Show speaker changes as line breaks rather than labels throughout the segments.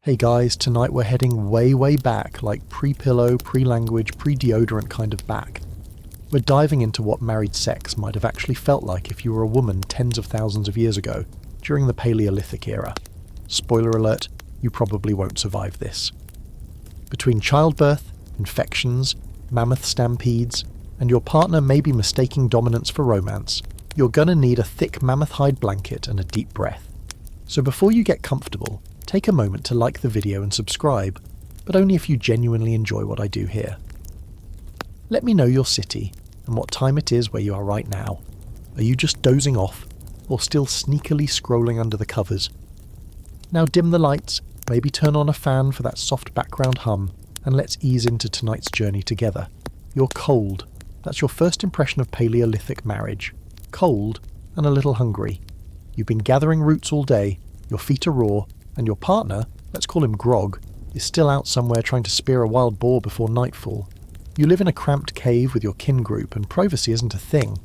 Hey guys, tonight we're heading way back, like pre-pillow, pre-language, pre-deodorant kind of back. We're diving into what married sex might have actually felt like if you were a woman tens of thousands of years ago, during the Paleolithic era. Spoiler alert, you probably won't survive this. Between childbirth, infections, mammoth stampedes, and your partner maybe mistaking dominance for romance, you're gonna need a thick mammoth hide blanket and a deep breath. So before you get comfortable, take a moment to like the video and subscribe, but only if you genuinely enjoy what I do here. Let me know your city and what time it is where you are right now. Are you just dozing off, or still sneakily scrolling under the covers? Now dim the lights, maybe turn on a fan for that soft background hum, and let's ease into tonight's journey together. You're cold. That's your first impression of Paleolithic marriage. Cold and a little hungry. You've been gathering roots all day, your feet are raw, and your partner, let's call him Grog, is still out somewhere trying to spear a wild boar before nightfall. You live in a cramped cave with your kin group, and privacy isn't a thing.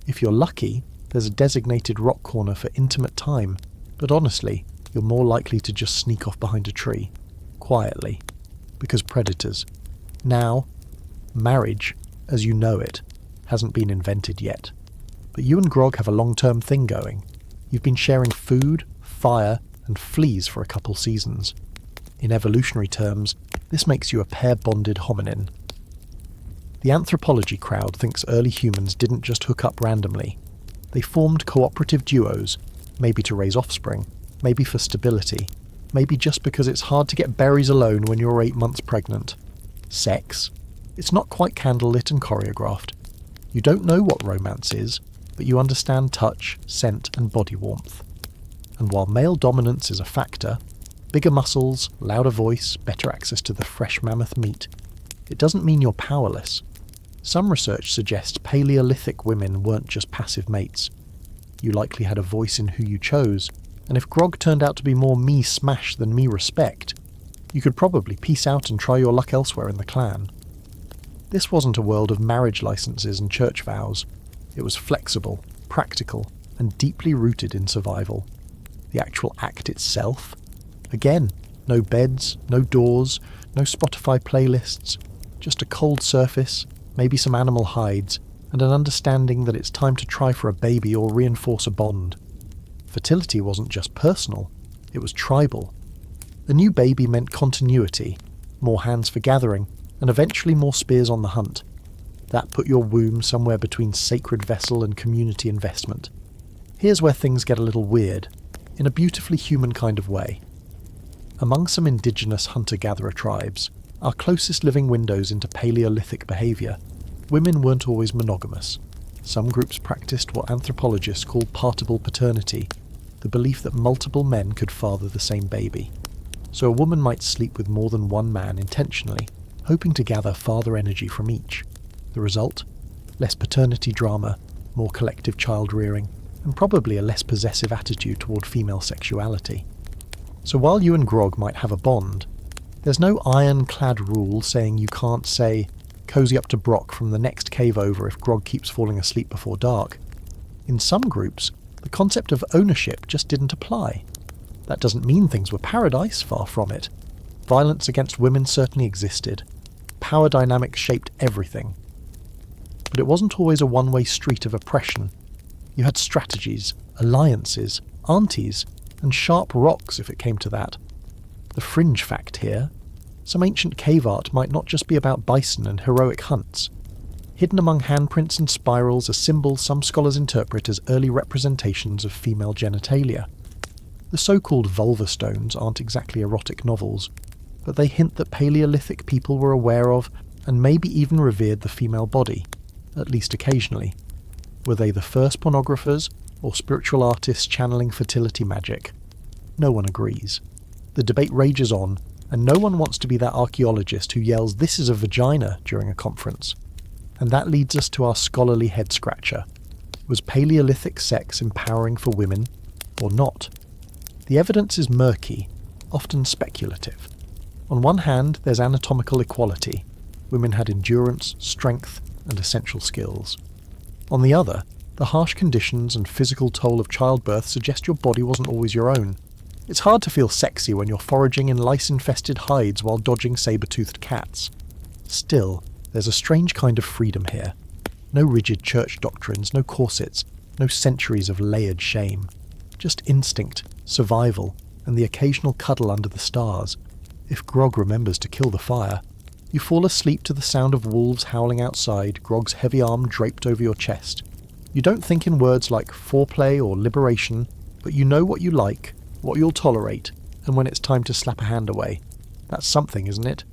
If you're lucky, there's a designated rock corner for intimate time, but honestly, you're more likely to just sneak off behind a tree, quietly, because predators. Now, marriage, as you know it, hasn't been invented yet. But you and Grog have a long-term thing going. You've been sharing food, fire, and fleas for a couple seasons. In evolutionary terms, this makes you a pair-bonded hominin. The anthropology crowd thinks early humans didn't just hook up randomly. They formed cooperative duos, maybe to raise offspring, maybe for stability, maybe just because it's hard to get berries alone when you're 8 months pregnant. Sex? It's not quite candlelit and choreographed. You don't know what romance is, but you understand touch, scent, and body warmth. And while male dominance is a factor, bigger muscles, louder voice, better access to the fresh mammoth meat, it doesn't mean you're powerless. Some research suggests Paleolithic women weren't just passive mates. You likely had a voice in who you chose, and if Grog turned out to be more me smash than me respect, you could probably peace out and try your luck elsewhere in the clan. This wasn't a world of marriage licenses and church vows. It was flexible, practical, and deeply rooted in survival. The actual act itself? Again, no beds, no doors, no Spotify playlists, just a cold surface, maybe some animal hides, and an understanding that it's time to try for a baby or reinforce a bond. Fertility wasn't just personal, it was tribal. The new baby meant continuity, more hands for gathering, and eventually more spears on the hunt. That put your womb somewhere between sacred vessel and community investment. Here's where things get a little weird, in a beautifully human kind of way. Among some indigenous hunter-gatherer tribes, our closest living windows into Paleolithic behaviour, women weren't always monogamous. Some groups practiced what anthropologists call partible paternity, the belief that multiple men could father the same baby. So a woman might sleep with more than one man intentionally, hoping to gather father energy from each. The result? Less paternity drama, more collective child rearing, and probably a less possessive attitude toward female sexuality. So while you and Grog might have a bond, there's no ironclad rule saying you can't, say, cozy up to Brock from the next cave over if Grog keeps falling asleep before dark. In some groups, the concept of ownership just didn't apply. That doesn't mean things were paradise, far from it. Violence against women certainly existed. Power dynamics shaped everything. But it wasn't always a one-way street of oppression. You had strategies, alliances, aunties, and sharp rocks if it came to that. The fringe fact here: some ancient cave art might not just be about bison and heroic hunts. Hidden among handprints and spirals are symbols some scholars interpret as early representations of female genitalia. The so-called vulva stones aren't exactly erotic novels, but they hint that Paleolithic people were aware of, and maybe even revered, the female body, at least occasionally. Were they the first pornographers, or spiritual artists channeling fertility magic? No one agrees. The debate rages on, and no one wants to be that archaeologist who yells, "This is a vagina," during a conference. And that leads us to our scholarly head-scratcher. Was Paleolithic sex empowering for women, or not? The evidence is murky, often speculative. On one hand, there's anatomical equality. Women had endurance, strength, and essential skills. On the other, the harsh conditions and physical toll of childbirth suggest your body wasn't always your own. It's hard to feel sexy when you're foraging in lice-infested hides while dodging saber-toothed cats. Still, there's a strange kind of freedom here. No rigid church doctrines, no corsets, no centuries of layered shame. Just instinct, survival, and the occasional cuddle under the stars. If Grog remembers to kill the fire. You fall asleep to the sound of wolves howling outside, Grog's heavy arm draped over your chest. You don't think in words like foreplay or liberation, but you know what you like, what you'll tolerate, and when it's time to slap a hand away. That's something, isn't it?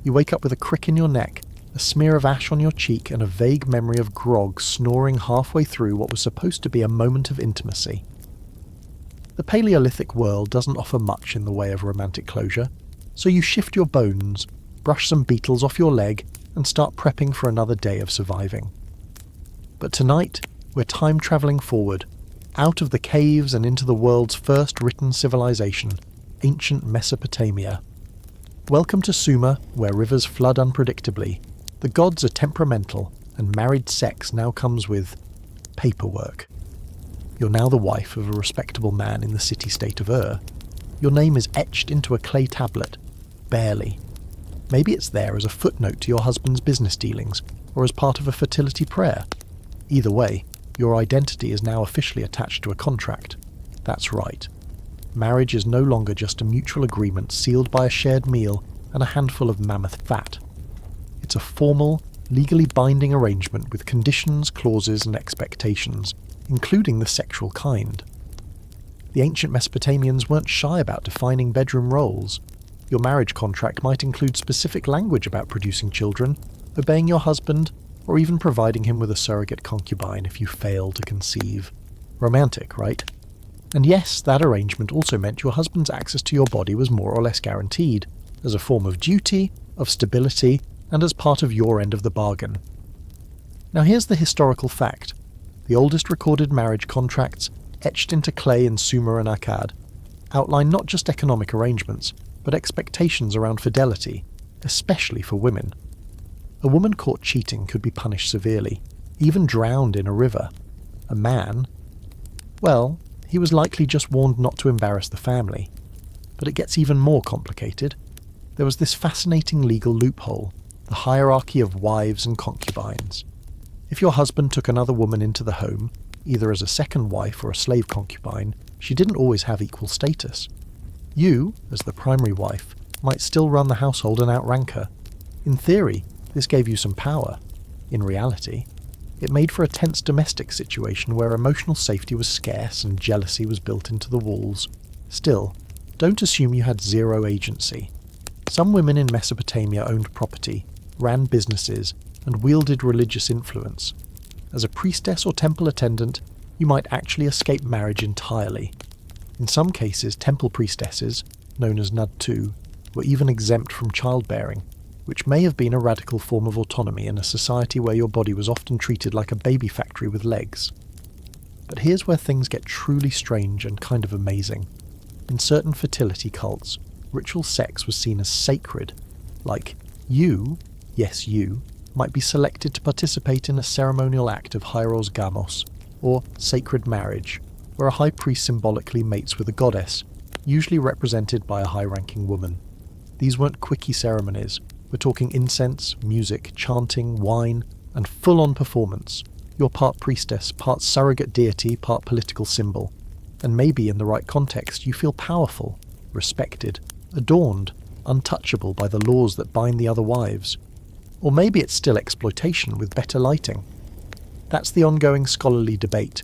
You wake up with a crick in your neck, a smear of ash on your cheek, and a vague memory of Grog snoring halfway through what was supposed to be a moment of intimacy. The Paleolithic world doesn't offer much in the way of romantic closure, so you shift your bones, brush some beetles off your leg, and start prepping for another day of surviving. But tonight, we're time-travelling forward, out of the caves and into the world's first written civilization, ancient Mesopotamia. Welcome to Sumer, where rivers flood unpredictably, the gods are temperamental, and married sex now comes with paperwork. You're now the wife of a respectable man in the city-state of Ur. Your name is etched into a clay tablet, barely. Maybe it's there as a footnote to your husband's business dealings, or as part of a fertility prayer. Either way, your identity is now officially attached to a contract. That's right. Marriage is no longer just a mutual agreement sealed by a shared meal and a handful of mammoth fat. It's a formal, legally binding arrangement with conditions, clauses, and expectations, including the sexual kind. The ancient Mesopotamians weren't shy about defining bedroom roles. Your marriage contract might include specific language about producing children, obeying your husband, or even providing him with a surrogate concubine if you fail to conceive. Romantic, right? And yes, that arrangement also meant your husband's access to your body was more or less guaranteed, as a form of duty, of stability, and as part of your end of the bargain. Now here's the historical fact. The oldest recorded marriage contracts, etched into clay in Sumer and Akkad, outline not just economic arrangements, but expectations around fidelity, especially for women. A woman caught cheating could be punished severely, even drowned in a river. A man, well, he was likely just warned not to embarrass the family. But it gets even more complicated. There was this fascinating legal loophole, the hierarchy of wives and concubines. If your husband took another woman into the home, either as a second wife or a slave concubine, she didn't always have equal status. You, as the primary wife, might still run the household and outrank her. In theory, this gave you some power. In reality, it made for a tense domestic situation where emotional safety was scarce and jealousy was built into the walls. Still, don't assume you had zero agency. Some women in Mesopotamia owned property, ran businesses, and wielded religious influence. As a priestess or temple attendant, you might actually escape marriage entirely. In some cases, temple priestesses, known as Nudtu, were even exempt from childbearing, which may have been a radical form of autonomy in a society where your body was often treated like a baby factory with legs. But here's where things get truly strange and kind of amazing. In certain fertility cults, ritual sex was seen as sacred, like you, yes you, might be selected to participate in a ceremonial act of hieros gamos, or sacred marriage, where a high priest symbolically mates with a goddess, usually represented by a high-ranking woman. These weren't quickie ceremonies. We're talking incense, music, chanting, wine, and full-on performance. You're part priestess, part surrogate deity, part political symbol. And maybe in the right context, you feel powerful, respected, adorned, untouchable by the laws that bind the other wives. Or maybe it's still exploitation with better lighting. That's the ongoing scholarly debate.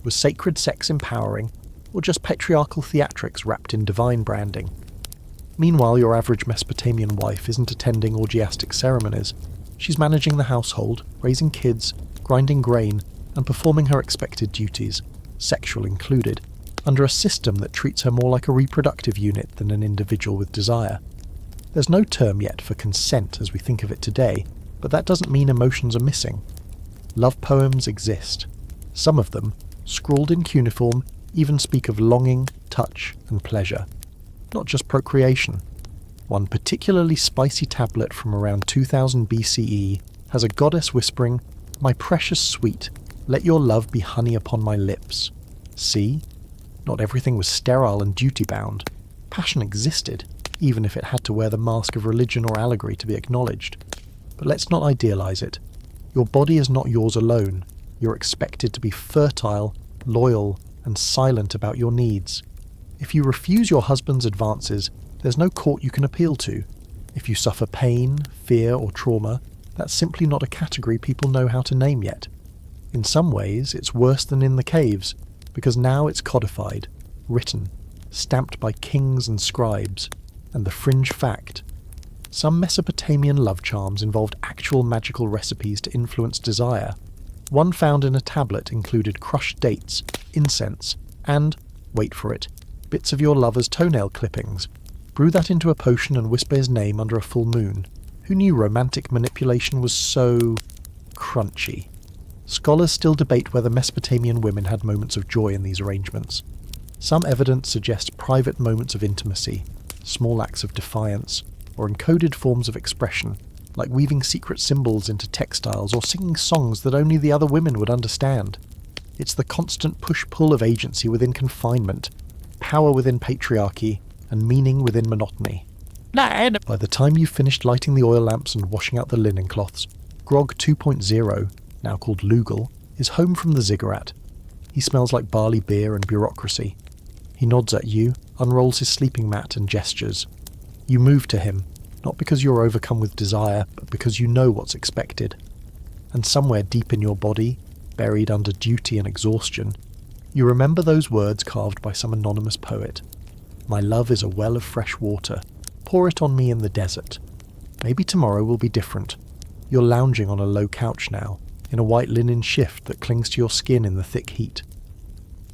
Was sacred sex empowering, or just patriarchal theatrics wrapped in divine branding? Meanwhile, your average Mesopotamian wife isn't attending orgiastic ceremonies. She's managing the household, raising kids, grinding grain, and performing her expected duties, sexual included, under a system that treats her more like a reproductive unit than an individual with desire. There's no term yet for consent as we think of it today, but that doesn't mean emotions are missing. Love poems exist. Some of them, scrawled in cuneiform, even speak of longing, touch, and pleasure. Not just procreation. One particularly spicy tablet from around 2000 BCE has a goddess whispering, "My precious sweet, let your love be honey upon my lips." See? Not everything was sterile and duty-bound. Passion existed, even if it had to wear the mask of religion or allegory to be acknowledged. But let's not idealize it. Your body is not yours alone. You're expected to be fertile, loyal, and silent about your needs. If you refuse your husband's advances, there's no court you can appeal to. If you suffer pain, fear, or trauma, that's simply not a category people know how to name yet. In some ways, it's worse than in the caves, because now it's codified, written, stamped by kings and scribes. And the fringe fact: some Mesopotamian love charms involved actual magical recipes to influence desire. One found in a tablet included crushed dates, incense, and, wait for it, bits of your lover's toenail clippings. Brew that into a potion and whisper his name under a full moon. Who knew romantic manipulation was so crunchy? Scholars still debate whether Mesopotamian women had moments of joy in these arrangements. Some evidence suggests private moments of intimacy, small acts of defiance, or encoded forms of expression, like weaving secret symbols into textiles or singing songs that only the other women would understand. It's the constant push-pull of agency within confinement, power within patriarchy, and meaning within monotony. By the time you've finished lighting the oil lamps and washing out the linen cloths, Grog 2.0, now called Lugal, is home from the ziggurat. He smells like barley beer and bureaucracy. He nods at you, unrolls his sleeping mat and gestures. You move to him, not because you're overcome with desire, but because you know what's expected. And somewhere deep in your body, buried under duty and exhaustion, you remember those words carved by some anonymous poet. My love is a well of fresh water. Pour it on me in the desert. Maybe tomorrow will be different. You're lounging on a low couch now, in a white linen shift that clings to your skin in the thick heat.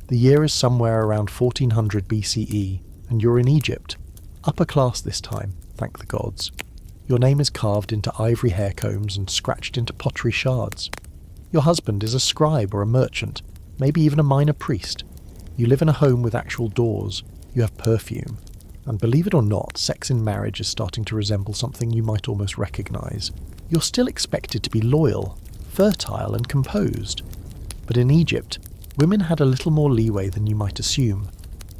The year is somewhere around 1400 BCE, and you're in Egypt. Upper class this time, thank the gods. Your name is carved into ivory hair combs and scratched into pottery shards. Your husband is a scribe or a merchant, maybe even a minor priest. You live in a home with actual doors. You have perfume. And believe it or not, sex in marriage is starting to resemble something you might almost recognise. You're still expected to be loyal, fertile and composed. But in Egypt, women had a little more leeway than you might assume.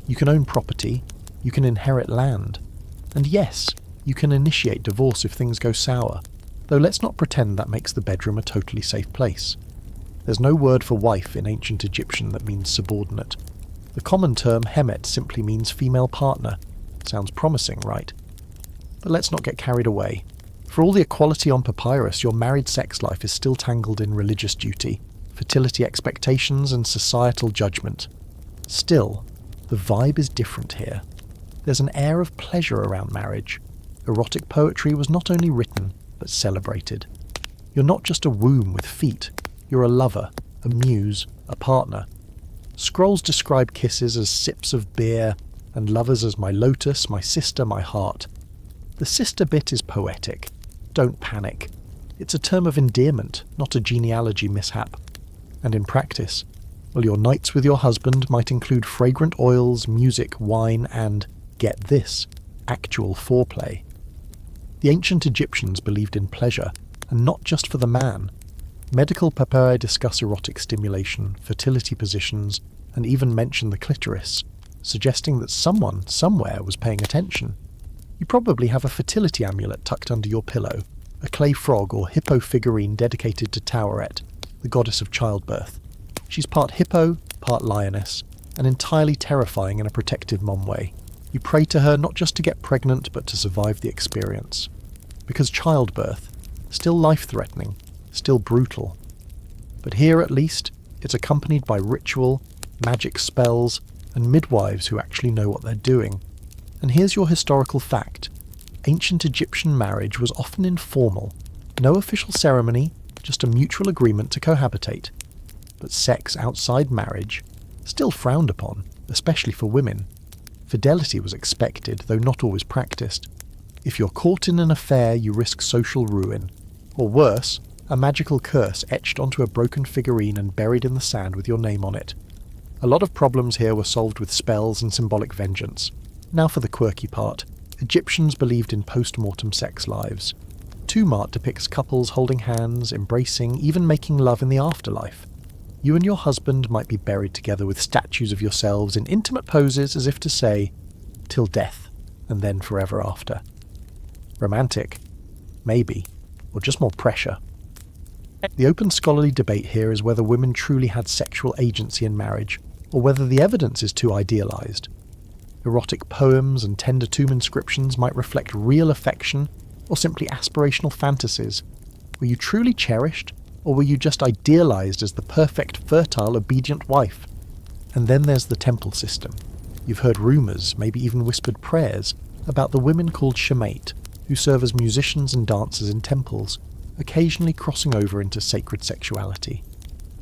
You can own property, you can inherit land, and yes, you can initiate divorce if things go sour, though let's not pretend that makes the bedroom a totally safe place. There's no word for wife in ancient Egyptian that means subordinate. The common term hemet simply means female partner. Sounds promising, right? But let's not get carried away. For all the equality on papyrus, your married sex life is still tangled in religious duty, fertility expectations and societal judgment. Still, the vibe is different here. There's an air of pleasure around marriage. Erotic poetry was not only written, but celebrated. You're not just a womb with feet. You're a lover, a muse, a partner. Scrolls describe kisses as sips of beer, and lovers as my lotus, my sister, my heart. The sister bit is poetic. Don't panic. It's a term of endearment, not a genealogy mishap. And in practice, well, your nights with your husband might include fragrant oils, music, wine, and, get this, actual foreplay. The ancient Egyptians believed in pleasure, and not just for the man. Medical papyri discuss erotic stimulation, fertility positions, and even mention the clitoris, suggesting that someone, somewhere, was paying attention. You probably have a fertility amulet tucked under your pillow, a clay frog or hippo figurine dedicated to Taweret, the goddess of childbirth. She's part hippo, part lioness, and entirely terrifying in a protective mom way. You pray to her not just to get pregnant, but to survive the experience. Because childbirth, still life-threatening, still brutal. But here, at least, it's accompanied by ritual, magic spells, and midwives who actually know what they're doing. And here's your historical fact. Ancient Egyptian marriage was often informal. No official ceremony, just a mutual agreement to cohabitate. But sex outside marriage, still frowned upon, especially for women. Fidelity was expected, though not always practiced. If you're caught in an affair, you risk social ruin. Or worse, a magical curse etched onto a broken figurine and buried in the sand with your name on it. A lot of problems here were solved with spells and symbolic vengeance. Now for the quirky part. Egyptians believed in post-mortem sex lives. Tumart depicts couples holding hands, embracing, even making love in the afterlife. You and your husband might be buried together with statues of yourselves in intimate poses as if to say, till death, and then forever after. Romantic? Maybe. Or just more pressure. The open scholarly debate here is whether women truly had sexual agency in marriage, or whether the evidence is too idealized. Erotic poems and tender tomb inscriptions might reflect real affection, or simply aspirational fantasies. Were you truly cherished, or were you just idealized as the perfect, fertile, obedient wife? And then there's the temple system. You've heard rumors, maybe even whispered prayers, about the women called shemate, who serve as musicians and dancers in temples, occasionally crossing over into sacred sexuality.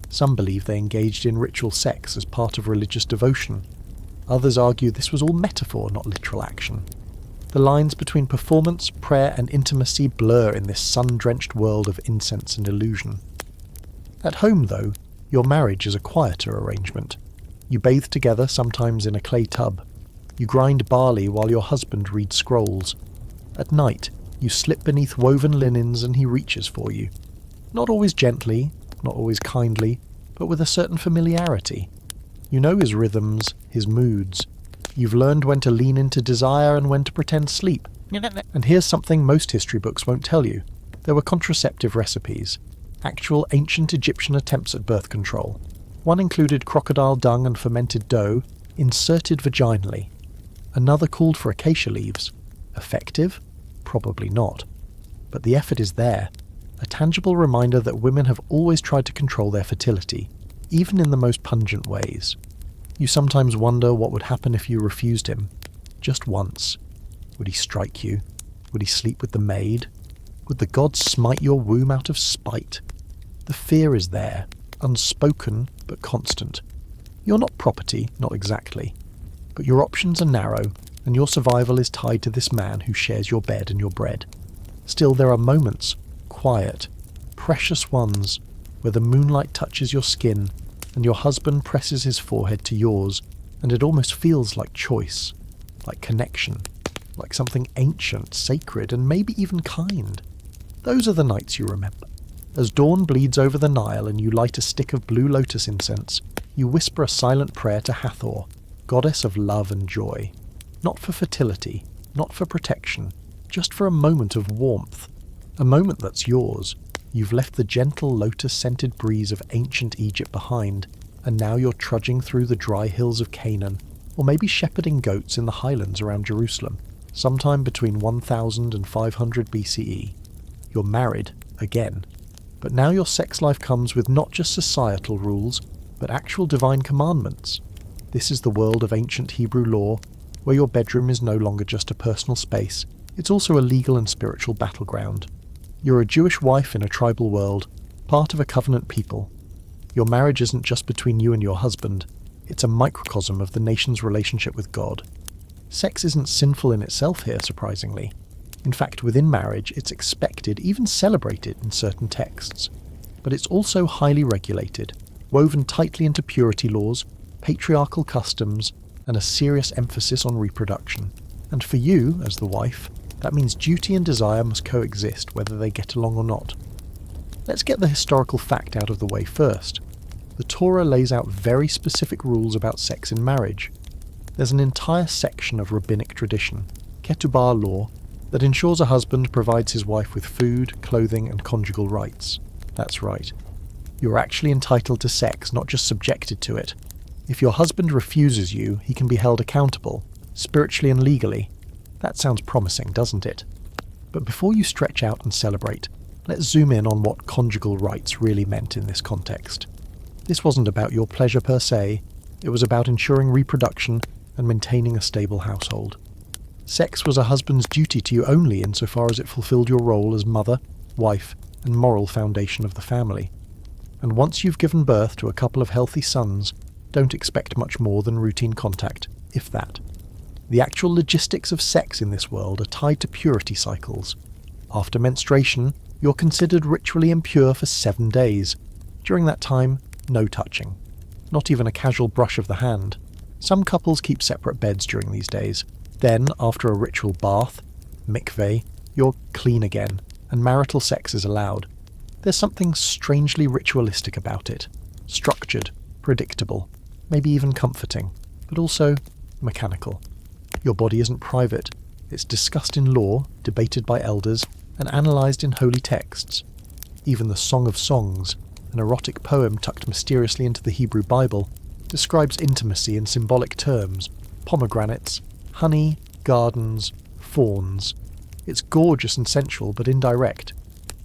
Some believe they engaged in ritual sex as part of religious devotion. Others argue this was all metaphor, not literal action. The lines between performance, prayer, and intimacy blur in this sun-drenched world of incense and illusion. At home, though, your marriage is a quieter arrangement. You bathe together, sometimes in a clay tub. You grind barley while your husband reads scrolls. At night, you slip beneath woven linens and he reaches for you. Not always gently, not always kindly, but with a certain familiarity. You know his rhythms, his moods. You've learned when to lean into desire and when to pretend sleep. And here's something most history books won't tell you. There were contraceptive recipes. Actual ancient Egyptian attempts at birth control. One included crocodile dung and fermented dough, inserted vaginally. Another called for acacia leaves. Effective? Probably not. But the effort is there, a tangible reminder that women have always tried to control their fertility, even in the most pungent ways. You sometimes wonder what would happen if you refused him. Just once. Would he strike you? Would he sleep with the maid? Would the gods smite your womb out of spite? The fear is there, unspoken but constant. You're not property, not exactly. But your options are narrow, and your survival is tied to this man who shares your bed and your bread. Still, there are moments, quiet, precious ones, where the moonlight touches your skin, and your husband presses his forehead to yours, and it almost feels like choice, like connection, like something ancient, sacred, and maybe even kind. Those are the nights you remember. As dawn bleeds over the Nile and you light a stick of blue lotus incense, you whisper a silent prayer to Hathor, goddess of love and joy. Not for fertility, not for protection, just for a moment of warmth. A moment that's yours. You've left the gentle lotus-scented breeze of ancient Egypt behind, and now you're trudging through the dry hills of Canaan, or maybe shepherding goats in the highlands around Jerusalem, sometime between 1000 and 500 BCE. You're married, again. But now your sex life comes with not just societal rules, but actual divine commandments. This is the world of ancient Hebrew law, where your bedroom is no longer just a personal space, it's also a legal and spiritual battleground. You're a Jewish wife in a tribal world, part of a covenant people. Your marriage isn't just between you and your husband, it's a microcosm of the nation's relationship with God. Sex isn't sinful in itself here, surprisingly. In fact, within marriage, it's expected, even celebrated in certain texts. But it's also highly regulated, woven tightly into purity laws, patriarchal customs, and a serious emphasis on reproduction. And for you, as the wife, that means duty and desire must coexist whether they get along or not. Let's get the historical fact out of the way first. The Torah lays out very specific rules about sex in marriage. There's an entire section of rabbinic tradition, ketubah law, that ensures a husband provides his wife with food, clothing, and conjugal rights. That's right. You're actually entitled to sex, not just subjected to it. If your husband refuses you, he can be held accountable, spiritually and legally. That sounds promising, doesn't it? But before you stretch out and celebrate, let's zoom in on what conjugal rights really meant in this context. This wasn't about your pleasure per se, it was about ensuring reproduction and maintaining a stable household. Sex was a husband's duty to you only insofar as it fulfilled your role as mother, wife, and moral foundation of the family. And once you've given birth to a couple of healthy sons, don't expect much more than routine contact, if that. The actual logistics of sex in this world are tied to purity cycles. After menstruation, you're considered ritually impure for 7 days. During that time, no touching. Not even a casual brush of the hand. Some couples keep separate beds during these days. Then, after a ritual bath, mikveh, you're clean again, and marital sex is allowed. There's something strangely ritualistic about it. structured, predictable, maybe even comforting, but also mechanical. Your body isn't private. It's discussed in law, debated by elders, and analysed in holy texts. Even the Song of Songs, an erotic poem tucked mysteriously into the Hebrew Bible, describes intimacy in symbolic terms: pomegranates, honey, gardens, fawns. It's gorgeous and sensual, but indirect.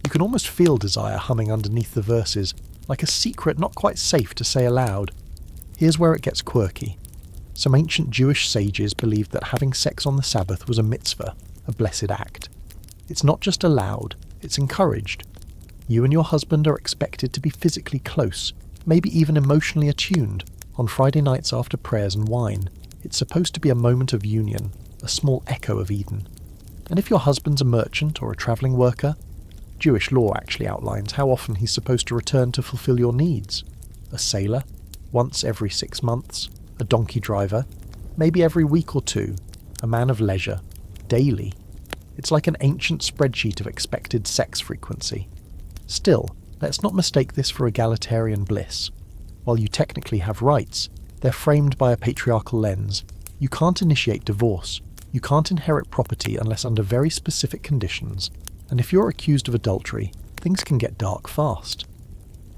You can almost feel desire humming underneath the verses, like a secret not quite safe to say aloud. Here's where it gets quirky. Some ancient Jewish sages believed that having sex on the Sabbath was a mitzvah, a blessed act. It's not just allowed, it's encouraged. You and your husband are expected to be physically close, maybe even emotionally attuned, on Friday nights after prayers and wine. It's supposed to be a moment of union, a small echo of Eden. And if your husband's a merchant or a travelling worker, Jewish law actually outlines how often he's supposed to return to fulfill your needs. A sailor, once every 6 months. A donkey driver, maybe every week or two. A man of leisure, daily. It's like an ancient spreadsheet of expected sex frequency. Still, let's not mistake this for egalitarian bliss. While you technically have rights, they're framed by a patriarchal lens. You can't initiate divorce. You can't inherit property unless under very specific conditions. And if you're accused of adultery, things can get dark fast.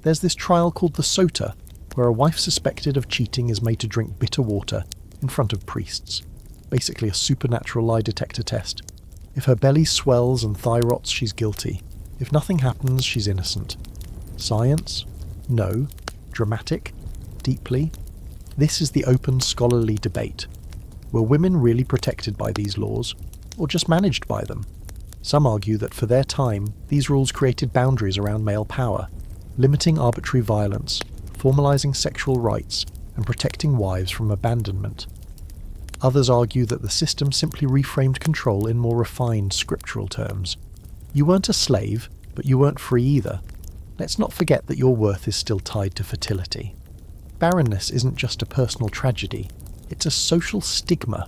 There's this trial called the Sota, where a wife suspected of cheating is made to drink bitter water in front of priests. Basically a supernatural lie detector test. If her belly swells and thigh rots, she's guilty. If nothing happens, she's innocent. Science? No. Dramatic? Deeply? This is the open scholarly debate. Were women really protected by these laws, or just managed by them? Some argue that for their time, these rules created boundaries around male power, limiting arbitrary violence, formalising sexual rights, and protecting wives from abandonment. Others argue that the system simply reframed control in more refined scriptural terms. You weren't a slave, but you weren't free either. Let's not forget that your worth is still tied to fertility. Barrenness isn't just a personal tragedy, it's a social stigma,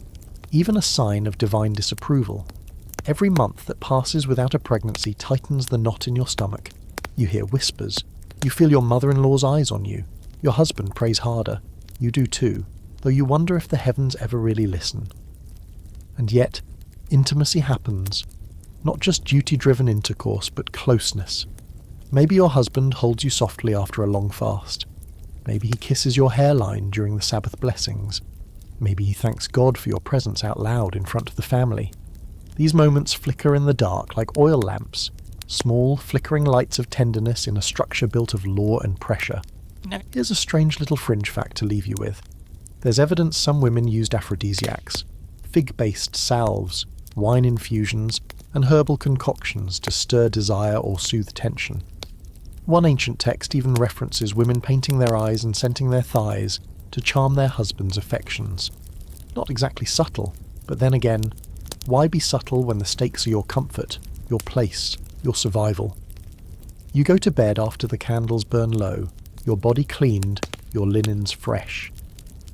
even a sign of divine disapproval. Every month that passes without a pregnancy tightens the knot in your stomach. You hear whispers. You feel your mother-in-law's eyes on you. Your husband prays harder. You do too, though you wonder if the heavens ever really listen. And yet, intimacy happens. Not just duty-driven intercourse, but closeness. Maybe your husband holds you softly after a long fast. Maybe he kisses your hairline during the Sabbath blessings. Maybe he thanks God for your presence out loud in front of the family. These moments flicker in the dark like oil lamps, small, flickering lights of tenderness in a structure built of law and pressure. Here's a strange little fringe fact to leave you with. There's evidence some women used aphrodisiacs, fig-based salves, wine infusions, and herbal concoctions to stir desire or soothe tension. One ancient text even references women painting their eyes and scenting their thighs to charm their husband's affections. Not exactly subtle, but then again, why be subtle when the stakes are your comfort, your place, your survival? You go to bed after the candles burn low, your body cleaned, your linens fresh.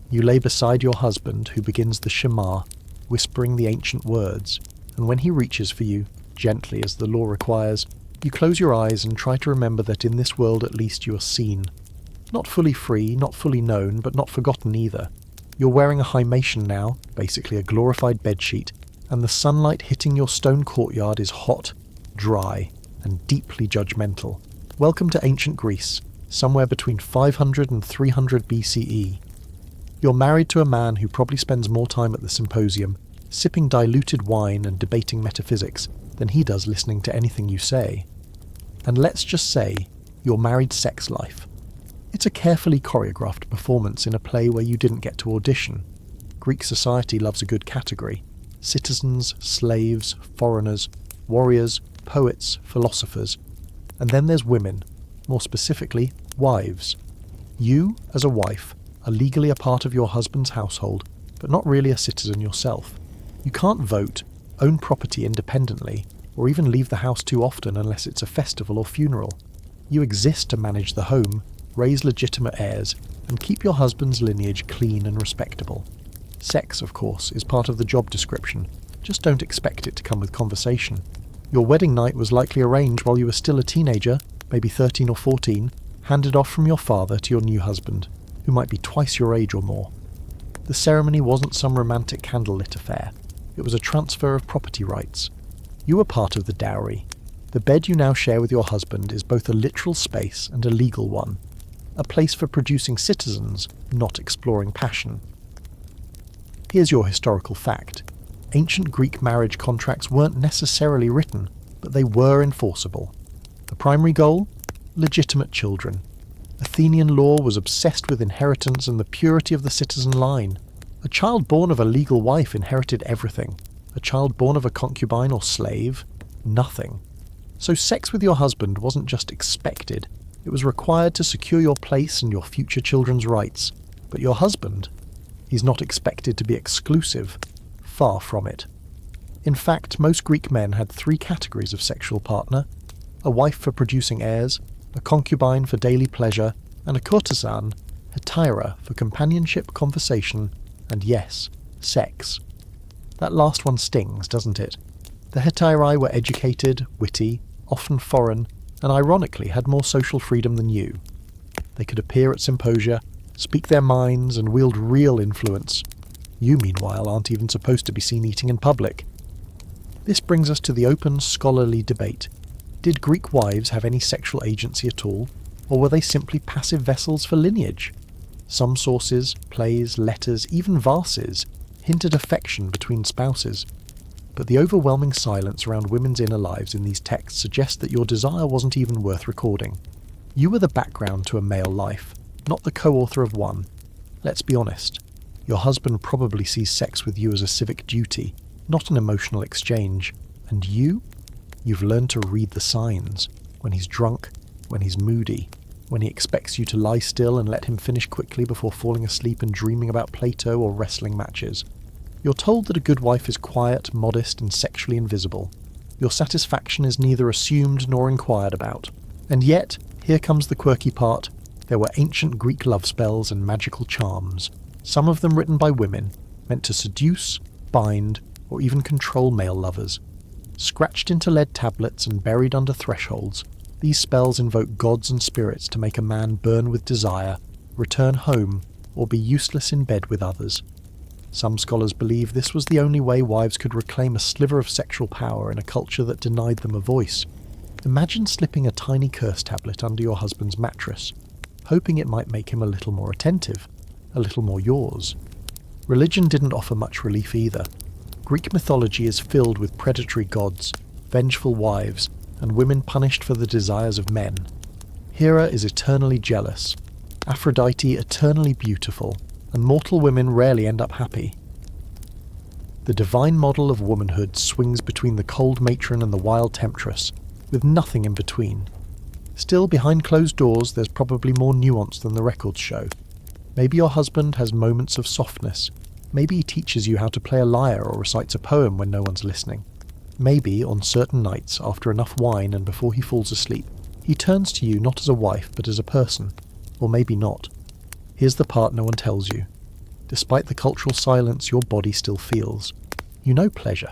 You lay beside your husband, who begins the Shema, whispering the ancient words, and when he reaches for you, gently as the law requires, you close your eyes and try to remember that in this world at least you are seen. Not fully free, not fully known, but not forgotten either. You're wearing a hymation now, basically a glorified bedsheet, and the sunlight hitting your stone courtyard is hot, dry, and deeply judgmental. Welcome to ancient Greece, somewhere between 500 and 300 BCE. You're married to a man who probably spends more time at the symposium, sipping diluted wine and debating metaphysics, than he does listening to anything you say. And let's just say, your married sex life. It's a carefully choreographed performance in a play where you didn't get to audition. Greek society loves a good category. Citizens, slaves, foreigners, warriors, poets, philosophers. And then there's women, more specifically, wives. You, as a wife, are legally a part of your husband's household, but not really a citizen yourself. You can't vote, own property independently, or even leave the house too often unless it's a festival or funeral. You exist to manage the home, raise legitimate heirs, and keep your husband's lineage clean and respectable. Sex, of course, is part of the job description. Just don't expect it to come with conversation. Your wedding night was likely arranged while you were still a teenager, maybe 13 or 14, handed off from your father to your new husband, who might be twice your age or more. The ceremony wasn't some romantic candlelit affair. It was a transfer of property rights. You were part of the dowry. The bed you now share with your husband is both a literal space and a legal one, a place for producing citizens, not exploring passion. Here's your historical fact. Ancient Greek marriage contracts weren't necessarily written, but they were enforceable. The primary goal? Legitimate children. Athenian law was obsessed with inheritance and the purity of the citizen line. A child born of a legal wife inherited everything. A child born of a concubine or slave? Nothing. So sex with your husband wasn't just expected, it was required to secure your place and your future children's rights. But your husband? He's not expected to be exclusive. Far from it. In fact, most Greek men had 3 categories of sexual partner: a wife for producing heirs, a concubine for daily pleasure, and a courtesan, hetaira, for companionship, conversation, and yes, sex. That last one stings, doesn't it? The hetairae were educated, witty, often foreign, and ironically had more social freedom than you. They could appear at symposia, speak their minds, and wield real influence. You, meanwhile, aren't even supposed to be seen eating in public. This brings us to the open, scholarly debate. Did Greek wives have any sexual agency at all, or were they simply passive vessels for lineage? Some sources, plays, letters, even verses, hinted affection between spouses. But the overwhelming silence around women's inner lives in these texts suggests that your desire wasn't even worth recording. You were the background to a male life, not the co-author of one. Let's be honest. Your husband probably sees sex with you as a civic duty, not an emotional exchange. And you? You've learned to read the signs. When he's drunk, when he's moody, when he expects you to lie still and let him finish quickly before falling asleep and dreaming about Plato or wrestling matches. You're told that a good wife is quiet, modest, and sexually invisible. Your satisfaction is neither assumed nor inquired about. And yet, here comes the quirky part. There were ancient Greek love spells and magical charms, some of them written by women, meant to seduce, bind, or even control male lovers. Scratched into lead tablets and buried under thresholds, these spells invoke gods and spirits to make a man burn with desire, return home, or be useless in bed with others. Some scholars believe this was the only way wives could reclaim a sliver of sexual power in a culture that denied them a voice. Imagine slipping a tiny curse tablet under your husband's mattress, hoping it might make him a little more attentive, a little more yours. Religion didn't offer much relief either. Greek mythology is filled with predatory gods, vengeful wives, and women punished for the desires of men. Hera is eternally jealous, Aphrodite eternally beautiful, and mortal women rarely end up happy. The divine model of womanhood swings between the cold matron and the wild temptress, with nothing in between. Still, behind closed doors, there's probably more nuance than the records show. Maybe your husband has moments of softness. Maybe he teaches you how to play a lyre or recites a poem when no one's listening. Maybe, on certain nights, after enough wine and before he falls asleep, he turns to you not as a wife but as a person. Or maybe not. Here's the part no one tells you. Despite the cultural silence, your body still feels. You know pleasure,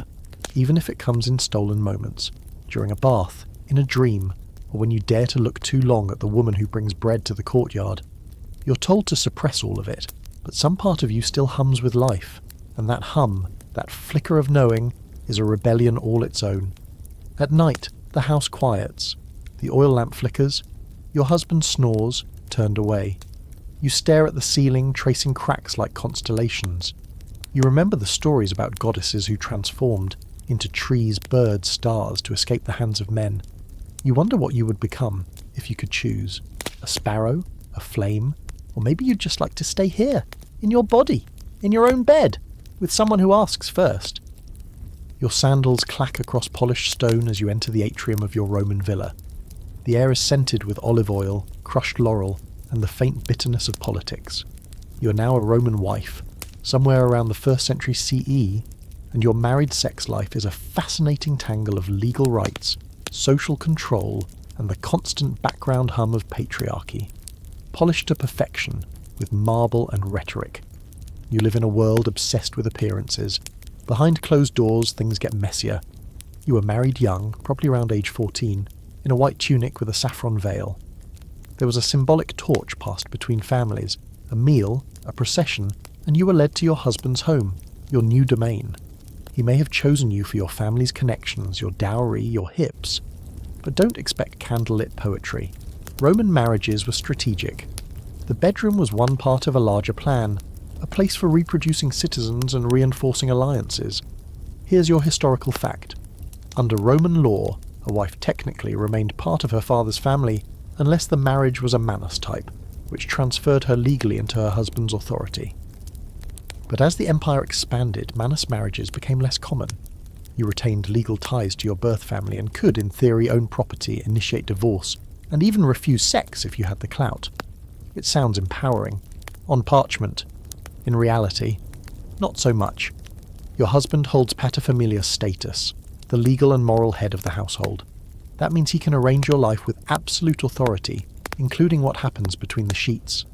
even if it comes in stolen moments, during a bath, in a dream, or when you dare to look too long at the woman who brings bread to the courtyard. You're told to suppress all of it, but some part of you still hums with life, and that hum, that flicker of knowing, is a rebellion all its own. At night, the house quiets. The oil lamp flickers. Your husband snores, turned away. You stare at the ceiling, tracing cracks like constellations. You remember the stories about goddesses who transformed into trees, birds, stars to escape the hands of men. You wonder what you would become if you could choose. A sparrow? A flame? Or maybe you'd just like to stay here, in your body, in your own bed, with someone who asks first. Your sandals clack across polished stone as you enter the atrium of your Roman villa. The air is scented with olive oil, crushed laurel, and the faint bitterness of politics. You are now a Roman wife, somewhere around the 1st century CE, and your married sex life is a fascinating tangle of legal rights, social control, and the constant background hum of patriarchy. Polished to perfection, with marble and rhetoric. You live in a world obsessed with appearances. Behind closed doors, things get messier. You were married young, probably around age 14, in a white tunic with a saffron veil. There was a symbolic torch passed between families, a meal, a procession, and you were led to your husband's home, your new domain. He may have chosen you for your family's connections, your dowry, your hips. But don't expect candlelit poetry. Roman marriages were strategic. The bedroom was one part of a larger plan, a place for reproducing citizens and reinforcing alliances. Here's your historical fact. Under Roman law, a wife technically remained part of her father's family unless the marriage was a manus type, which transferred her legally into her husband's authority. But as the empire expanded, manus marriages became less common. You retained legal ties to your birth family and could, in theory, own property, initiate divorce, and even refuse sex if you had the clout. It sounds empowering. On parchment. In reality, not so much. Your husband holds paterfamilias status, the legal and moral head of the household. That means he can arrange your life with absolute authority, including what happens between the sheets.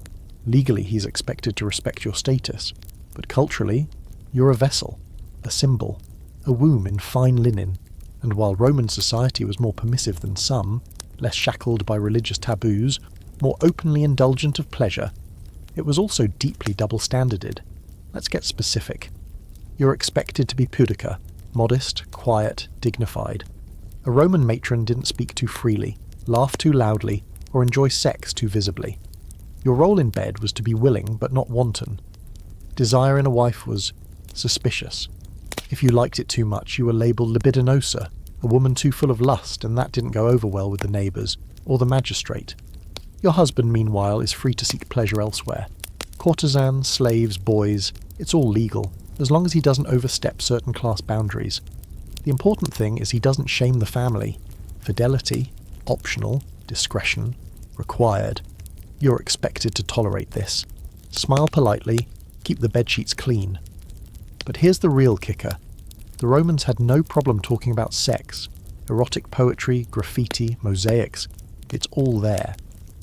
Legally, he's expected to respect your status, but culturally, you're a vessel, a symbol, a womb in fine linen, and while Roman society was more permissive than some, less shackled by religious taboos, more openly indulgent of pleasure, it was also deeply double-standarded. Let's get specific. You're expected to be pudica, modest, quiet, dignified. A Roman matron didn't speak too freely, laugh too loudly, or enjoy sex too visibly. Your role in bed was to be willing but not wanton. Desire in a wife was suspicious. If you liked it too much, you were labelled libidinosa, a woman too full of lust, and that didn't go over well with the neighbours, or the magistrate. Your husband, meanwhile, is free to seek pleasure elsewhere. Courtesans, slaves, boys, it's all legal, as long as he doesn't overstep certain class boundaries. The important thing is he doesn't shame the family. Fidelity, optional, discretion, required. You're expected to tolerate this. Smile politely, keep the bedsheets clean. But here's the real kicker. The Romans had no problem talking about sex. Erotic poetry, graffiti, mosaics. It's all there.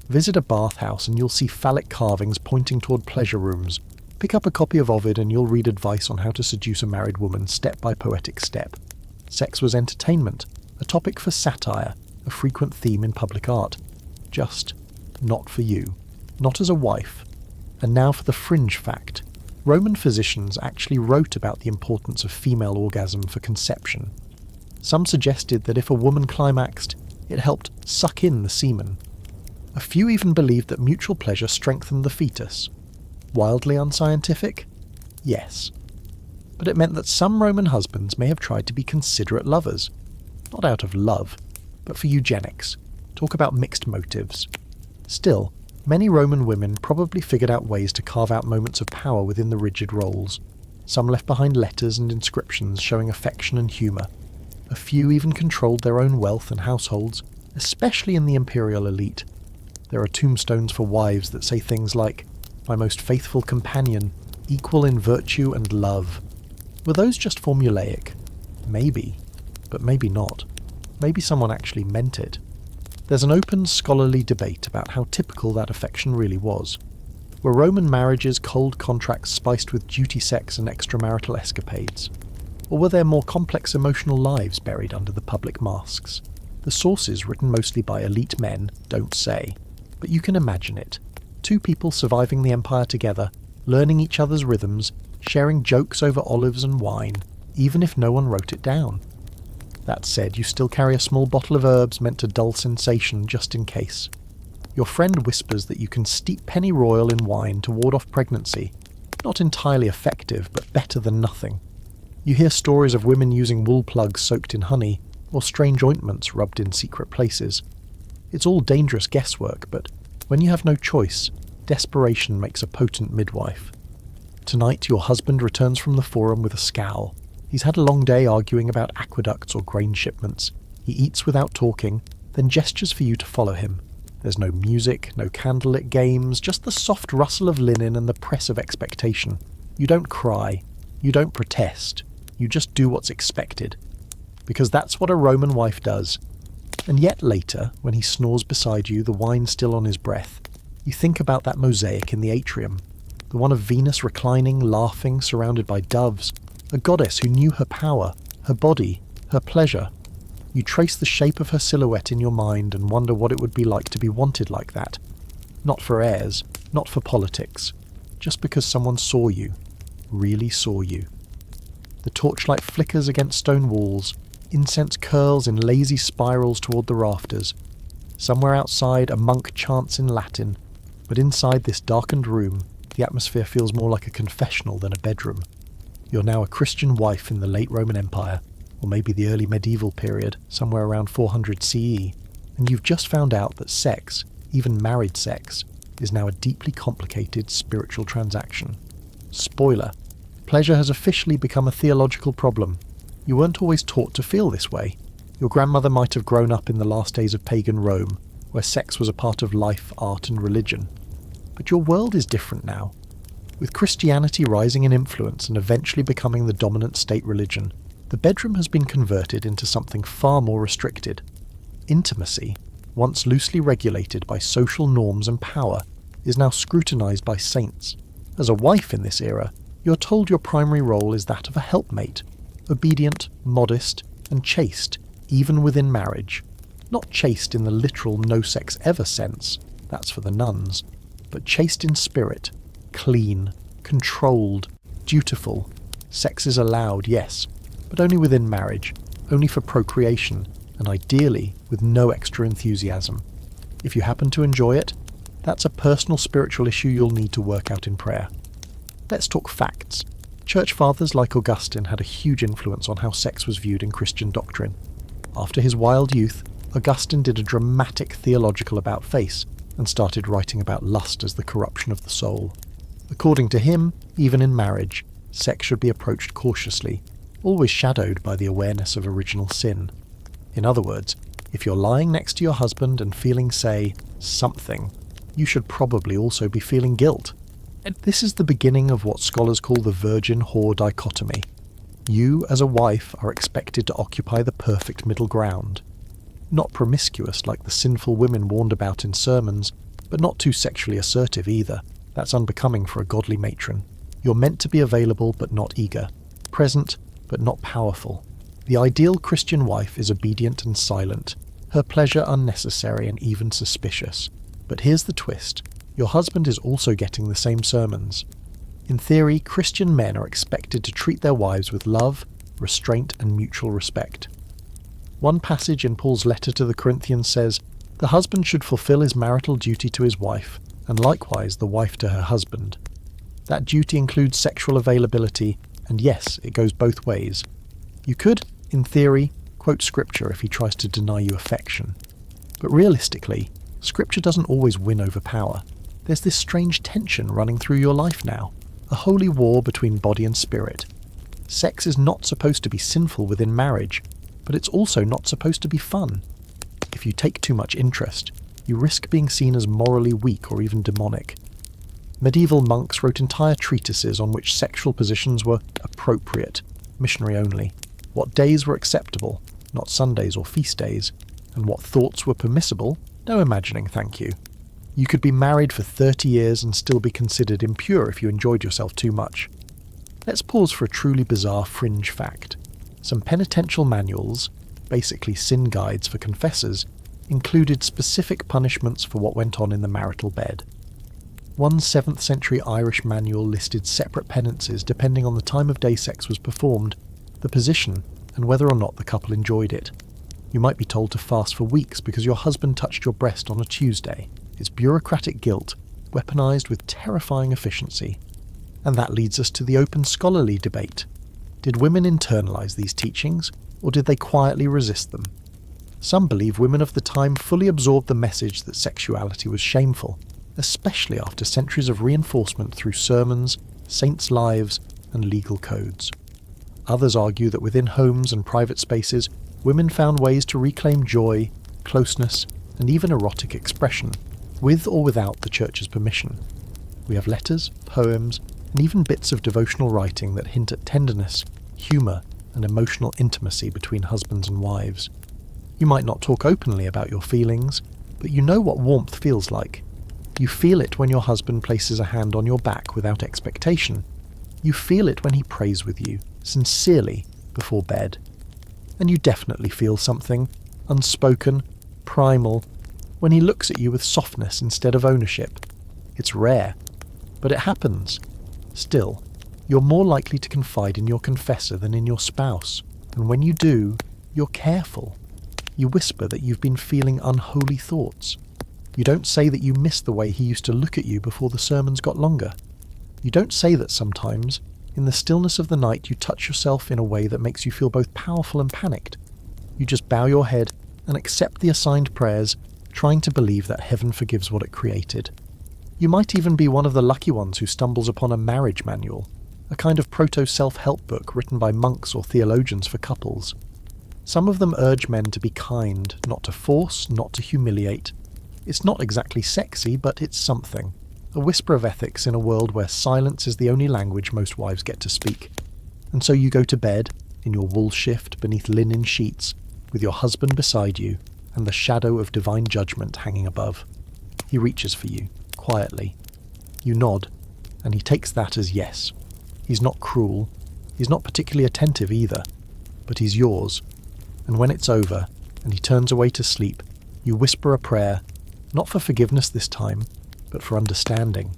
Visit a bathhouse and you'll see phallic carvings pointing toward pleasure rooms. Pick up a copy of Ovid and you'll read advice on how to seduce a married woman step by poetic step. Sex was entertainment, a topic for satire, a frequent theme in public art. Just not for you. Not as a wife. And now for the fringe fact. Roman physicians actually wrote about the importance of female orgasm for conception. Some suggested that if a woman climaxed, it helped suck in the semen. A few even believed that mutual pleasure strengthened the fetus. Wildly unscientific? Yes. But it meant that some Roman husbands may have tried to be considerate lovers. Not out of love, but for eugenics. Talk about mixed motives. Still, many Roman women probably figured out ways to carve out moments of power within the rigid roles. Some left behind letters and inscriptions showing affection and humour. A few even controlled their own wealth and households, especially in the imperial elite. There are tombstones for wives that say things like, "My most faithful companion, equal in virtue and love." Were those just formulaic? Maybe, but maybe not. Maybe someone actually meant it. There's an open scholarly debate about how typical that affection really was. Were Roman marriages cold contracts spiced with duty sex and extramarital escapades? Or were there more complex emotional lives buried under the public masks? The sources, written mostly by elite men, don't say. But you can imagine it. Two people surviving the empire together, learning each other's rhythms, sharing jokes over olives and wine, even if no one wrote it down. That said, you still carry a small bottle of herbs meant to dull sensation just in case. Your friend whispers that you can steep pennyroyal in wine to ward off pregnancy. Not entirely effective, but better than nothing. You hear stories of women using wool plugs soaked in honey, or strange ointments rubbed in secret places. It's all dangerous guesswork, but when you have no choice, desperation makes a potent midwife. Tonight, your husband returns from the forum with a scowl. He's had a long day arguing about aqueducts or grain shipments. He eats without talking, then gestures for you to follow him. There's no music, no candlelit games, just the soft rustle of linen and the press of expectation. You don't cry. You don't protest. You just do what's expected. Because that's what a Roman wife does. And yet later, when he snores beside you, the wine still on his breath, you think about that mosaic in the atrium. The one of Venus reclining, laughing, surrounded by doves. A goddess who knew her power, her body, her pleasure. You trace the shape of her silhouette in your mind and wonder what it would be like to be wanted like that. Not for airs, not for politics, just because someone saw you, really saw you. The torchlight flickers against stone walls, incense curls in lazy spirals toward the rafters. Somewhere outside, a monk chants in Latin, but inside this darkened room, the atmosphere feels more like a confessional than a bedroom. You're now a Christian wife in the late Roman Empire, or maybe the early medieval period, somewhere around 400 CE, and you've just found out that sex, even married sex, is now a deeply complicated spiritual transaction. Spoiler: pleasure has officially become a theological problem. You weren't always taught to feel this way. Your grandmother might have grown up in the last days of pagan Rome, where sex was a part of life, art and religion. But your world is different now. With Christianity rising in influence and eventually becoming the dominant state religion, the bedroom has been converted into something far more restricted. Intimacy, once loosely regulated by social norms and power, is now scrutinized by saints. As a wife in this era, you're told your primary role is that of a helpmate, obedient, modest, and chaste, even within marriage. Not chaste in the literal no sex ever sense, that's for the nuns, but chaste in spirit, clean, controlled, dutiful. Sex is allowed, yes, but only within marriage, only for procreation, and ideally with no extra enthusiasm. If you happen to enjoy it, that's a personal spiritual issue you'll need to work out in prayer. Let's talk facts. Church fathers like Augustine had a huge influence on how sex was viewed in Christian doctrine. After his wild youth, Augustine did a dramatic theological about-face and started writing about lust as the corruption of the soul. According to him, even in marriage, sex should be approached cautiously, always shadowed by the awareness of original sin. In other words, if you're lying next to your husband and feeling, say, something, you should probably also be feeling guilt. And this is the beginning of what scholars call the virgin-whore dichotomy. You, as a wife, are expected to occupy the perfect middle ground. Not promiscuous like the sinful women warned about in sermons, but not too sexually assertive either. That's unbecoming for a godly matron. You're meant to be available but not eager, present but not powerful. The ideal Christian wife is obedient and silent, her pleasure unnecessary and even suspicious. But here's the twist. Your husband is also getting the same sermons. In theory, Christian men are expected to treat their wives with love, restraint and mutual respect. One passage in Paul's letter to the Corinthians says, "The husband should fulfill his marital duty to his wife, and likewise the wife to her husband." That duty includes sexual availability, and yes, it goes both ways. You could, in theory, quote scripture if he tries to deny you affection. But realistically, scripture doesn't always win over power. There's this strange tension running through your life now, a holy war between body and spirit. Sex is not supposed to be sinful within marriage, but it's also not supposed to be fun. If you take too much interest, you risk being seen as morally weak or even demonic. Medieval monks wrote entire treatises on which sexual positions were appropriate, missionary only, what days were acceptable, not Sundays or feast days, and what thoughts were permissible, no imagining thank you. You could be married for 30 years and still be considered impure if you enjoyed yourself too much. Let's pause for a truly bizarre fringe fact. Some penitential manuals, basically sin guides for confessors, included specific punishments for what went on in the marital bed. One 7th century Irish manual listed separate penances depending on the time of day sex was performed, the position, and whether or not the couple enjoyed it. You might be told to fast for weeks because your husband touched your breast on a Tuesday. It's bureaucratic guilt, weaponized with terrifying efficiency. And that leads us to the open scholarly debate. Did women internalize these teachings, or did they quietly resist them? Some believe women of the time fully absorbed the message that sexuality was shameful, especially after centuries of reinforcement through sermons, saints' lives, and legal codes. Others argue that within homes and private spaces, women found ways to reclaim joy, closeness, and even erotic expression, with or without the church's permission. We have letters, poems, and even bits of devotional writing that hint at tenderness, humour, and emotional intimacy between husbands and wives. You might not talk openly about your feelings, but you know what warmth feels like. You feel it when your husband places a hand on your back without expectation. You feel it when he prays with you, sincerely, before bed. And you definitely feel something, unspoken, primal, when he looks at you with softness instead of ownership. It's rare, but it happens. Still, you're more likely to confide in your confessor than in your spouse, and when you do, you're careful. You whisper that you've been feeling unholy thoughts. You don't say that you miss the way he used to look at you before the sermons got longer. You don't say that sometimes, in the stillness of the night, you touch yourself in a way that makes you feel both powerful and panicked. You just bow your head and accept the assigned prayers, trying to believe that heaven forgives what it created. You might even be one of the lucky ones who stumbles upon a marriage manual, a kind of proto-self-help book written by monks or theologians for couples. Some of them urge men to be kind, not to force, not to humiliate. It's not exactly sexy, but it's something. A whisper of ethics in a world where silence is the only language most wives get to speak. And so you go to bed, in your wool shift beneath linen sheets, with your husband beside you, and the shadow of divine judgment hanging above. He reaches for you, quietly. You nod, and he takes that as yes. He's not cruel, he's not particularly attentive either, but he's yours. And when it's over, and he turns away to sleep, you whisper a prayer, not for forgiveness this time, but for understanding,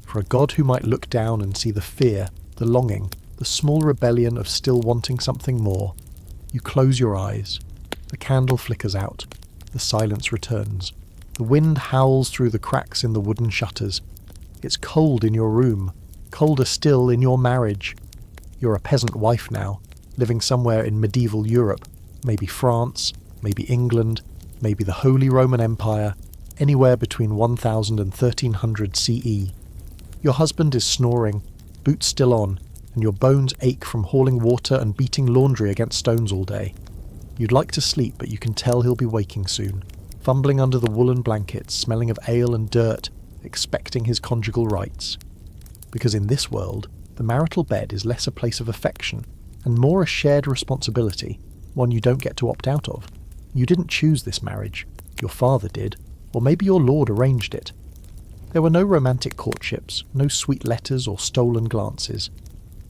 for a God who might look down and see the fear, the longing, the small rebellion of still wanting something more. You close your eyes. The candle flickers out. The silence returns. The wind howls through the cracks in the wooden shutters. It's cold in your room, colder still in your marriage. You're a peasant wife now, living somewhere in medieval Europe, maybe France, maybe England, maybe the Holy Roman Empire, anywhere between 1000 and 1300 CE. Your husband is snoring, boots still on, and your bones ache from hauling water and beating laundry against stones all day. You'd like to sleep, but you can tell he'll be waking soon, fumbling under the woolen blankets, smelling of ale and dirt, expecting his conjugal rights. Because in this world, the marital bed is less a place of affection and more a shared responsibility, one you don't get to opt out of. You didn't choose this marriage. Your father did. Or maybe your lord arranged it. There were no romantic courtships, no sweet letters or stolen glances.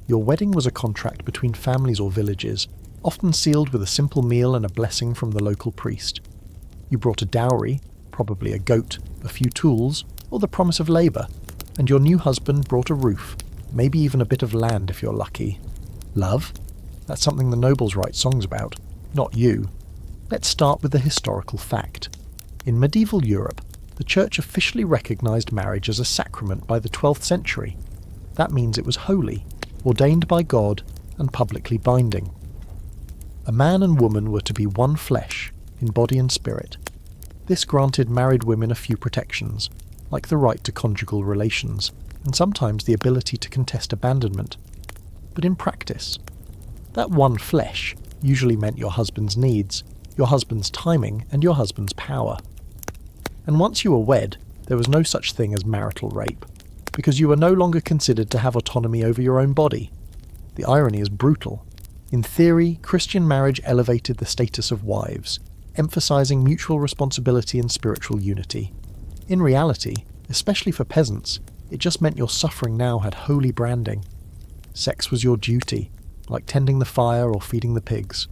Your wedding was a contract between families or villages, often sealed with a simple meal and a blessing from the local priest. You brought a dowry, probably a goat, a few tools, or the promise of labour, and your new husband brought a roof, maybe even a bit of land if you're lucky. Love? That's something the nobles write songs about, not you. Let's start with the historical fact. In medieval Europe, the Church officially recognised marriage as a sacrament by the 12th century. That means it was holy, ordained by God, and publicly binding. A man and woman were to be one flesh, in body and spirit. This granted married women a few protections, like the right to conjugal relations, and sometimes the ability to contest abandonment. But in practice, that one flesh usually meant your husband's needs, your husband's timing, and your husband's power. And once you were wed, there was no such thing as marital rape, because you were no longer considered to have autonomy over your own body. The irony is brutal. In theory, Christian marriage elevated the status of wives, emphasizing mutual responsibility and spiritual unity. In reality, especially for peasants, it just meant your suffering now had holy branding. Sex was your duty, like tending the fire or feeding the pigs.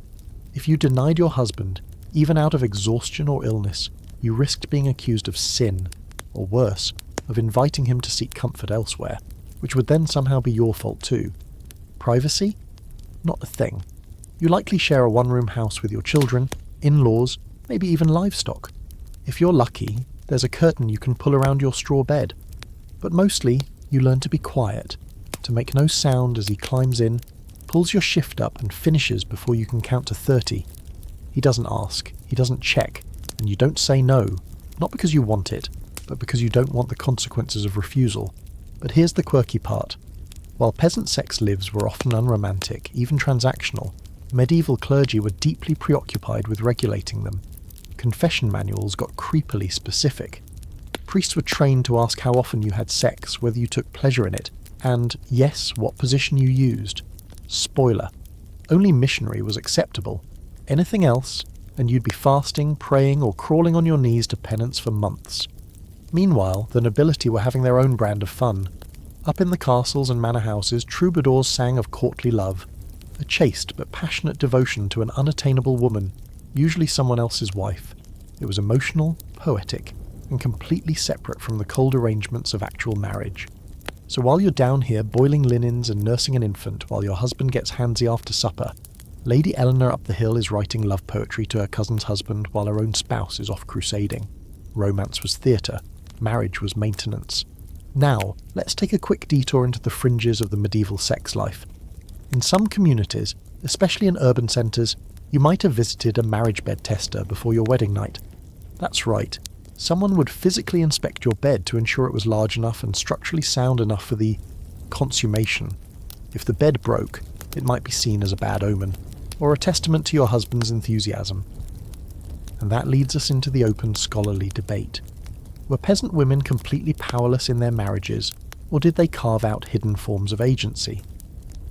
If you denied your husband, even out of exhaustion or illness, you risked being accused of sin, or worse, of inviting him to seek comfort elsewhere, which would then somehow be your fault too. Privacy? Not a thing. You likely share a one-room house with your children, in-laws, maybe even livestock. If you're lucky, there's a curtain you can pull around your straw bed. But mostly, you learn to be quiet, to make no sound as he climbs in, pulls your shift up and finishes before you can count to 30. He doesn't ask, he doesn't check, and you don't say no, not because you want it, but because you don't want the consequences of refusal. But here's the quirky part. While peasant sex lives were often unromantic, even transactional, medieval clergy were deeply preoccupied with regulating them. Confession manuals got creepily specific. Priests were trained to ask how often you had sex, whether you took pleasure in it, and, yes, what position you used. Spoiler. Only missionary was acceptable. Anything else, and you'd be fasting, praying, or crawling on your knees to penance for months. Meanwhile, the nobility were having their own brand of fun. Up in the castles and manor houses, troubadours sang of courtly love. a chaste but passionate devotion to an unattainable woman, usually someone else's wife. It was emotional, poetic, and completely separate from the cold arrangements of actual marriage. So while you're down here boiling linens and nursing an infant while your husband gets handsy after supper, Lady Eleanor up the hill is writing love poetry to her cousin's husband while her own spouse is off crusading. Romance was theatre, marriage was maintenance. Now, let's take a quick detour into the fringes of the medieval sex life. In some communities, especially in urban centres, you might have visited a marriage bed tester before your wedding night. That's right, someone would physically inspect your bed to ensure it was large enough and structurally sound enough for the consummation. If the bed broke, it might be seen as a bad omen, or a testament to your husband's enthusiasm. And that leads us into the open scholarly debate. Were peasant women completely powerless in their marriages, or did they carve out hidden forms of agency?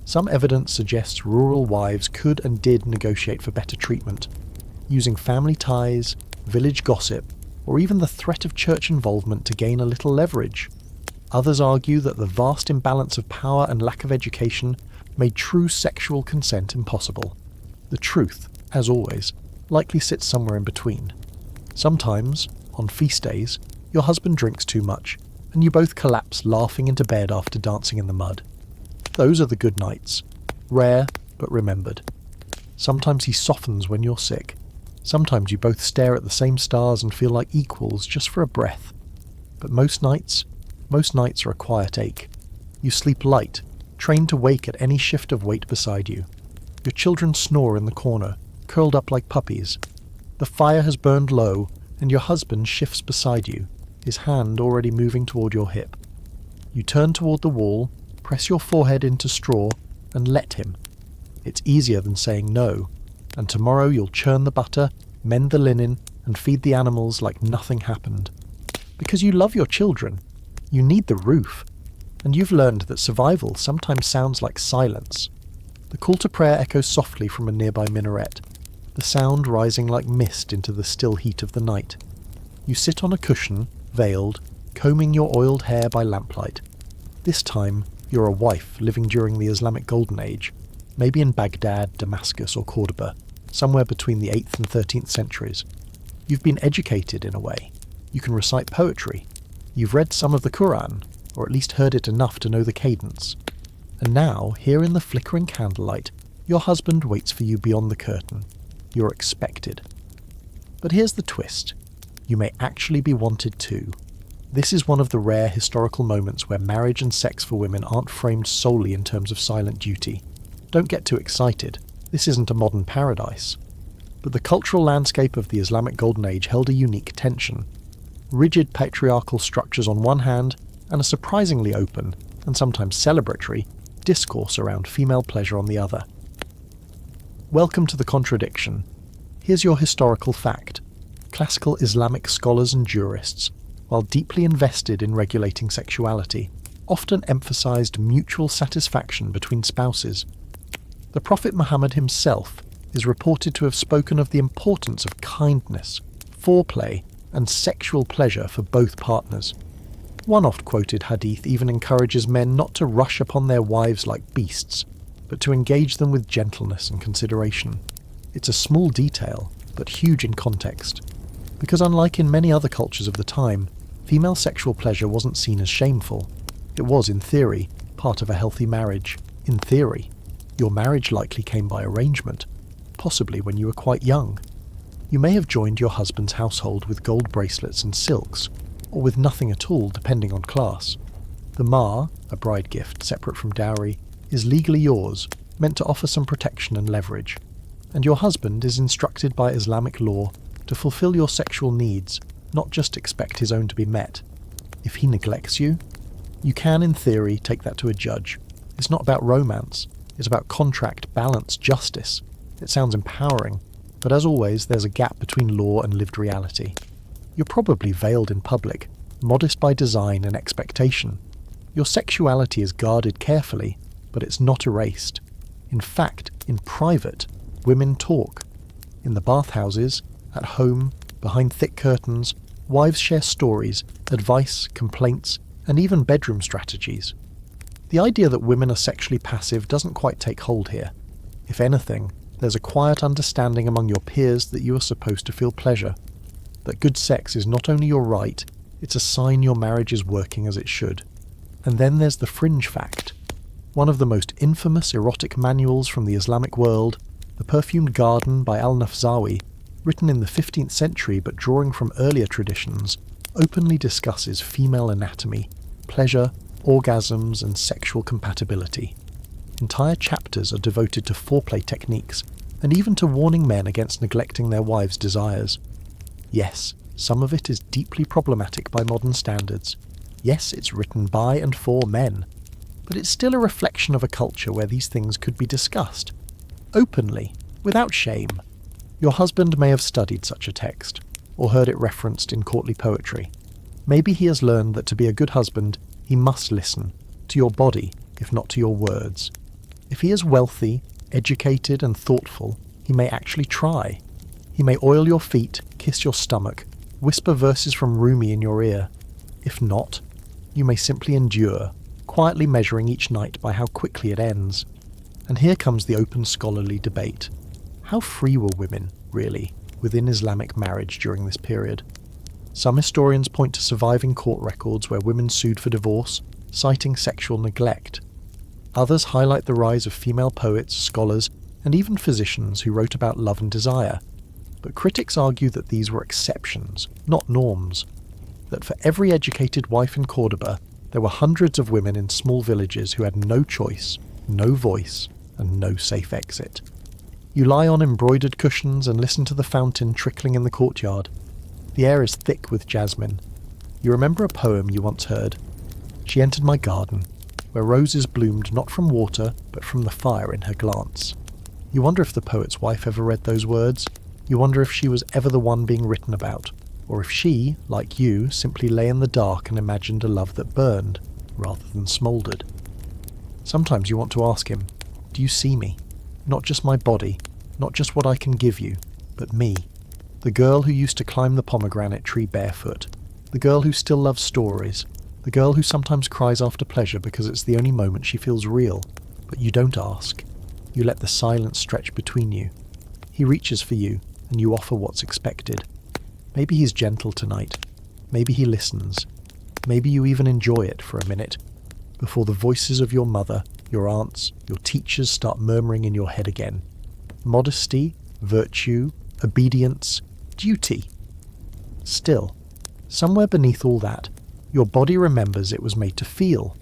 Some evidence suggests rural wives could and did negotiate for better treatment, using family ties, village gossip, or even the threat of church involvement to gain a little leverage. Others argue that the vast imbalance of power and lack of education made true sexual consent impossible. The truth, as always, likely sits somewhere in between. Sometimes, on feast days, your husband drinks too much, and you both collapse laughing into bed after dancing in the mud. Those are the good nights, rare but remembered. Sometimes he softens when you're sick. Sometimes you both stare at the same stars and feel like equals just for a breath. But most nights are a quiet ache. You sleep light, trained to wake at any shift of weight beside you. Your children snore in the corner, curled up like puppies. The fire has burned low, and your husband shifts beside you, his hand already moving toward your hip. You turn toward the wall, press your forehead into straw, and let him. It's easier than saying no, and tomorrow you'll churn the butter, mend the linen, and feed the animals like nothing happened. Because you love your children. You need the roof. And you've learned that survival sometimes sounds like silence. The call to prayer echoes softly from a nearby minaret, the sound rising like mist into the still heat of the night. You sit on a cushion, veiled, combing your oiled hair by lamplight. This time, you're a wife living during the Islamic Golden Age, maybe in Baghdad, Damascus, or Cordoba, somewhere between the 8th and 13th centuries. You've been educated in a way. You can recite poetry. You've read some of the Quran, or at least heard it enough to know the cadence. And now, here in the flickering candlelight, your husband waits for you beyond the curtain. You're expected. But here's the twist. You may actually be wanted too. This is one of the rare historical moments where marriage and sex for women aren't framed solely in terms of silent duty. Don't get too excited. This isn't a modern paradise. But the cultural landscape of the Islamic Golden Age held a unique tension. Rigid patriarchal structures on one hand, and a surprisingly open, and sometimes celebratory, discourse around female pleasure on the other. Welcome to the contradiction. Here's your historical fact. Classical Islamic scholars and jurists, while deeply invested in regulating sexuality, often emphasized mutual satisfaction between spouses. The Prophet Muhammad himself is reported to have spoken of the importance of kindness, foreplay, and sexual pleasure for both partners. One oft-quoted hadith even encourages men not to rush upon their wives like beasts, but to engage them with gentleness and consideration. It's a small detail, but huge in context, because unlike in many other cultures of the time, female sexual pleasure wasn't seen as shameful. It was, in theory, part of a healthy marriage. In theory, your marriage likely came by arrangement, possibly when you were quite young. You may have joined your husband's household with gold bracelets and silks, or with nothing at all depending on class. The mahr, a bride gift separate from dowry, is legally yours, meant to offer some protection and leverage. And your husband is instructed by Islamic law to fulfill your sexual needs, not just expect his own to be met. If he neglects you, you can, in theory, take that to a judge. It's not about romance, it's about contract, balance, justice. It sounds empowering, but as always, there's a gap between law and lived reality. You're probably veiled in public, modest by design and expectation. Your sexuality is guarded carefully, but it's not erased. In fact, in private, women talk. In the bathhouses, at home, behind thick curtains, wives share stories, advice, complaints, and even bedroom strategies. The idea that women are sexually passive doesn't quite take hold here. If anything, there's a quiet understanding among your peers that you are supposed to feel pleasure, that good sex is not only your right, it's a sign your marriage is working as it should. And then there's the fringe fact. One of the most infamous erotic manuals from the Islamic world, The Perfumed Garden by al-Nafzawi, written in the 15th century but drawing from earlier traditions, openly discusses female anatomy, pleasure, orgasms, and sexual compatibility. Entire chapters are devoted to foreplay techniques, and even to warning men against neglecting their wives' desires. Yes, some of it is deeply problematic by modern standards. Yes, it's written by and for men. But it's still a reflection of a culture where these things could be discussed. Openly, without shame. Your husband may have studied such a text, or heard it referenced in courtly poetry. Maybe he has learned that to be a good husband, he must listen, to your body, if not to your words. If he is wealthy, educated, and thoughtful, he may actually try. He may oil your feet, kiss your stomach, whisper verses from Rumi in your ear. If not, you may simply endure, quietly measuring each night by how quickly it ends. And here comes the open scholarly debate. How free were women, really, within Islamic marriage during this period? Some historians point to surviving court records where women sued for divorce, citing sexual neglect. Others highlight the rise of female poets, scholars, and even physicians who wrote about love and desire. But critics argue that these were exceptions, not norms. That for every educated wife in Cordoba, there were hundreds of women in small villages who had no choice, no voice, and no safe exit. You lie on embroidered cushions and listen to the fountain trickling in the courtyard. The air is thick with jasmine. You remember a poem you once heard. She entered my garden, where roses bloomed not from water, but from the fire in her glance. You wonder if the poet's wife ever read those words. You wonder if she was ever the one being written about, or if she, like you, simply lay in the dark and imagined a love that burned, rather than smouldered. Sometimes you want to ask him, do you see me? Not just my body, not just what I can give you, but me. The girl who used to climb the pomegranate tree barefoot. The girl who still loves stories. The girl who sometimes cries after pleasure because it's the only moment she feels real. But you don't ask. You let the silence stretch between you. He reaches for you, and you offer what's expected. Maybe he's gentle tonight. Maybe he listens. Maybe you even enjoy it for a minute, before the voices of your mother, your aunts, your teachers start murmuring in your head again. Modesty, virtue, obedience, duty. Still, somewhere beneath all that, your body remembers it was made to feel.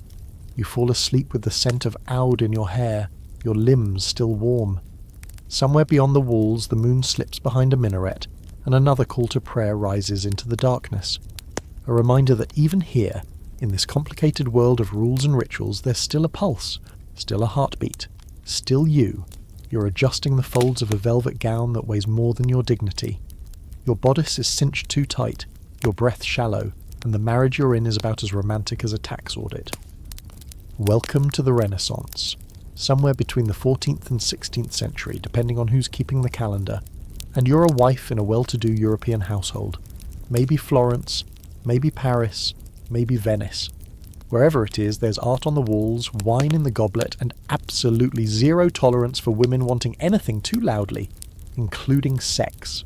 You fall asleep with the scent of oud in your hair, your limbs still warm. Somewhere beyond the walls, the moon slips behind a minaret, and another call to prayer rises into the darkness. A reminder that even here, in this complicated world of rules and rituals, there's still a pulse, still a heartbeat, still you. You're adjusting the folds of a velvet gown that weighs more than your dignity. Your bodice is cinched too tight, your breath shallow, and the marriage you're in is about as romantic as a tax audit. Welcome to the Renaissance, somewhere between the 14th and 16th century, depending on who's keeping the calendar, and you're a wife in a well-to-do European household. Maybe Florence, maybe Paris, maybe Venice. Wherever it is, there's art on the walls, wine in the goblet, and absolutely zero tolerance for women wanting anything too loudly, including sex.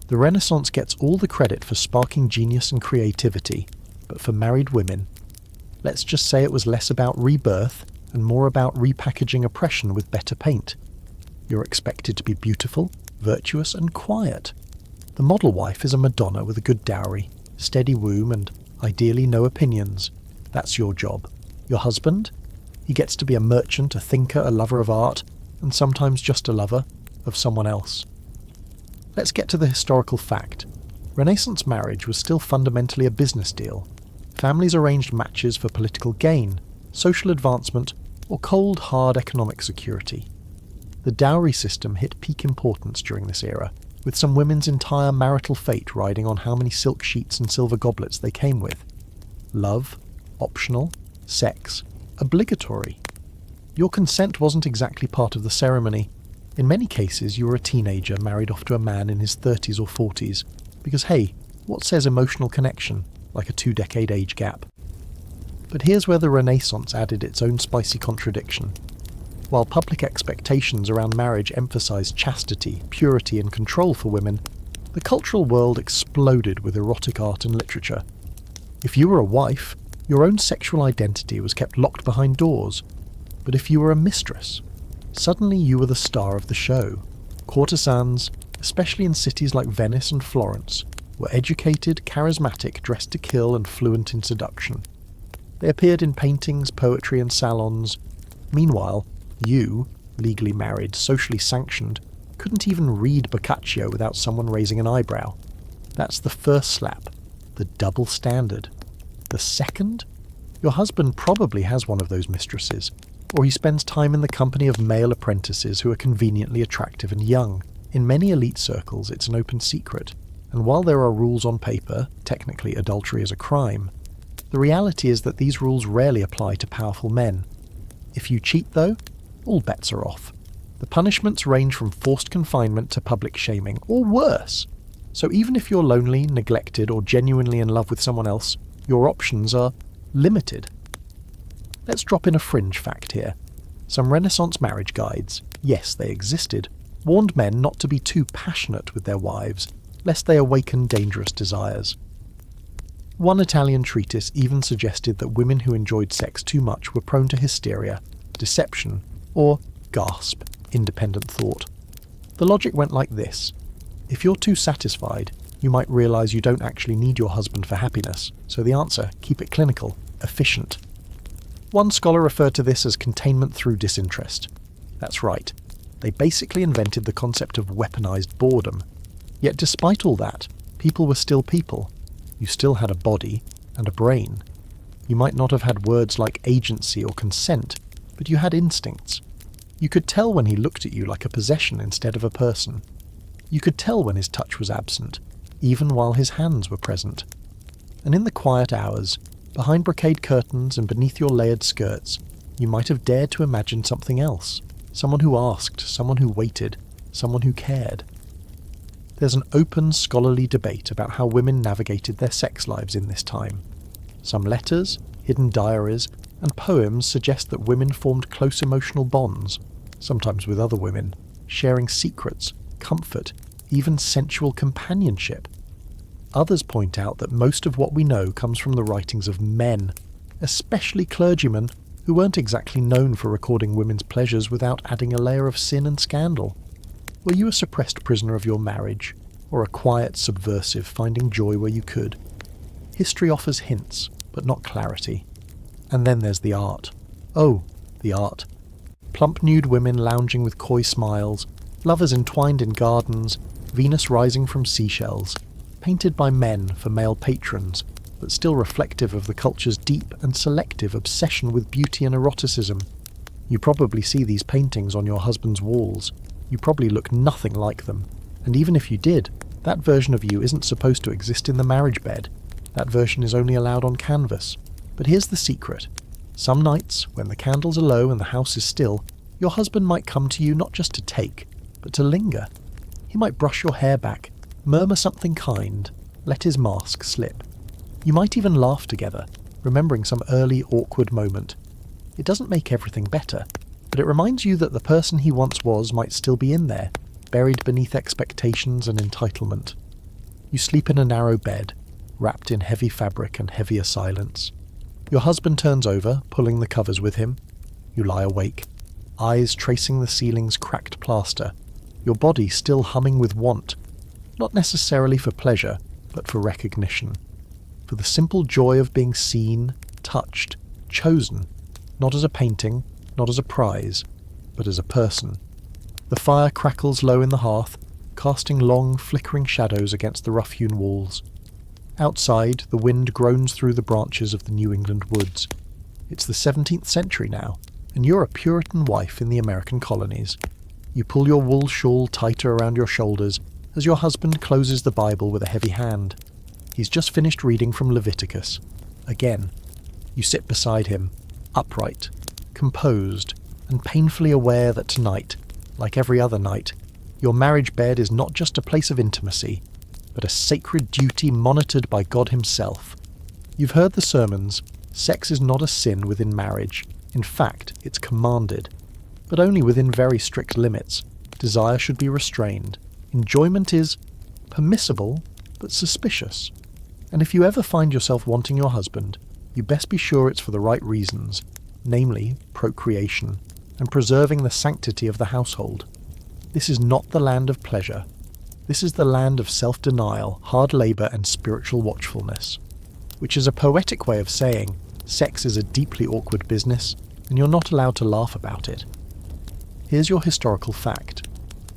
The Renaissance gets all the credit for sparking genius and creativity, but for married women, let's just say it was less about rebirth and more about repackaging oppression with better paint. You're expected to be beautiful, virtuous, and quiet. The model wife is a Madonna with a good dowry, steady womb, and ideally no opinions. That's your job. Your husband? He gets to be a merchant, a thinker, a lover of art, and sometimes just a lover of someone else. Let's get to the historical fact. Renaissance marriage was still fundamentally a business deal. Families arranged matches for political gain, social advancement, or cold, hard economic security. The dowry system hit peak importance during this era, with some women's entire marital fate riding on how many silk sheets and silver goblets they came with. Love, optional, sex, obligatory. Your consent wasn't exactly part of the ceremony. In many cases, you were a teenager married off to a man in his 30s or 40s, because hey, what says emotional connection, like a 2-decade age gap? But here's where the Renaissance added its own spicy contradiction. While public expectations around marriage emphasized chastity, purity, and control for women, the cultural world exploded with erotic art and literature. If you were a wife, your own sexual identity was kept locked behind doors. But if you were a mistress, suddenly you were the star of the show. Courtesans, especially in cities like Venice and Florence, were educated, charismatic, dressed to kill, and fluent in seduction. They appeared in paintings, poetry, and salons. Meanwhile, you, legally married, socially sanctioned, couldn't even read Boccaccio without someone raising an eyebrow. That's the first slap, the double standard. The second? Your husband probably has one of those mistresses, or he spends time in the company of male apprentices who are conveniently attractive and young. In many elite circles, it's an open secret, and while there are rules on paper, technically adultery is a crime, the reality is that these rules rarely apply to powerful men. If you cheat, though, all bets are off. The punishments range from forced confinement to public shaming, or worse. So even if you're lonely, neglected, or genuinely in love with someone else, your options are limited. Let's drop in a fringe fact here. Some Renaissance marriage guides, yes, they existed, warned men not to be too passionate with their wives, lest they awaken dangerous desires. One Italian treatise even suggested that women who enjoyed sex too much were prone to hysteria, deception, or, gasp, independent thought. The logic went like this. If you're too satisfied, you might realise you don't actually need your husband for happiness, so the answer, keep it clinical, efficient. One scholar referred to this as containment through disinterest. That's right, they basically invented the concept of weaponized boredom. Yet despite all that, people were still people. You still had a body and a brain. You might not have had words like agency or consent, but you had instincts. You could tell when he looked at you like a possession instead of a person. You could tell when his touch was absent, even while his hands were present. And in the quiet hours, behind brocade curtains and beneath your layered skirts, you might have dared to imagine something else. Someone who asked, someone who waited, someone who cared. There's an open scholarly debate about how women navigated their sex lives in this time. Some letters, hidden diaries, and poems suggest that women formed close emotional bonds, sometimes with other women, sharing secrets, comfort, even sensual companionship. Others point out that most of what we know comes from the writings of men, especially clergymen who weren't exactly known for recording women's pleasures without adding a layer of sin and scandal. Were you a suppressed prisoner of your marriage, or a quiet subversive finding joy where you could? History offers hints, but not clarity. And then there's the art. Oh, the art. Plump nude women lounging with coy smiles, lovers entwined in gardens, Venus rising from seashells, painted by men for male patrons, but still reflective of the culture's deep and selective obsession with beauty and eroticism. You probably see these paintings on your husband's walls. You probably look nothing like them, and even if you did, that version of you isn't supposed to exist in the marriage bed. That version is only allowed on canvas. But here's the secret. Some nights, when the candles are low and the house is still, your husband might come to you not just to take, but to linger. He might brush your hair back, murmur something kind, let his mask slip. You might even laugh together, remembering some early awkward moment. It doesn't make everything better, but it reminds you that the person he once was might still be in there, buried beneath expectations and entitlement. You sleep in a narrow bed, wrapped in heavy fabric and heavier silence. Your husband turns over, pulling the covers with him. You lie awake, eyes tracing the ceiling's cracked plaster, your body still humming with want, not necessarily for pleasure, but for recognition. For the simple joy of being seen, touched, chosen, not as a painting, not as a prize, but as a person. The fire crackles low in the hearth, casting long, flickering shadows against the rough-hewn walls. Outside, the wind groans through the branches of the New England woods. It's the 17th century now, and you're a Puritan wife in the American colonies. You pull your wool shawl tighter around your shoulders as your husband closes the Bible with a heavy hand. He's just finished reading from Leviticus. Again, you sit beside him, upright, composed, and painfully aware that tonight, like every other night, your marriage bed is not just a place of intimacy, but a sacred duty monitored by God himself. You've heard the sermons. Sex is not a sin within marriage. In fact, it's commanded. but only within very strict limits. Desire should be restrained. Enjoyment is permissible, but suspicious. And if you ever find yourself wanting your husband, you best be sure it's for the right reasons, namely procreation and preserving the sanctity of the household. This is not the land of pleasure. This is the land of self-denial, hard labour and spiritual watchfulness, which is a poetic way of saying sex is a deeply awkward business and you're not allowed to laugh about it. Here's your historical fact.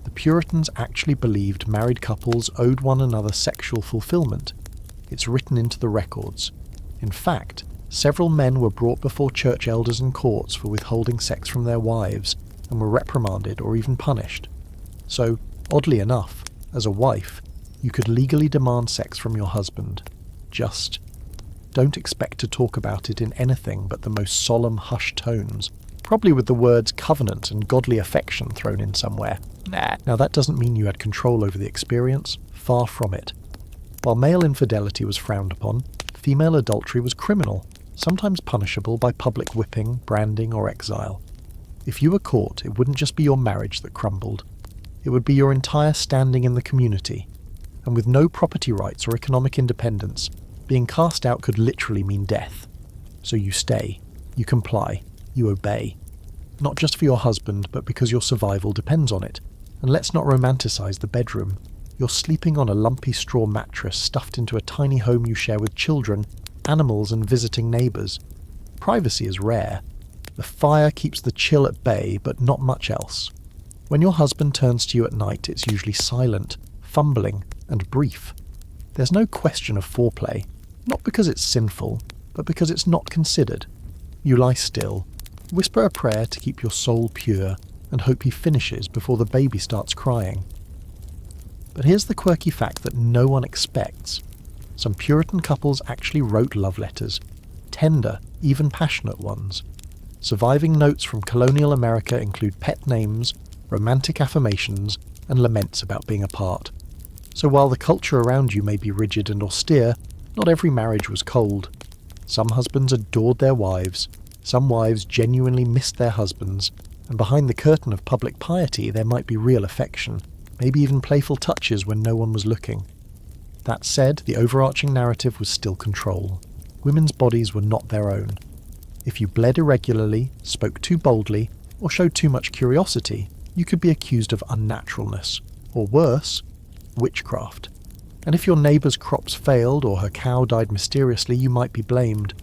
The Puritans actually believed married couples owed one another sexual fulfillment. It's written into the records. In fact, several men were brought before church elders and courts for withholding sex from their wives and were reprimanded or even punished. So, oddly enough, as a wife, you could legally demand sex from your husband. Just don't expect to talk about it in anything but the most solemn hushed tones, probably with the words covenant and godly affection thrown in somewhere. Now that doesn't mean you had control over the experience, far from it. While male infidelity was frowned upon, female adultery was criminal, sometimes punishable by public whipping, branding or exile. If you were caught, it wouldn't just be your marriage that crumbled. It would be your entire standing in the community. And with no property rights or economic independence, being cast out could literally mean death. So you stay, you comply, you obey. Not just for your husband, but because your survival depends on it. And let's not romanticize the bedroom. You're sleeping on a lumpy straw mattress stuffed into a tiny home you share with children, animals and visiting neighbours. Privacy is rare. The fire keeps the chill at bay, but not much else. When your husband turns to you at night, it's usually silent, fumbling, and brief. There's no question of foreplay, not because it's sinful, but because it's not considered. You lie still, whisper a prayer to keep your soul pure, and hope he finishes before the baby starts crying. But here's the quirky fact that no one expects. Some Puritan couples actually wrote love letters, tender, even passionate ones. Surviving notes from colonial America include pet names, romantic affirmations, and laments about being apart. So while the culture around you may be rigid and austere, not every marriage was cold. Some husbands adored their wives, some wives genuinely missed their husbands, and behind the curtain of public piety there might be real affection, maybe even playful touches when no one was looking. That said, the overarching narrative was still control. Women's bodies were not their own. If you bled irregularly, spoke too boldly, or showed too much curiosity, you could be accused of unnaturalness, or worse, witchcraft. And if your neighbour's crops failed or her cow died mysteriously, you might be blamed.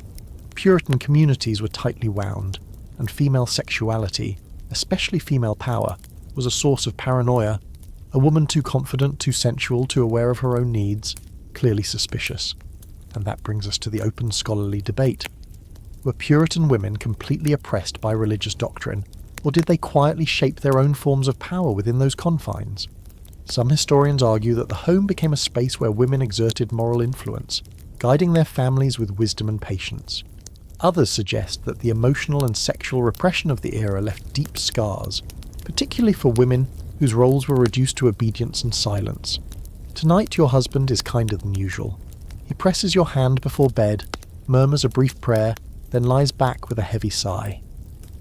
Puritan communities were tightly wound, and female sexuality, especially female power, was a source of paranoia. A woman too confident, too sensual, too aware of her own needs, clearly suspicious. And that brings us to the open scholarly debate. Were Puritan women completely oppressed by religious doctrine, or did they quietly shape their own forms of power within those confines? Some historians argue that the home became a space where women exerted moral influence, guiding their families with wisdom and patience. Others suggest that the emotional and sexual repression of the era left deep scars, particularly for women whose roles were reduced to obedience and silence. Tonight your husband is kinder than usual. He presses your hand before bed, murmurs a brief prayer, then lies back with a heavy sigh.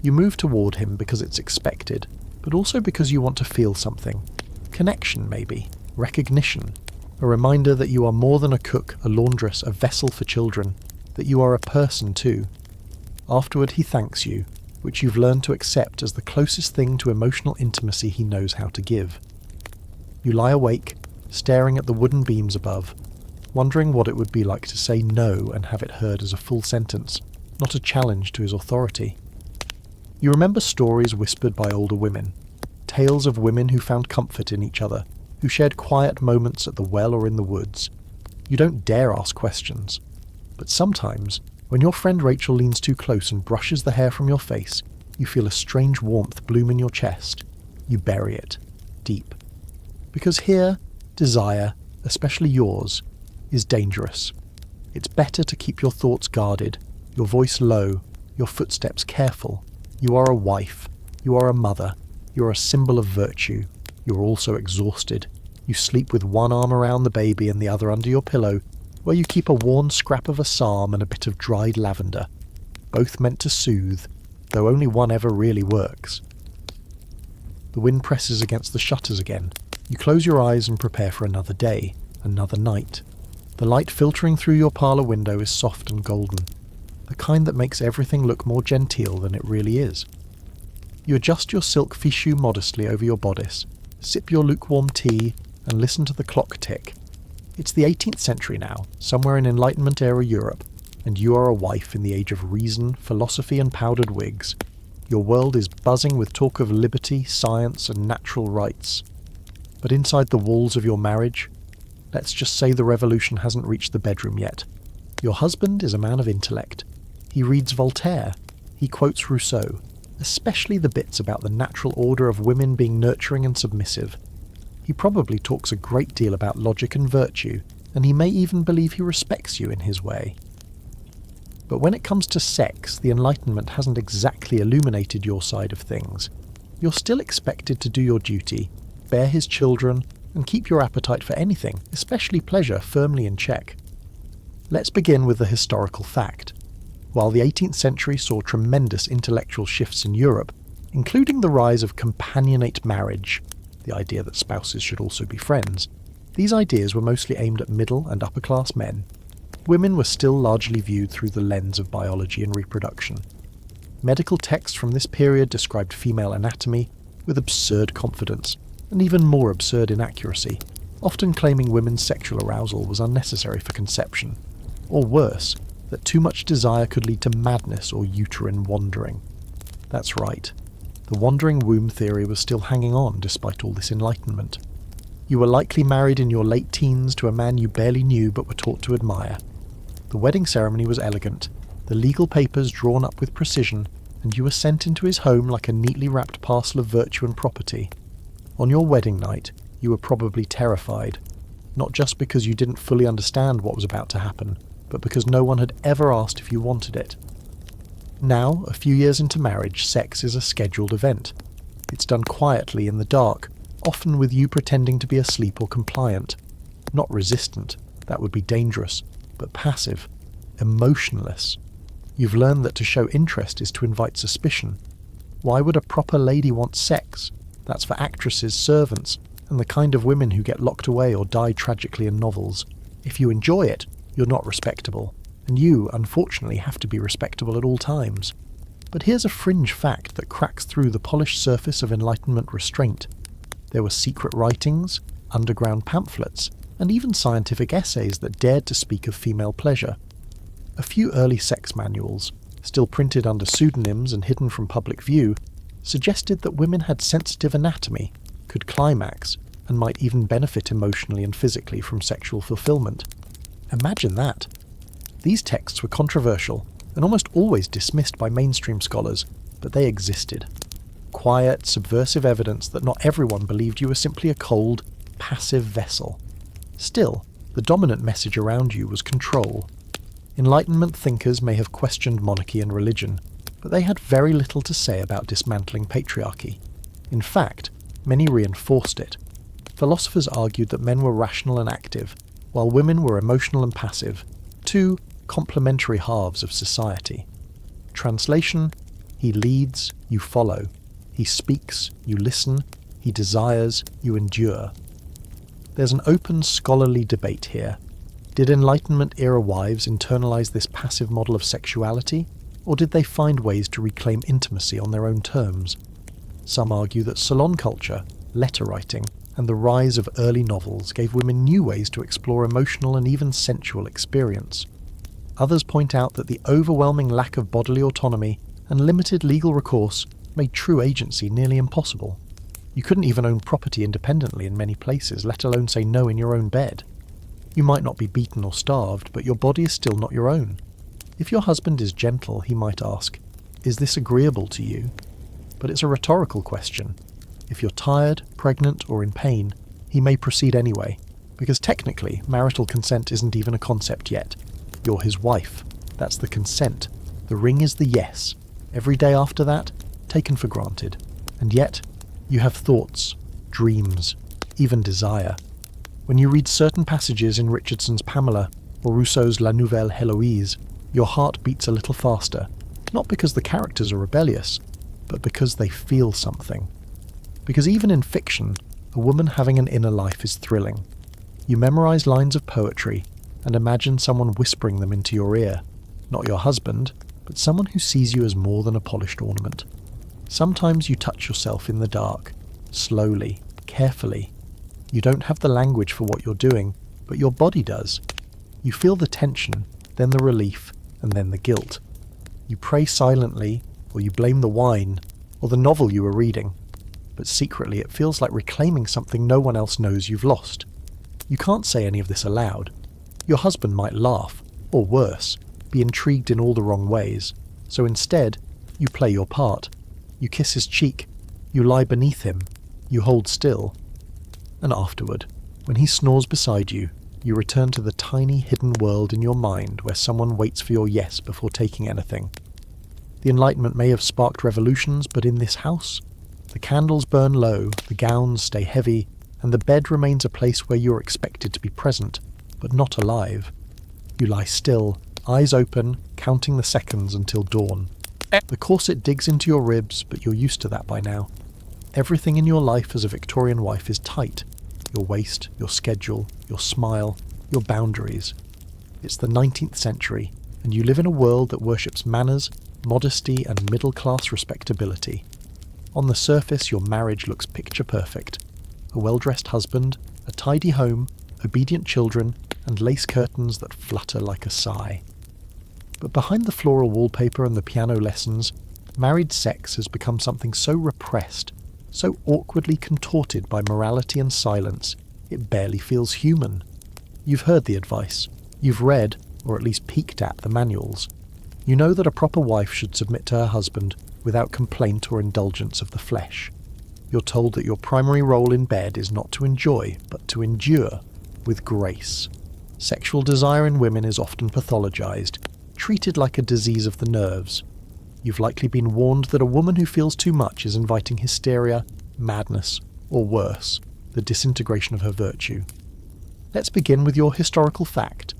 You move toward him because it's expected, but also because you want to feel something. Connection, maybe. Recognition. A reminder that you are more than a cook, a laundress, a vessel for children, that you are a person too. Afterward he thanks you, which you've learned to accept as the closest thing to emotional intimacy he knows how to give. You lie awake, staring at the wooden beams above, wondering what it would be like to say no and have it heard as a full sentence, not a challenge to his authority. You remember stories whispered by older women, tales of women who found comfort in each other, who shared quiet moments at the well or in the woods. You don't dare ask questions. But sometimes, when your friend Rachel leans too close and brushes the hair from your face, you feel a strange warmth bloom in your chest. You bury it, deep. Because here, desire, especially yours, is dangerous. It's better to keep your thoughts guarded, your voice low, your footsteps careful. You are a wife. You are a mother. You are a symbol of virtue. You are also exhausted. You sleep with one arm around the baby and the other under your pillow, where you keep a worn scrap of a psalm and a bit of dried lavender, both meant to soothe, though only one ever really works. The wind presses against the shutters again. You close your eyes and prepare for another day, another night. The light filtering through your parlour window is soft and golden, the kind that makes everything look more genteel than it really is. You adjust your silk fichu modestly over your bodice, sip your lukewarm tea, and listen to the clock tick. It's the 18th century now, somewhere in Enlightenment-era Europe, and you are a wife in the age of reason, philosophy, and powdered wigs. Your world is buzzing with talk of liberty, science, and natural rights. But inside the walls of your marriage, let's just say the revolution hasn't reached the bedroom yet. Your husband is a man of intellect. He reads Voltaire. He quotes Rousseau, especially the bits about the natural order of women being nurturing and submissive. He probably talks a great deal about logic and virtue, and he may even believe he respects you in his way. But when it comes to sex, the Enlightenment hasn't exactly illuminated your side of things. You're still expected to do your duty, bear his children, and keep your appetite for anything, especially pleasure, firmly in check. Let's begin with the historical fact. While the 18th century saw tremendous intellectual shifts in Europe, including the rise of companionate marriage, the idea that spouses should also be friends, these ideas were mostly aimed at middle and upper-class men. Women were still largely viewed through the lens of biology and reproduction. Medical texts from this period described female anatomy with absurd confidence, and even more absurd inaccuracy, often claiming women's sexual arousal was unnecessary for conception, or worse, that too much desire could lead to madness or uterine wandering. That's right. The wandering womb theory was still hanging on despite all this enlightenment. You were likely married in your late teens to a man you barely knew but were taught to admire. The wedding ceremony was elegant, the legal papers drawn up with precision, and you were sent into his home like a neatly wrapped parcel of virtue and property. On your wedding night, you were probably terrified, not just because you didn't fully understand what was about to happen, but because no one had ever asked if you wanted it. Now, a few years into marriage, sex is a scheduled event. It's done quietly in the dark, often with you pretending to be asleep or compliant. Not resistant, that would be dangerous, but passive, emotionless. You've learned that to show interest is to invite suspicion. Why would a proper lady want sex? That's for actresses, servants, and the kind of women who get locked away or die tragically in novels. If you enjoy it, you're not respectable, and you, unfortunately, have to be respectable at all times. But here's a fringe fact that cracks through the polished surface of Enlightenment restraint. There were secret writings, underground pamphlets, and even scientific essays that dared to speak of female pleasure. A few early sex manuals, still printed under pseudonyms and hidden from public view, suggested that women had sensitive anatomy, could climax, and might even benefit emotionally and physically from sexual fulfillment. Imagine that. These texts were controversial and almost always dismissed by mainstream scholars, but they existed. Quiet, subversive evidence that not everyone believed you were simply a cold, passive vessel. Still, the dominant message around you was control. Enlightenment thinkers may have questioned monarchy and religion, but they had very little to say about dismantling patriarchy. In fact, many reinforced it. Philosophers argued that men were rational and active, while women were emotional and passive, two complementary halves of society. Translation: he leads, you follow. He speaks, you listen. He desires, you endure. There's an open scholarly debate here. Did Enlightenment-era wives internalize this passive model of sexuality, or did they find ways to reclaim intimacy on their own terms? Some argue that salon culture, letter writing, and the rise of early novels gave women new ways to explore emotional and even sensual experience. Others point out that the overwhelming lack of bodily autonomy and limited legal recourse made true agency nearly impossible. You couldn't even own property independently in many places, let alone say no in your own bed. You might not be beaten or starved, but your body is still not your own. If your husband is gentle, he might ask, "Is this agreeable to you?" But it's a rhetorical question. If you're tired, pregnant, or in pain, he may proceed anyway, because technically, marital consent isn't even a concept yet. You're his wife. That's the consent. The ring is the yes. Every day after that, taken for granted. And yet, you have thoughts, dreams, even desire. When you read certain passages in Richardson's Pamela or Rousseau's La Nouvelle Héloïse, your heart beats a little faster, not because the characters are rebellious, but because they feel something. Because even in fiction, a woman having an inner life is thrilling. You memorize lines of poetry and imagine someone whispering them into your ear. Not your husband, but someone who sees you as more than a polished ornament. Sometimes you touch yourself in the dark, slowly, carefully. You don't have the language for what you're doing, but your body does. You feel the tension, then the relief, and then the guilt. You pray silently, or you blame the wine, or the novel you were reading. But secretly it feels like reclaiming something no one else knows you've lost. You can't say any of this aloud. Your husband might laugh, or worse, be intrigued in all the wrong ways. So instead, you play your part. You kiss his cheek. You lie beneath him. You hold still. And afterward, when he snores beside you, you return to the tiny hidden world in your mind where someone waits for your yes before taking anything. The Enlightenment may have sparked revolutions, but in this house, the candles burn low, the gowns stay heavy, and the bed remains a place where you're expected to be present, but not alive. You lie still, eyes open, counting the seconds until dawn. The corset digs into your ribs, but you're used to that by now. Everything in your life as a Victorian wife is tight. Your waist, your schedule, your smile, your boundaries. It's the 19th century, and you live in a world that worships manners, modesty, and middle-class respectability. On the surface, your marriage looks picture perfect. A well-dressed husband, a tidy home, obedient children, and lace curtains that flutter like a sigh. But behind the floral wallpaper and the piano lessons, married sex has become something so repressed, so awkwardly contorted by morality and silence, it barely feels human. You've heard the advice. You've read, or at least peeked at, the manuals. You know that a proper wife should submit to her husband without complaint or indulgence of the flesh. You're told that your primary role in bed is not to enjoy, but to endure, with grace. Sexual desire in women is often pathologized, treated like a disease of the nerves. You've likely been warned that a woman who feels too much is inviting hysteria, madness, or worse, the disintegration of her virtue. Let's begin with your historical fact.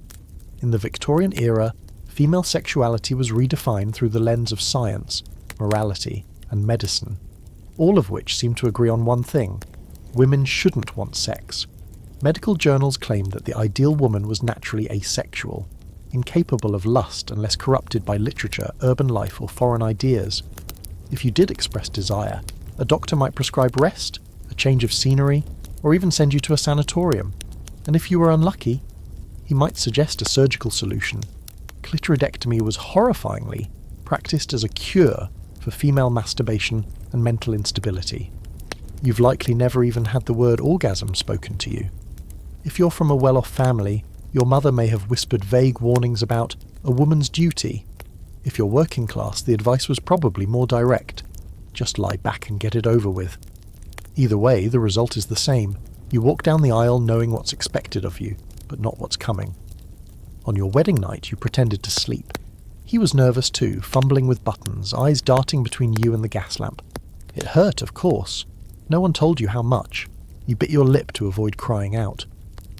In the Victorian era, female sexuality was redefined through the lens of science, morality, and medicine, all of which seem to agree on one thing: women shouldn't want sex. Medical journals claimed that the ideal woman was naturally asexual, incapable of lust unless corrupted by literature, urban life, or foreign ideas. If you did express desire, a doctor might prescribe rest, a change of scenery, or even send you to a sanatorium. And if you were unlucky, he might suggest a surgical solution. Clitoridectomy was horrifyingly practiced as a cure for female masturbation and mental instability. You've likely never even had the word orgasm spoken to you. If you're from a well-off family, your mother may have whispered vague warnings about a woman's duty. If you're working class, the advice was probably more direct. Just lie back and get it over with. Either way, the result is the same. You walk down the aisle knowing what's expected of you, but not what's coming. On your wedding night, you pretended to sleep. He was nervous too, fumbling with buttons, eyes darting between you and the gas lamp. It hurt, of course. No one told you how much. You bit your lip to avoid crying out.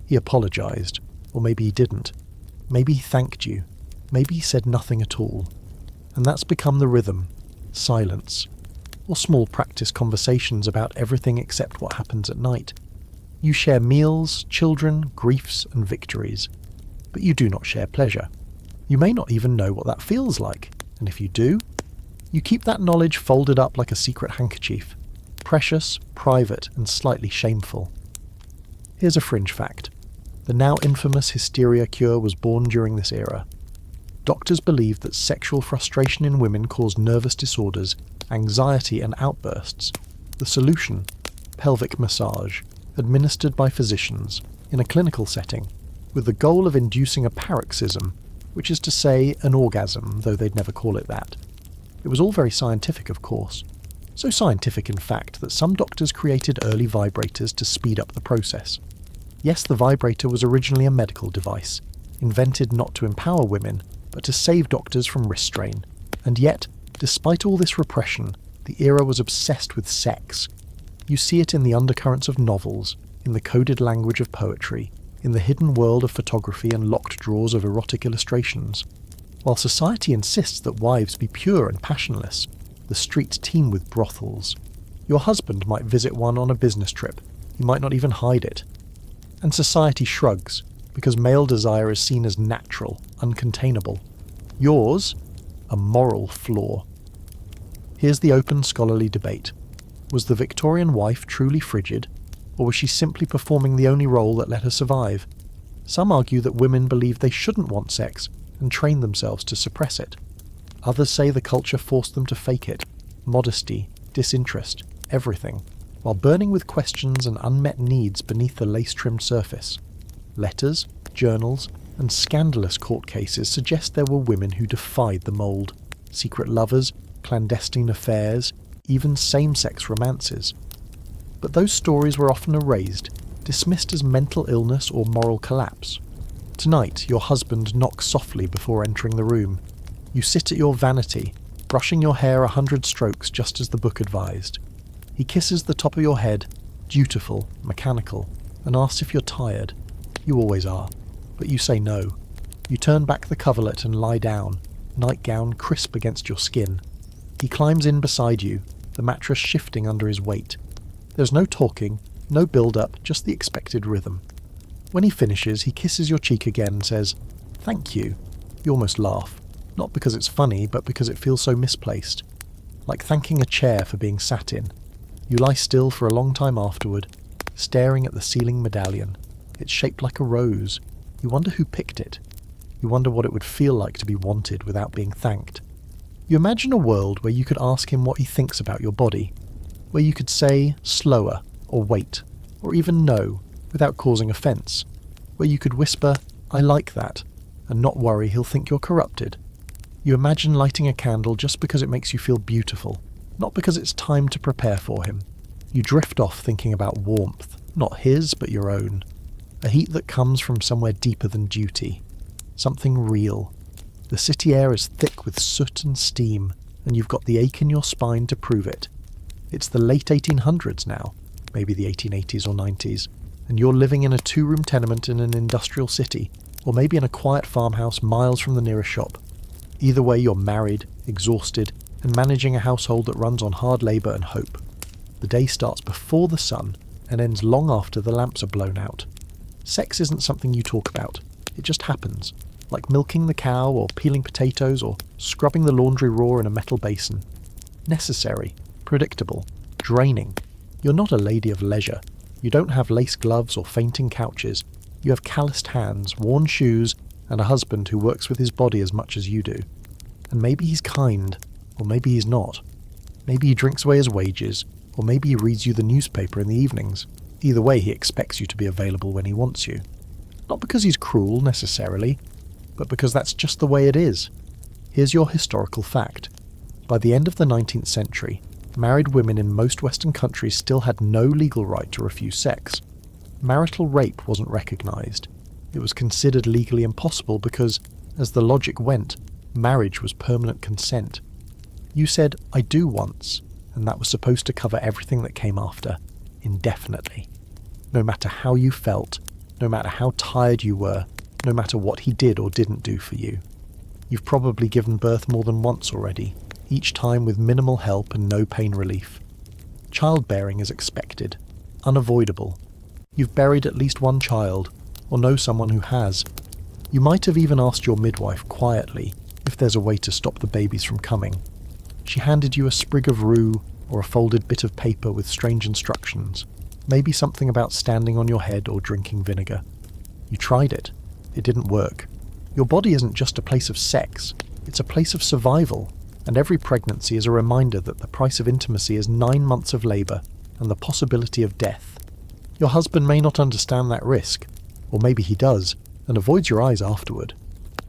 He apologized. Or maybe he didn't. Maybe he thanked you. Maybe he said nothing at all. And that's become the rhythm. Silence. Or small practice conversations about everything except what happens at night. You share meals, children, griefs, and victories. But you do not share pleasure. You may not even know what that feels like. And if you do, you keep that knowledge folded up like a secret handkerchief. Precious, private, and slightly shameful. Here's a fringe fact. The now infamous hysteria cure was born during this era. Doctors believed that sexual frustration in women caused nervous disorders, anxiety, and outbursts. The solution: pelvic massage, administered by physicians, in a clinical setting, with the goal of inducing a paroxysm, which is to say, an orgasm, though they'd never call it that. It was all very scientific, of course. So scientific, in fact, that some doctors created early vibrators to speed up the process. Yes, the vibrator was originally a medical device, invented not to empower women, but to save doctors from wrist strain. And yet, despite all this repression, the era was obsessed with sex. You see it in the undercurrents of novels, in the coded language of poetry, in the hidden world of photography and locked drawers of erotic illustrations. While society insists that wives be pure and passionless, the streets teem with brothels. Your husband might visit one on a business trip. He might not even hide it. And society shrugs, because male desire is seen as natural, uncontainable. Yours, a moral flaw. Here's the open scholarly debate. Was the Victorian wife truly frigid, or was she simply performing the only role that let her survive? Some argue that women believe they shouldn't want sex and train themselves to suppress it. Others say the culture forced them to fake it. Modesty, disinterest, everything, while burning with questions and unmet needs beneath the lace-trimmed surface. Letters, journals, and scandalous court cases suggest there were women who defied the mould. Secret lovers, clandestine affairs, even same-sex romances. But those stories were often erased, dismissed as mental illness or moral collapse. Tonight, your husband knocks softly before entering the room. You sit at your vanity, brushing your hair 100 strokes just as the book advised. He kisses the top of your head, dutiful, mechanical, and asks if you're tired. You always are, but you say no. You turn back the coverlet and lie down, nightgown crisp against your skin. He climbs in beside you, the mattress shifting under his weight. There's no talking, no build-up, just the expected rhythm. When he finishes, he kisses your cheek again and says, "Thank you." You almost laugh, not because it's funny, but because it feels so misplaced. Like thanking a chair for being sat in. You lie still for a long time afterward, staring at the ceiling medallion. It's shaped like a rose. You wonder who picked it. You wonder what it would feel like to be wanted without being thanked. You imagine a world where you could ask him what he thinks about your body, where you could say slower, or wait, or even no, without causing offence, where you could whisper, "I like that," and not worry he'll think you're corrupted. You imagine lighting a candle just because it makes you feel beautiful, not because it's time to prepare for him. You drift off thinking about warmth, not his, but your own. A heat that comes from somewhere deeper than duty. Something real. The city air is thick with soot and steam, and you've got the ache in your spine to prove it. It's the late 1800s now, maybe the 1880s or 90s, and you're living in a 2-room tenement in an industrial city, or maybe in a quiet farmhouse miles from the nearest shop. Either way, you're married, exhausted, and managing a household that runs on hard labour and hope. The day starts before the sun and ends long after the lamps are blown out. Sex isn't something you talk about. It just happens, like milking the cow or peeling potatoes or scrubbing the laundry raw in a metal basin. Necessary, predictable, draining. You're not a lady of leisure. You don't have lace gloves or fainting couches. You have calloused hands, worn shoes, and a husband who works with his body as much as you do. And maybe he's kind, or maybe he's not. Maybe he drinks away his wages, or maybe he reads you the newspaper in the evenings. Either way, he expects you to be available when he wants you. Not because he's cruel, necessarily, but because that's just the way it is. Here's your historical fact. By the end of the 19th century, married women in most Western countries still had no legal right to refuse sex. Marital rape wasn't recognised. It was considered legally impossible because, as the logic went, marriage was permanent consent. You said, "I do" once, and that was supposed to cover everything that came after, indefinitely. No matter how you felt, no matter how tired you were, no matter what he did or didn't do for you. You've probably given birth more than once already, each time with minimal help and no pain relief. Childbearing is expected, unavoidable. You've buried at least one child, or know someone who has. You might have even asked your midwife quietly if there's a way to stop the babies from coming. She handed you a sprig of rue or a folded bit of paper with strange instructions, maybe something about standing on your head or drinking vinegar. You tried it. It didn't work. Your body isn't just a place of sex, it's a place of survival, and every pregnancy is a reminder that the price of intimacy is 9 months of labour and the possibility of death. Your husband may not understand that risk, or maybe he does, and avoids your eyes afterward.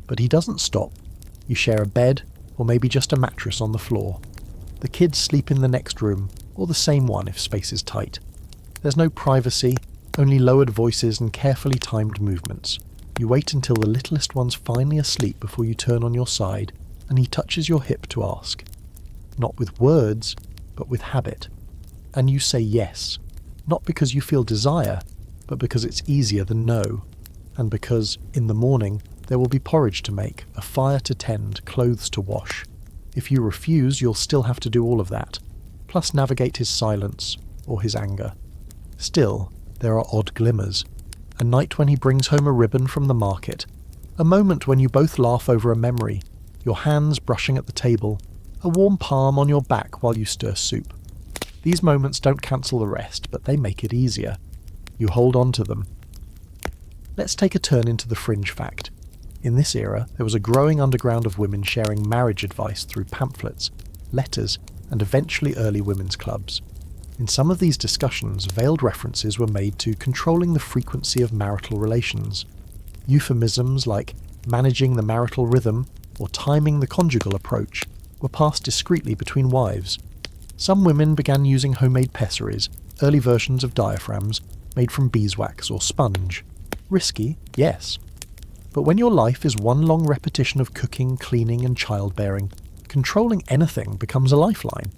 But he doesn't stop. You share a bed, or maybe just a mattress on the floor. The kids sleep in the next room, or the same one if space is tight. There's no privacy, only lowered voices and carefully timed movements. You wait until the littlest one's finally asleep before you turn on your side, and he touches your hip to ask. Not with words, but with habit. And you say yes, not because you feel desire, but because it's easier than no, and because, in the morning, there will be porridge to make, a fire to tend, clothes to wash. If you refuse, you'll still have to do all of that. Plus plus navigate his silence or his anger. Still, there are odd glimmers. A night when he brings home a ribbon from the market, a moment when you both laugh over a memory, your hands brushing at the table, a warm palm on your back while you stir soup. These moments don't cancel the rest, but they make it easier. You hold on to them. Let's take a turn into the fringe fact. In this era, there was a growing underground of women sharing marriage advice through pamphlets, letters, and eventually early women's clubs. In some of these discussions, veiled references were made to controlling the frequency of marital relations. Euphemisms like managing the marital rhythm or timing the conjugal approach were passed discreetly between wives. Some women began using homemade pessaries, early versions of diaphragms made from beeswax or sponge. Risky, yes. But when your life is one long repetition of cooking, cleaning, and childbearing, controlling anything becomes a lifeline.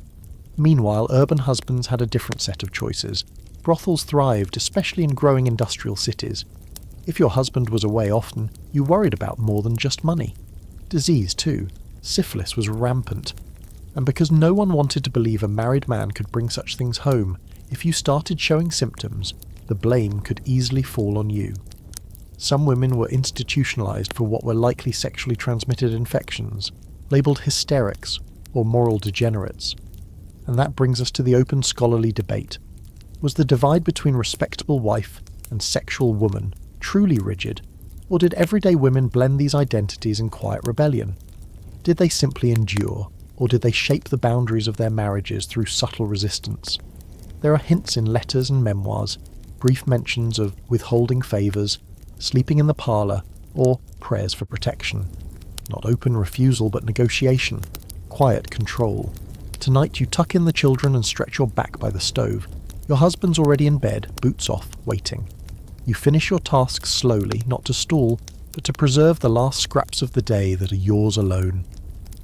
Meanwhile, urban husbands had a different set of choices. Brothels thrived, especially in growing industrial cities. If your husband was away often, you worried about more than just money. Disease, too. Syphilis was rampant. And because no one wanted to believe a married man could bring such things home, if you started showing symptoms, the blame could easily fall on you. Some women were institutionalized for what were likely sexually transmitted infections, labeled hysterics or moral degenerates. And that brings us to the open scholarly debate. Was the divide between respectable wife and sexual woman truly rigid, or did everyday women blend these identities in quiet rebellion? Did they simply endure, or did they shape the boundaries of their marriages through subtle resistance? There are hints in letters and memoirs, brief mentions of withholding favours, sleeping in the parlour, or prayers for protection. Not open refusal but negotiation, quiet control. Tonight you tuck in the children and stretch your back by the stove. Your husband's already in bed, boots off, waiting. You finish your tasks slowly, not to stall, but to preserve the last scraps of the day that are yours alone.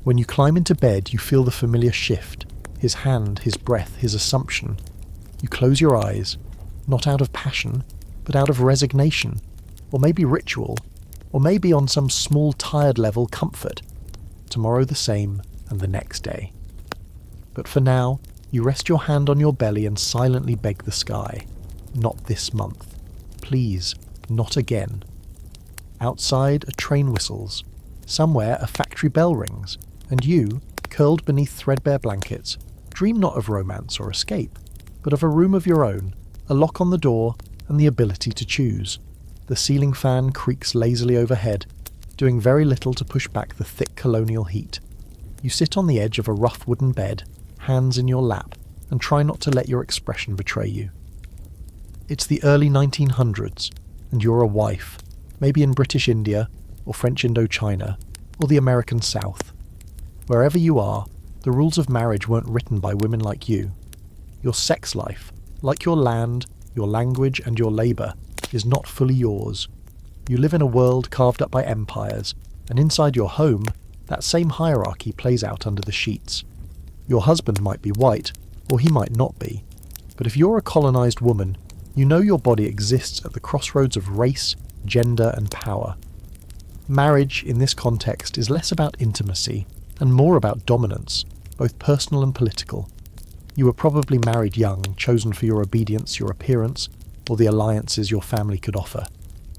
When you climb into bed, you feel the familiar shift, his hand, his breath, his assumption. You close your eyes, not out of passion, but out of resignation, or maybe ritual, or maybe on some small tired level comfort. Tomorrow the same, and the next day. But for now, you rest your hand on your belly and silently beg the sky. Not this month. Please, not again. Outside, a train whistles. Somewhere, a factory bell rings. And you, curled beneath threadbare blankets, dream not of romance or escape, but of a room of your own, a lock on the door, and the ability to choose. The ceiling fan creaks lazily overhead, doing very little to push back the thick colonial heat. You sit on the edge of a rough wooden bed, hands in your lap, and try not to let your expression betray you. It's the early 1900s, and you're a wife, maybe in British India, or French Indochina, or the American South. Wherever you are, the rules of marriage weren't written by women like you. Your sex life, like your land, your language, and your labour, is not fully yours. You live in a world carved up by empires, and inside your home, that same hierarchy plays out under the sheets. Your husband might be white, or he might not be. But if you're a colonised woman, you know your body exists at the crossroads of race, gender, and power. Marriage, in this context, is less about intimacy, and more about dominance, both personal and political. You were probably married young, chosen for your obedience, your appearance, or the alliances your family could offer.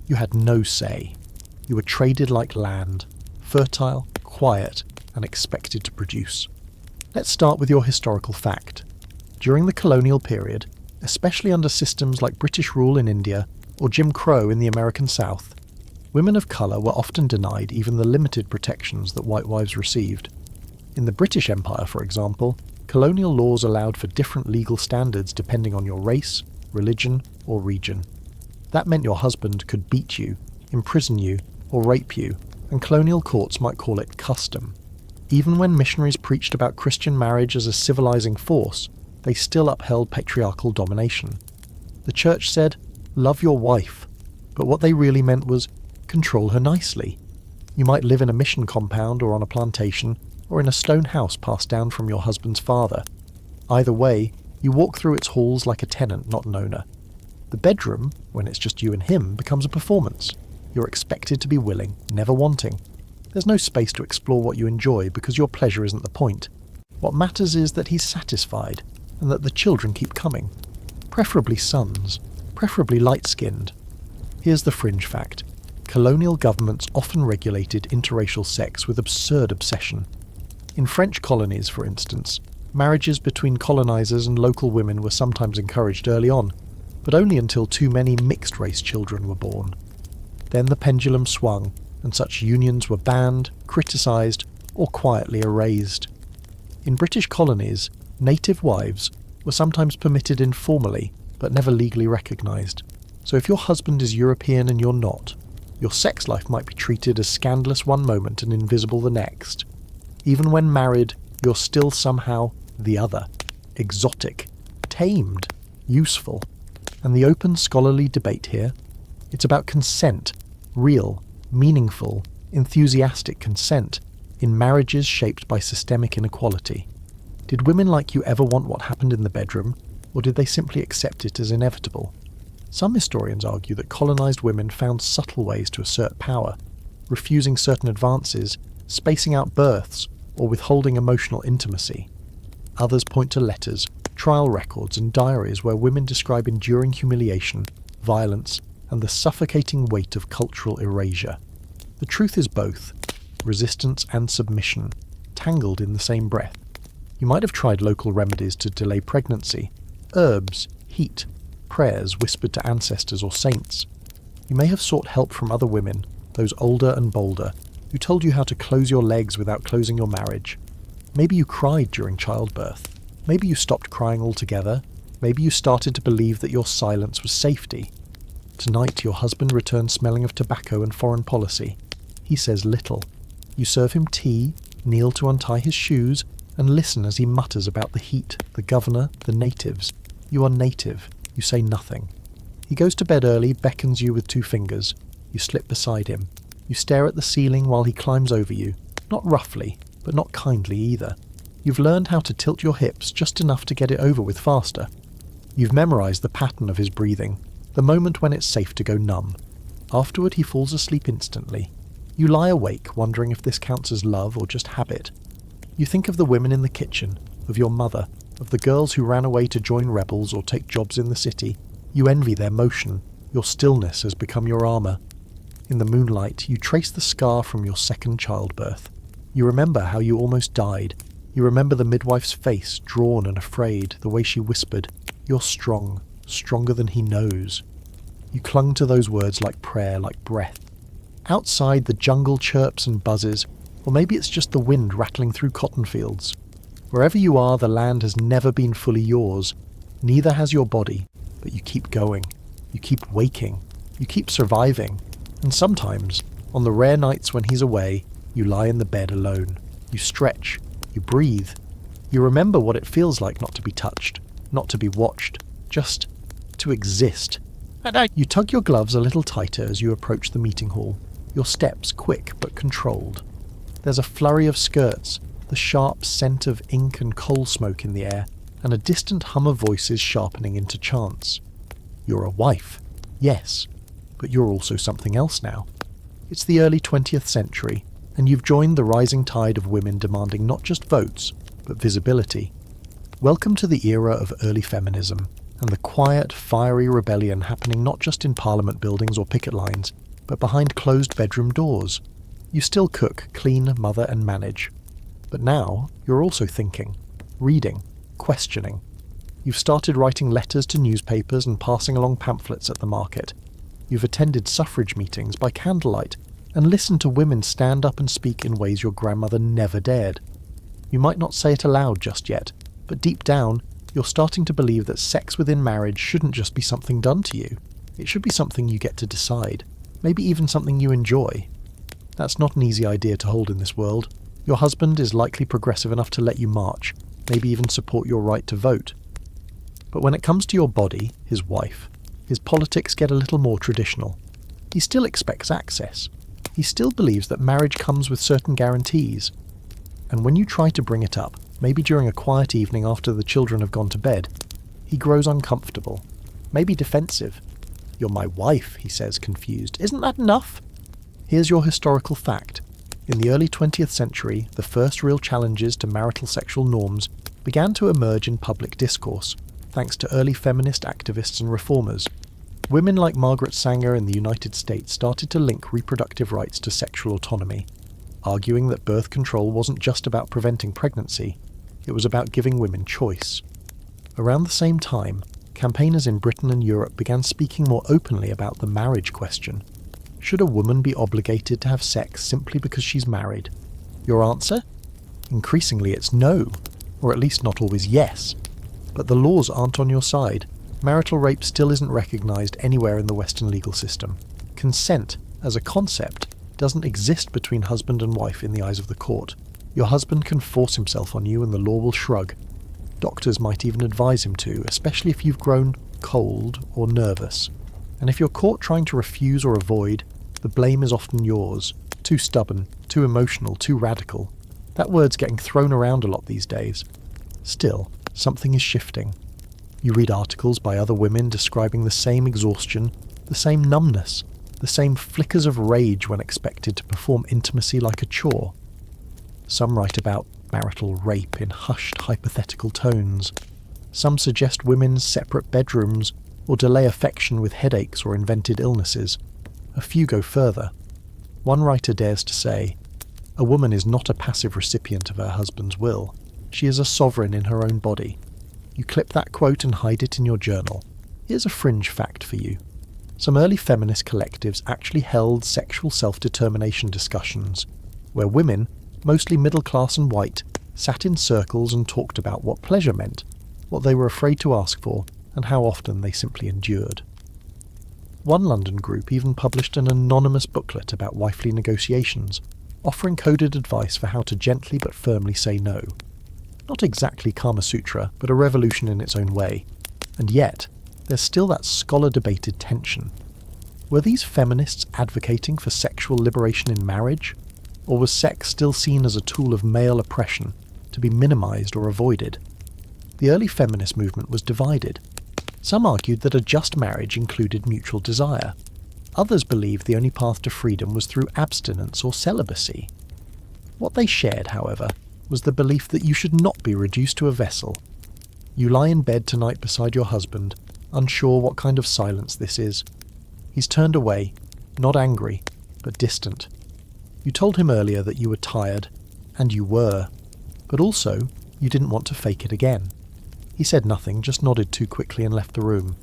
You had no say. You were traded like land, fertile, quiet, and expected to produce. Let's start with your historical fact. During the colonial period, especially under systems like British rule in India or Jim Crow in the American South, women of colour were often denied even the limited protections that white wives received. In the British Empire, for example, colonial laws allowed for different legal standards depending on your race, religion, or region. That meant your husband could beat you, imprison you, or rape you, and colonial courts might call it custom. Even when missionaries preached about Christian marriage as a civilizing force, they still upheld patriarchal domination. The church said, love your wife, but what they really meant was, control her nicely. You might live in a mission compound or on a plantation, or in a stone house passed down from your husband's father. Either way, you walk through its halls like a tenant, not an owner. The bedroom, when it's just you and him, becomes a performance. You're expected to be willing, never wanting. There's no space to explore what you enjoy because your pleasure isn't the point. What matters is that he's satisfied. and that the children keep coming. Preferably sons, preferably light-skinned. Here's the fringe fact. Colonial governments often regulated interracial sex with absurd obsession. In French colonies, for instance, marriages between colonizers and local women were sometimes encouraged early on, but only until too many mixed-race children were born. Then the pendulum swung, and such unions were banned, criticised, or quietly erased. In British colonies, native wives were sometimes permitted informally, but never legally recognised. So if your husband is European and you're not, your sex life might be treated as scandalous one moment and invisible the next. Even when married, you're still somehow the other, exotic, tamed, useful. And the open scholarly debate here, it's about consent, real, meaningful, enthusiastic consent in marriages shaped by systemic inequality. Did women like you ever want what happened in the bedroom, or did they simply accept it as inevitable? Some historians argue that colonized women found subtle ways to assert power, refusing certain advances, spacing out births, or withholding emotional intimacy. Others point to letters, trial records, and diaries where women describe enduring humiliation, violence, and the suffocating weight of cultural erasure. The truth is both, resistance and submission, tangled in the same breath. You might have tried local remedies to delay pregnancy, herbs, heat, prayers whispered to ancestors or saints. You may have sought help from other women, those older and bolder, who told you how to close your legs without closing your marriage. Maybe you cried during childbirth. Maybe you stopped crying altogether. Maybe you started to believe that your silence was safety. Tonight your husband returns smelling of tobacco and foreign policy. He says little. You serve him tea, kneel to untie his shoes, and listen as he mutters about the heat, the governor, the natives. You are native. You say nothing. He goes to bed early, beckons you with 2 fingers. You slip beside him. You stare at the ceiling while he climbs over you. Not roughly, but not kindly either. You've learned how to tilt your hips just enough to get it over with faster. You've memorised the pattern of his breathing, the moment when it's safe to go numb. Afterward he falls asleep instantly. You lie awake, wondering if this counts as love or just habit. You think of the women in the kitchen, of your mother, of the girls who ran away to join rebels or take jobs in the city. You envy their motion. Your stillness has become your armour. In the moonlight, you trace the scar from your second childbirth. You remember how you almost died. You remember the midwife's face, drawn and afraid, the way she whispered, "You're strong, stronger than he knows." You clung to those words like prayer, like breath. Outside, the jungle chirps and buzzes, or maybe it's just the wind rattling through cotton fields. Wherever you are, the land has never been fully yours. Neither has your body, but you keep going. You keep waking. You keep surviving. And sometimes, on the rare nights when he's away, you lie in the bed alone. You stretch. You breathe. You remember what it feels like not to be touched, not to be watched, just to exist. You tug your gloves a little tighter as you approach the meeting hall, your steps quick but controlled. There's a flurry of skirts, the sharp scent of ink and coal smoke in the air, and a distant hum of voices sharpening into chants. You're a wife, yes, but you're also something else now. It's the early 20th century, and you've joined the rising tide of women demanding not just votes, but visibility. Welcome to the era of early feminism, and the quiet, fiery rebellion happening not just in parliament buildings or picket lines, but behind closed bedroom doors. You still cook, clean, mother and manage. But now, you're also thinking, reading, questioning. You've started writing letters to newspapers and passing along pamphlets at the market. You've attended suffrage meetings by candlelight and listened to women stand up and speak in ways your grandmother never dared. You might not say it aloud just yet, but deep down, you're starting to believe that sex within marriage shouldn't just be something done to you. It should be something you get to decide, maybe even something you enjoy. That's not an easy idea to hold in this world. Your husband is likely progressive enough to let you march, maybe even support your right to vote. But when it comes to your body, his wife, his politics get a little more traditional. He still expects access. He still believes that marriage comes with certain guarantees. And when you try to bring it up, maybe during a quiet evening after the children have gone to bed, he grows uncomfortable, maybe defensive. "You're my wife," he says, confused. "Isn't that enough?" Here's your historical fact. In the early 20th century, the first real challenges to marital sexual norms began to emerge in public discourse, thanks to early feminist activists and reformers. Women like Margaret Sanger in the United States started to link reproductive rights to sexual autonomy, arguing that birth control wasn't just about preventing pregnancy, it was about giving women choice. Around the same time, campaigners in Britain and Europe began speaking more openly about the marriage question. Should a woman be obligated to have sex simply because she's married? Your answer? Increasingly it's no, or at least not always yes. But the laws aren't on your side. Marital rape still isn't recognised anywhere in the Western legal system. Consent, as a concept, doesn't exist between husband and wife in the eyes of the court. Your husband can force himself on you and the law will shrug. Doctors might even advise him to, especially if you've grown cold or nervous. And if you're caught trying to refuse or avoid, the blame is often yours. Too stubborn, too emotional, too radical. That word's getting thrown around a lot these days. Still, something is shifting. You read articles by other women describing the same exhaustion, the same numbness, the same flickers of rage when expected to perform intimacy like a chore. Some write about marital rape in hushed, hypothetical tones. Some suggest women's separate bedrooms or delay affection with headaches or invented illnesses. A few go further. One writer dares to say, "A woman is not a passive recipient of her husband's will. She is a sovereign in her own body." You clip that quote and hide it in your journal. Here's a fringe fact for you. Some early feminist collectives actually held sexual self-determination discussions, where women, mostly middle class and white, sat in circles and talked about what pleasure meant, what they were afraid to ask for, and how often they simply endured. One London group even published an anonymous booklet about wifely negotiations, offering coded advice for how to gently but firmly say no. Not exactly Kama Sutra, but a revolution in its own way. And yet, there's still that scholar-debated tension. Were these feminists advocating for sexual liberation in marriage? Or was sex still seen as a tool of male oppression, to be minimised or avoided? The early feminist movement was divided. Some argued that a just marriage included mutual desire. Others believed the only path to freedom was through abstinence or celibacy. What they shared, however, was the belief that you should not be reduced to a vessel. You lie in bed tonight beside your husband, unsure what kind of silence this is. He's turned away, not angry, but distant. You told him earlier that you were tired, and you were, but also you didn't want to fake it again. He said nothing, just nodded too quickly and left the room.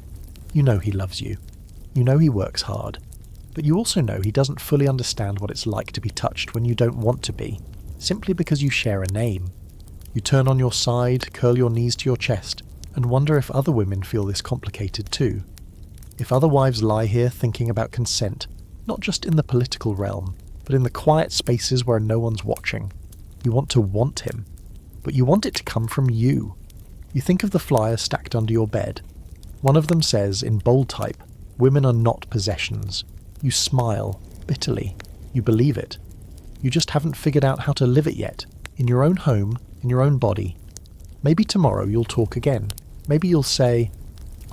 You know he loves you. You know he works hard. But you also know he doesn't fully understand what it's like to be touched when you don't want to be, simply because you share a name. You turn on your side, curl your knees to your chest, and wonder if other women feel this complicated too. If other wives lie here thinking about consent, not just in the political realm, but in the quiet spaces where no one's watching. You want him, but you want it to come from you. You think of the flyers stacked under your bed. One of them says, in bold type, "Women are not possessions." You smile, bitterly. You believe it. You just haven't figured out how to live it yet, in your own home, in your own body. Maybe tomorrow you'll talk again. Maybe you'll say,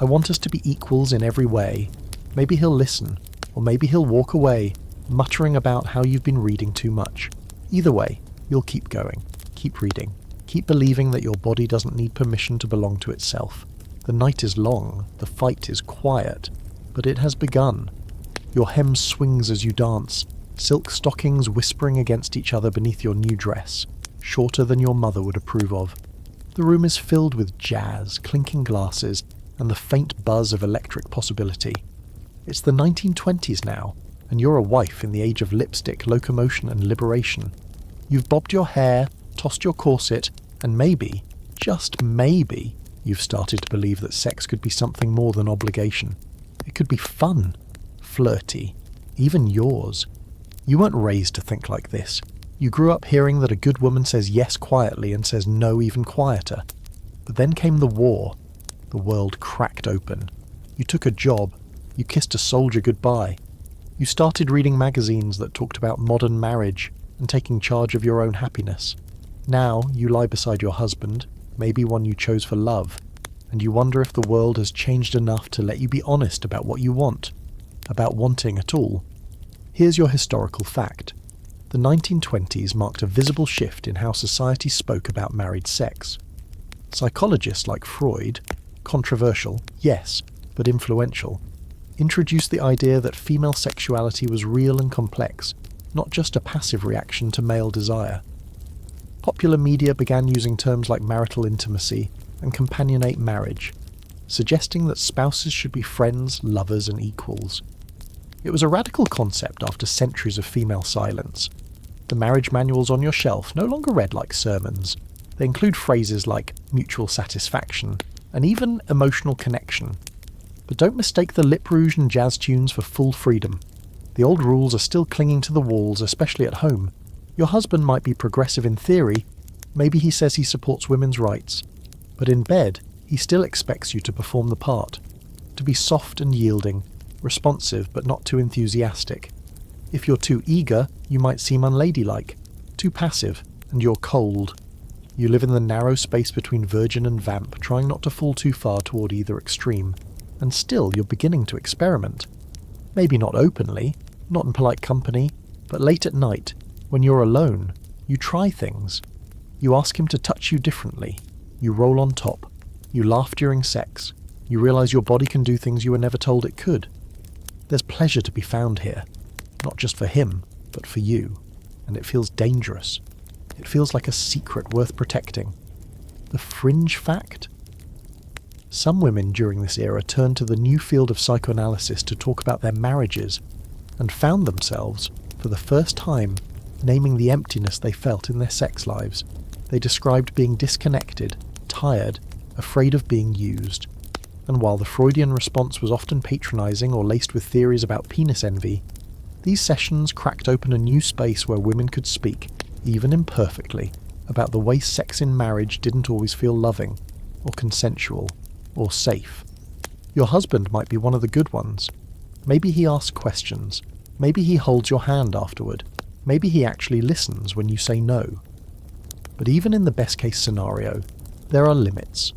"I want us to be equals in every way." Maybe he'll listen, or maybe he'll walk away, muttering about how you've been reading too much. Either way, you'll keep going, keep reading, keep believing that your body doesn't need permission to belong to itself. The night is long, the fight is quiet, but it has begun. Your hem swings as you dance, silk stockings whispering against each other beneath your new dress, shorter than your mother would approve of. The room is filled with jazz, clinking glasses, and the faint buzz of electric possibility. It's the 1920s now, and you're a wife in the age of lipstick, locomotion, and liberation. You've bobbed your hair, tossed your corset, and maybe, just maybe, you've started to believe that sex could be something more than obligation. It could be fun, flirty, even yours. You weren't raised to think like this. You grew up hearing that a good woman says yes quietly and says no even quieter. But then came the war. The world cracked open. You took a job. You kissed a soldier goodbye. You started reading magazines that talked about modern marriage and taking charge of your own happiness. Now you lie beside your husband, maybe one you chose for love, and you wonder if the world has changed enough to let you be honest about what you want, about wanting at all. Here's your historical fact. The 1920s marked a visible shift in how society spoke about married sex. Psychologists like Freud, controversial, yes, but influential, introduced the idea that female sexuality was real and complex, not just a passive reaction to male desire. Popular media began using terms like marital intimacy and companionate marriage, suggesting that spouses should be friends, lovers, and equals. It was a radical concept after centuries of female silence. The marriage manuals on your shelf no longer read like sermons. They include phrases like mutual satisfaction and even emotional connection. But don't mistake the lip rouge and jazz tunes for full freedom. The old rules are still clinging to the walls, especially at home. Your husband might be progressive in theory, maybe he says he supports women's rights, but in bed, he still expects you to perform the part, to be soft and yielding, responsive but not too enthusiastic. If you're too eager, you might seem unladylike, too passive, and you're cold. You live in the narrow space between virgin and vamp, trying not to fall too far toward either extreme, and still you're beginning to experiment. Maybe not openly, not in polite company, but late at night, when you're alone, you try things. You ask him to touch you differently. You roll on top. You laugh during sex. You realize your body can do things you were never told it could. There's pleasure to be found here, not just for him, but for you. And it feels dangerous. It feels like a secret worth protecting. The fringe fact? Some women during this era turned to the new field of psychoanalysis to talk about their marriages, and found themselves, for the first time, naming the emptiness they felt in their sex lives. They described being disconnected, tired, afraid of being used. And while the Freudian response was often patronizing or laced with theories about penis envy, these sessions cracked open a new space where women could speak, even imperfectly, about the way sex in marriage didn't always feel loving, or consensual, or safe. Your husband might be one of the good ones. Maybe he asks questions. Maybe he holds your hand afterward. Maybe he actually listens when you say no. But even in the best-case scenario, there are limits.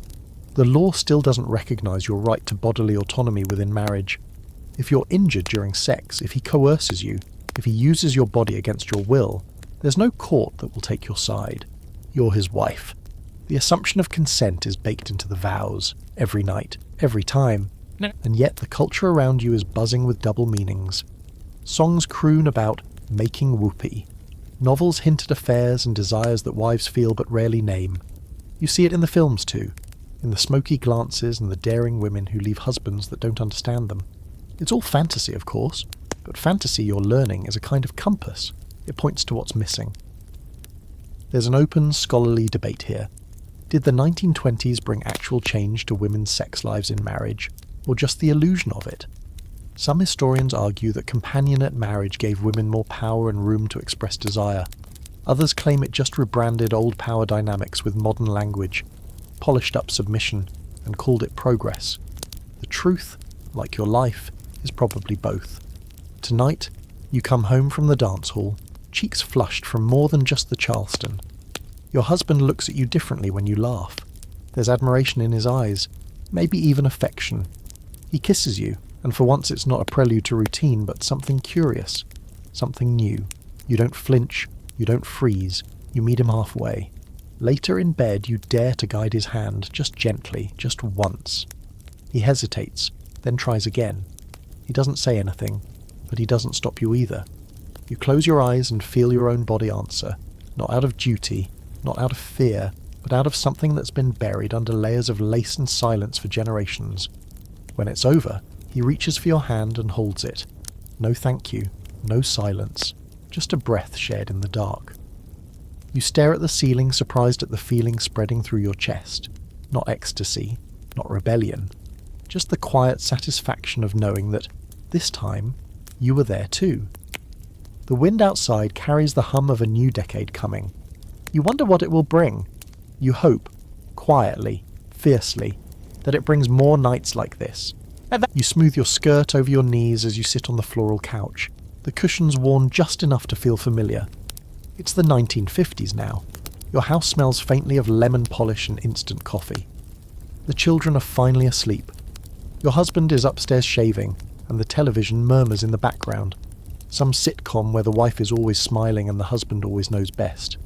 The law still doesn't recognize your right to bodily autonomy within marriage. If you're injured during sex, if he coerces you, if he uses your body against your will, there's no court that will take your side. You're his wife. The assumption of consent is baked into the vows, every night, every time, and yet the culture around you is buzzing with double meanings. Songs croon about making whoopee. Novels hint at affairs and desires that wives feel but rarely name. You see it in the films too, in the smoky glances and the daring women who leave husbands that don't understand them. It's all fantasy, of course, but fantasy, you're learning, is a kind of compass. It points to what's missing. There's an open, scholarly debate here. Did the 1920s bring actual change to women's sex lives in marriage, or just the illusion of it? Some historians argue that companionate marriage gave women more power and room to express desire. Others claim it just rebranded old power dynamics with modern language, polished up submission, and called it progress. The truth, like your life, is probably both. Tonight, you come home from the dance hall, cheeks flushed from more than just the Charleston. Your husband looks at you differently when you laugh. There's admiration in his eyes, maybe even affection. He kisses you, and for once it's not a prelude to routine, but something curious, something new. You don't flinch, you don't freeze, you meet him halfway. Later in bed, you dare to guide his hand, just gently, just once. He hesitates, then tries again. He doesn't say anything, but he doesn't stop you either. You close your eyes and feel your own body answer, not out of duty, not out of fear, but out of something that's been buried under layers of lace and silence for generations. When it's over, he reaches for your hand and holds it. No thank you, no silence, just a breath shared in the dark. You stare at the ceiling, surprised at the feeling spreading through your chest. Not ecstasy, not rebellion, just the quiet satisfaction of knowing that, this time, you were there too. The wind outside carries the hum of a new decade coming. You wonder what it will bring. You hope, quietly, fiercely, that it brings more nights like this. You smooth your skirt over your knees as you sit on the floral couch, the cushions worn just enough to feel familiar. It's the 1950s now. Your house smells faintly of lemon polish and instant coffee. The children are finally asleep. Your husband is upstairs shaving, and the television murmurs in the background. Some sitcom where the wife is always smiling and the husband always knows best.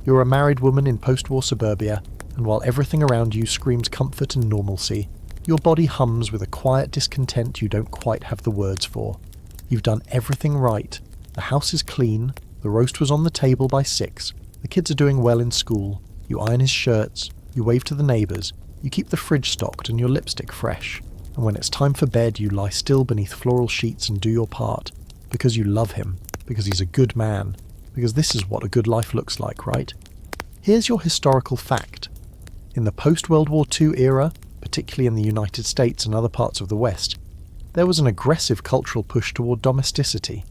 You're a married woman in post-war suburbia, and while everything around you screams comfort and normalcy, your body hums with a quiet discontent you don't quite have the words for. You've done everything right. The house is clean, the roast was on the table by 6, the kids are doing well in school, you iron his shirts, you wave to the neighbours, you keep the fridge stocked and your lipstick fresh, and when it's time for bed you lie still beneath floral sheets and do your part, because you love him, because he's a good man, because this is what a good life looks like, right? Here's your historical fact. In the post-World War II era, particularly in the United States and other parts of the West, there was an aggressive cultural push toward domesticity.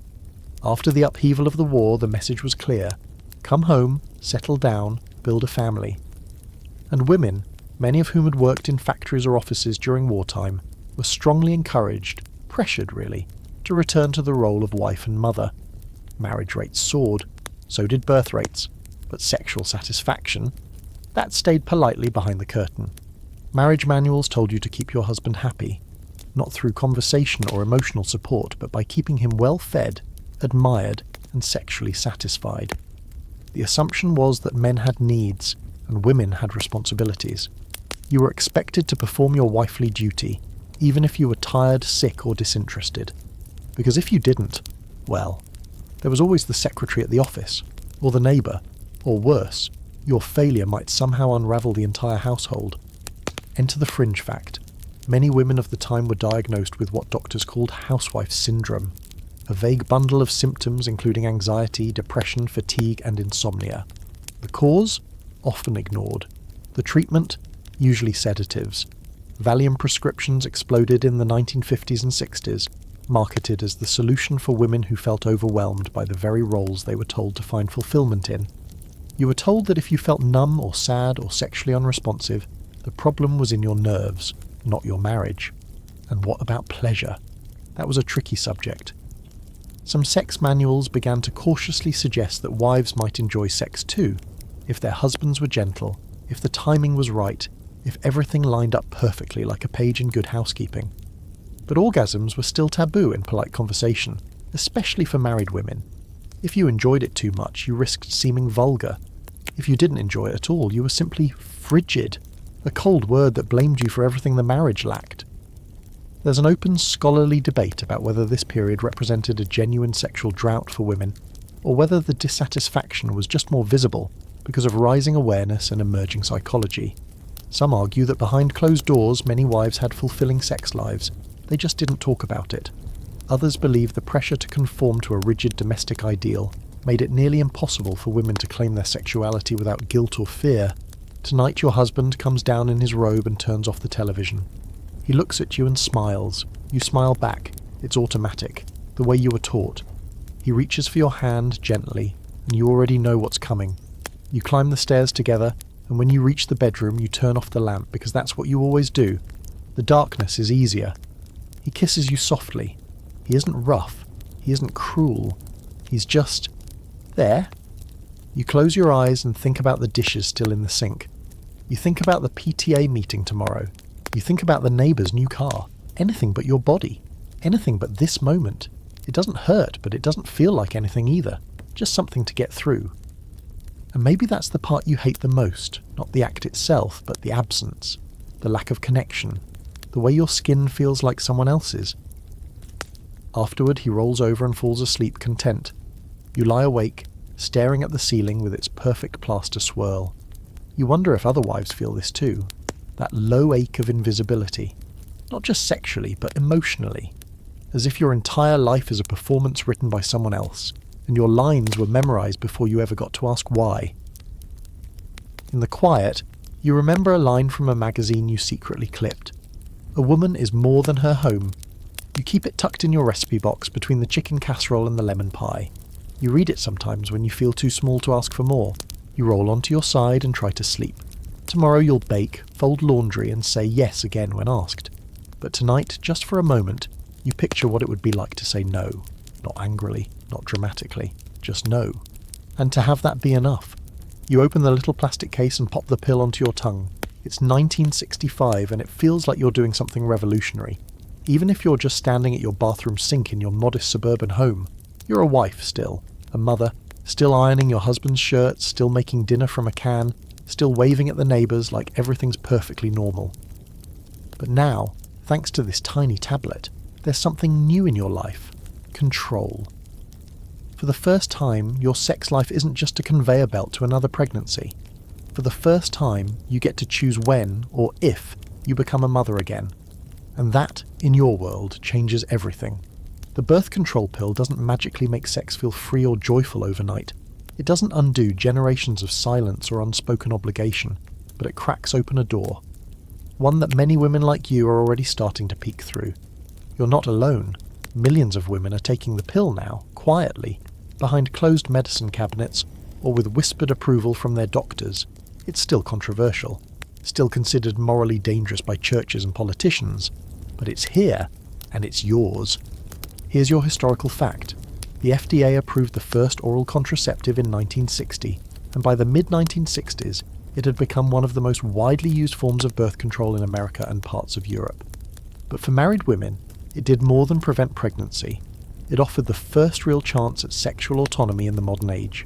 After the upheaval of the war, the message was clear. Come home, settle down, build a family. And women, many of whom had worked in factories or offices during wartime, were strongly encouraged, pressured really, to return to the role of wife and mother. Marriage rates soared, so did birth rates, but sexual satisfaction, that stayed politely behind the curtain. Marriage manuals told you to keep your husband happy, not through conversation or emotional support, but by keeping him well fed, admired, and sexually satisfied. The assumption was that men had needs, and women had responsibilities. You were expected to perform your wifely duty, even if you were tired, sick, or disinterested. Because if you didn't, well, there was always the secretary at the office, or the neighbour, or worse, your failure might somehow unravel the entire household. Enter the fringe fact. Many women of the time were diagnosed with what doctors called housewife syndrome, a vague bundle of symptoms including anxiety, depression, fatigue, and insomnia. The cause? Often ignored. The treatment? Usually sedatives. Valium prescriptions exploded in the 1950s and 60s, marketed as the solution for women who felt overwhelmed by the very roles they were told to find fulfillment in. You were told that if you felt numb or sad or sexually unresponsive, the problem was in your nerves, not your marriage. And what about pleasure? That was a tricky subject. Some sex manuals began to cautiously suggest that wives might enjoy sex too, if their husbands were gentle, if the timing was right, if everything lined up perfectly like a page in Good Housekeeping. But orgasms were still taboo in polite conversation, especially for married women. If you enjoyed it too much, you risked seeming vulgar. If you didn't enjoy it at all, you were simply frigid, a cold word that blamed you for everything the marriage lacked. There's an open scholarly debate about whether this period represented a genuine sexual drought for women, or whether the dissatisfaction was just more visible because of rising awareness and emerging psychology. Some argue that behind closed doors many wives had fulfilling sex lives, they just didn't talk about it. Others believe the pressure to conform to a rigid domestic ideal made it nearly impossible for women to claim their sexuality without guilt or fear. Tonight your husband comes down in his robe and turns off the television. He looks at you and smiles. You smile back. It's automatic, the way you were taught. He reaches for your hand gently, and you already know what's coming. You climb the stairs together, and when you reach the bedroom you turn off the lamp because that's what you always do. The darkness is easier. He kisses you softly. He isn't rough. He isn't cruel. He's just there. You close your eyes and think about the dishes still in the sink. You think about the PTA meeting tomorrow. You think about the neighbour's new car. Anything but your body. Anything but this moment. It doesn't hurt, but it doesn't feel like anything either. Just something to get through. And maybe that's the part you hate the most, not the act itself, but the absence, the lack of connection, the way your skin feels like someone else's. Afterward, he rolls over and falls asleep content. You lie awake, staring at the ceiling with its perfect plaster swirl. You wonder if other wives feel this too, that low ache of invisibility, not just sexually, but emotionally, as if your entire life is a performance written by someone else, and your lines were memorized before you ever got to ask why. In the quiet, you remember a line from a magazine you secretly clipped. A woman is more than her home. You keep it tucked in your recipe box between the chicken casserole and the lemon pie. You read it sometimes when you feel too small to ask for more. You roll onto your side and try to sleep. Tomorrow you'll bake, fold laundry and say yes again when asked. But tonight, just for a moment, you picture what it would be like to say no. Not angrily, not dramatically, just no. And to have that be enough. You open the little plastic case and pop the pill onto your tongue. It's 1965 and it feels like you're doing something revolutionary. Even if you're just standing at your bathroom sink in your modest suburban home, you're a wife still, a mother, still ironing your husband's shirts, still making dinner from a can, still waving at the neighbours like everything's perfectly normal. But now, thanks to this tiny tablet, there's something new in your life: control. For the first time, your sex life isn't just a conveyor belt to another pregnancy. For the first time, you get to choose when, or if, you become a mother again. And that, in your world, changes everything. The birth control pill doesn't magically make sex feel free or joyful overnight. It doesn't undo generations of silence or unspoken obligation, but it cracks open a door. One that many women like you are already starting to peek through. You're not alone. Millions of women are taking the pill now, quietly, behind closed medicine cabinets, or with whispered approval from their doctors. It's still controversial, still considered morally dangerous by churches and politicians, but it's here, and it's yours. Here's your historical fact. The FDA approved the first oral contraceptive in 1960, and by the mid-1960s, it had become one of the most widely used forms of birth control in America and parts of Europe. But for married women, it did more than prevent pregnancy. It offered the first real chance at sexual autonomy in the modern age.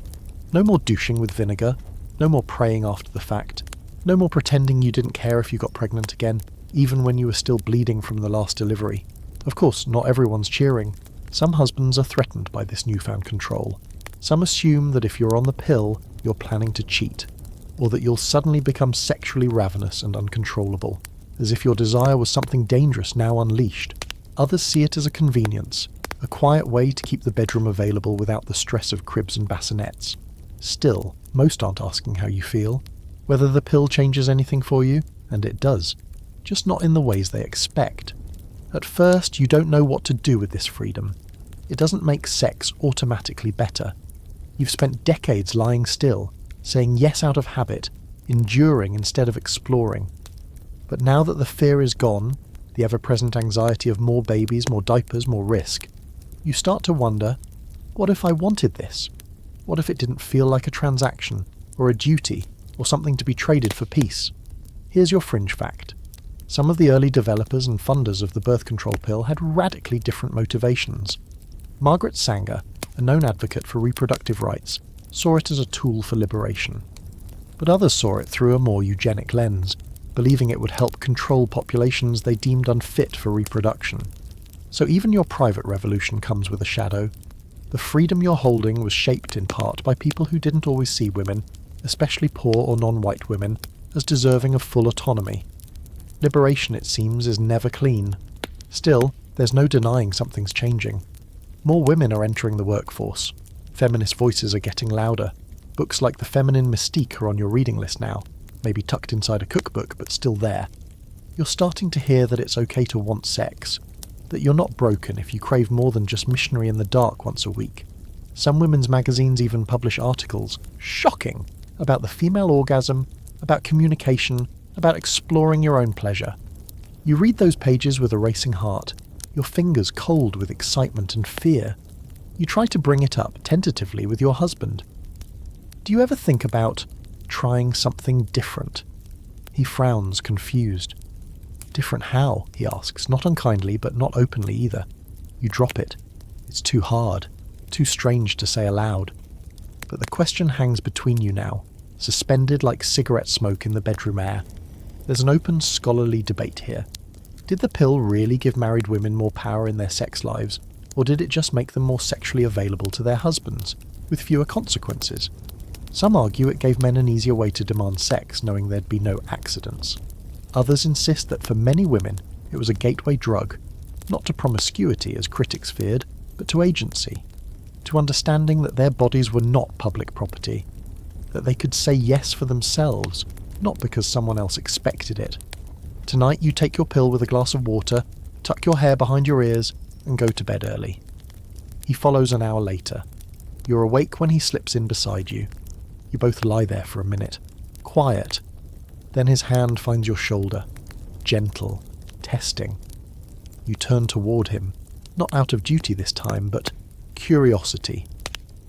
No more douching with vinegar, no more praying after the fact, no more pretending you didn't care if you got pregnant again, even when you were still bleeding from the last delivery. Of course, not everyone's cheering. Some husbands are threatened by this newfound control. Some assume that if you're on the pill, you're planning to cheat, or that you'll suddenly become sexually ravenous and uncontrollable, as if your desire was something dangerous now unleashed. Others see it as a convenience, a quiet way to keep the bedroom available without the stress of cribs and bassinets. Still, most aren't asking how you feel, whether the pill changes anything for you, and it does, just not in the ways they expect. At first, you don't know what to do with this freedom. It doesn't make sex automatically better. You've spent decades lying still, saying yes out of habit, enduring instead of exploring. But now that the fear is gone, the ever-present anxiety of more babies, more diapers, more risk, you start to wonder, what if I wanted this? What if it didn't feel like a transaction, or a duty, or something to be traded for peace? Here's your fringe fact. Some of the early developers and funders of the birth control pill had radically different motivations. Margaret Sanger, a known advocate for reproductive rights, saw it as a tool for liberation. But others saw it through a more eugenic lens, believing it would help control populations they deemed unfit for reproduction. So even your private revolution comes with a shadow. The freedom you're holding was shaped in part by people who didn't always see women, especially poor or non-white women, as deserving of full autonomy. Liberation, it seems, is never clean. Still, there's no denying something's changing. More women are entering the workforce. Feminist voices are getting louder. Books like The Feminine Mystique are on your reading list now, maybe tucked inside a cookbook, but still there. You're starting to hear that it's okay to want sex, that you're not broken if you crave more than just missionary in the dark once a week. Some women's magazines even publish articles, shocking, about the female orgasm, about communication, about exploring your own pleasure. You read those pages with a racing heart, your fingers cold with excitement and fear. You try to bring it up tentatively with your husband. Do you ever think about trying something different? He frowns, confused. Different how? He asks, not unkindly, but not openly either. You drop it. It's too hard, too strange to say aloud. But the question hangs between you now, suspended like cigarette smoke in the bedroom air. There's an open, scholarly debate here. Did the pill really give married women more power in their sex lives, or did it just make them more sexually available to their husbands, with fewer consequences? Some argue it gave men an easier way to demand sex, knowing there'd be no accidents. Others insist that for many women, it was a gateway drug, not to promiscuity, as critics feared, but to agency, to understanding that their bodies were not public property, that they could say yes for themselves, not because someone else expected it. Tonight you take your pill with a glass of water, tuck your hair behind your ears, and go to bed early. He follows an hour later. You're awake when he slips in beside you. You both lie there for a minute, quiet. Then his hand finds your shoulder, gentle, testing. You turn toward him, not out of duty this time, but curiosity.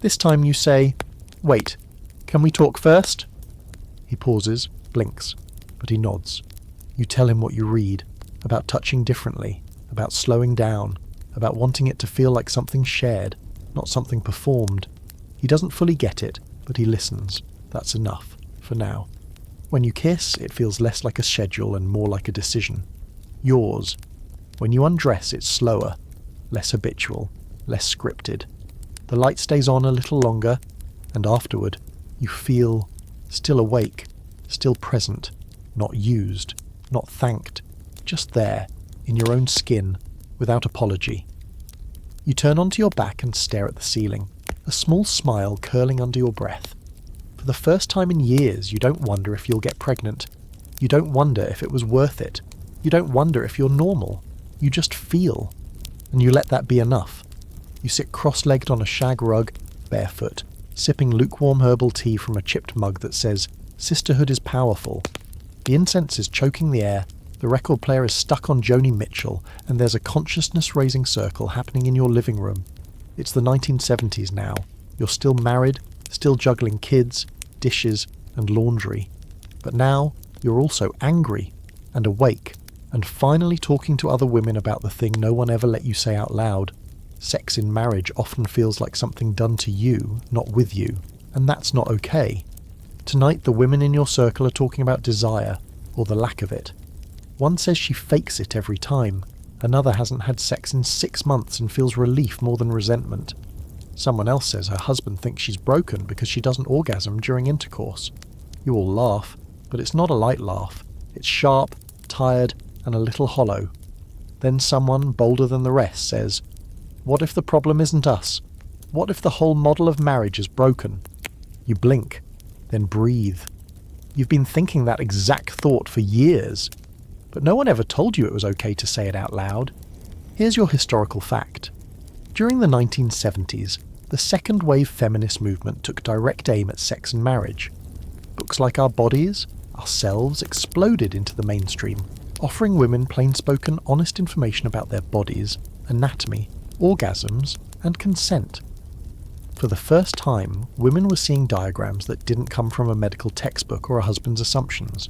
This time you say, "Wait, can we talk first?" He pauses, blinks, but he nods. You tell him what you read, about touching differently, about slowing down, about wanting it to feel like something shared, not something performed. He doesn't fully get it, but he listens. That's enough, for now. When you kiss, it feels less like a schedule and more like a decision. Yours. When you undress, it's slower, less habitual, less scripted. The light stays on a little longer, and afterward, you feel still awake, still present, not used, not thanked, just there, in your own skin, without apology. You turn onto your back and stare at the ceiling, a small smile curling under your breath. For the first time in years, you don't wonder if you'll get pregnant. You don't wonder if it was worth it. You don't wonder if you're normal. You just feel. And you let that be enough. You sit cross-legged on a shag rug, barefoot, sipping lukewarm herbal tea from a chipped mug that says, "Sisterhood is powerful." The incense is choking the air, the record player is stuck on Joni Mitchell, and there's a consciousness-raising circle happening in your living room. It's the 1970s now. You're still married, still juggling kids, dishes, and laundry. But now, you're also angry, and awake, and finally talking to other women about the thing no one ever let you say out loud. Sex in marriage often feels like something done to you, not with you, and that's not okay. Tonight, the women in your circle are talking about desire, or the lack of it. One says she fakes it every time. Another hasn't had sex in 6 months and feels relief more than resentment. Someone else says her husband thinks she's broken because she doesn't orgasm during intercourse. You all laugh, but it's not a light laugh. It's sharp, tired, and a little hollow. Then someone, bolder than the rest, says, "What if the problem isn't us? What if the whole model of marriage is broken?" You blink, then breathe. You've been thinking that exact thought for years, but no one ever told you it was okay to say it out loud. Here's your historical fact. During the 1970s, the second wave feminist movement took direct aim at sex and marriage. Books like Our Bodies, Ourselves exploded into the mainstream, offering women plain-spoken, honest information about their bodies, anatomy, orgasms, and consent. For the first time, women were seeing diagrams that didn't come from a medical textbook or a husband's assumptions.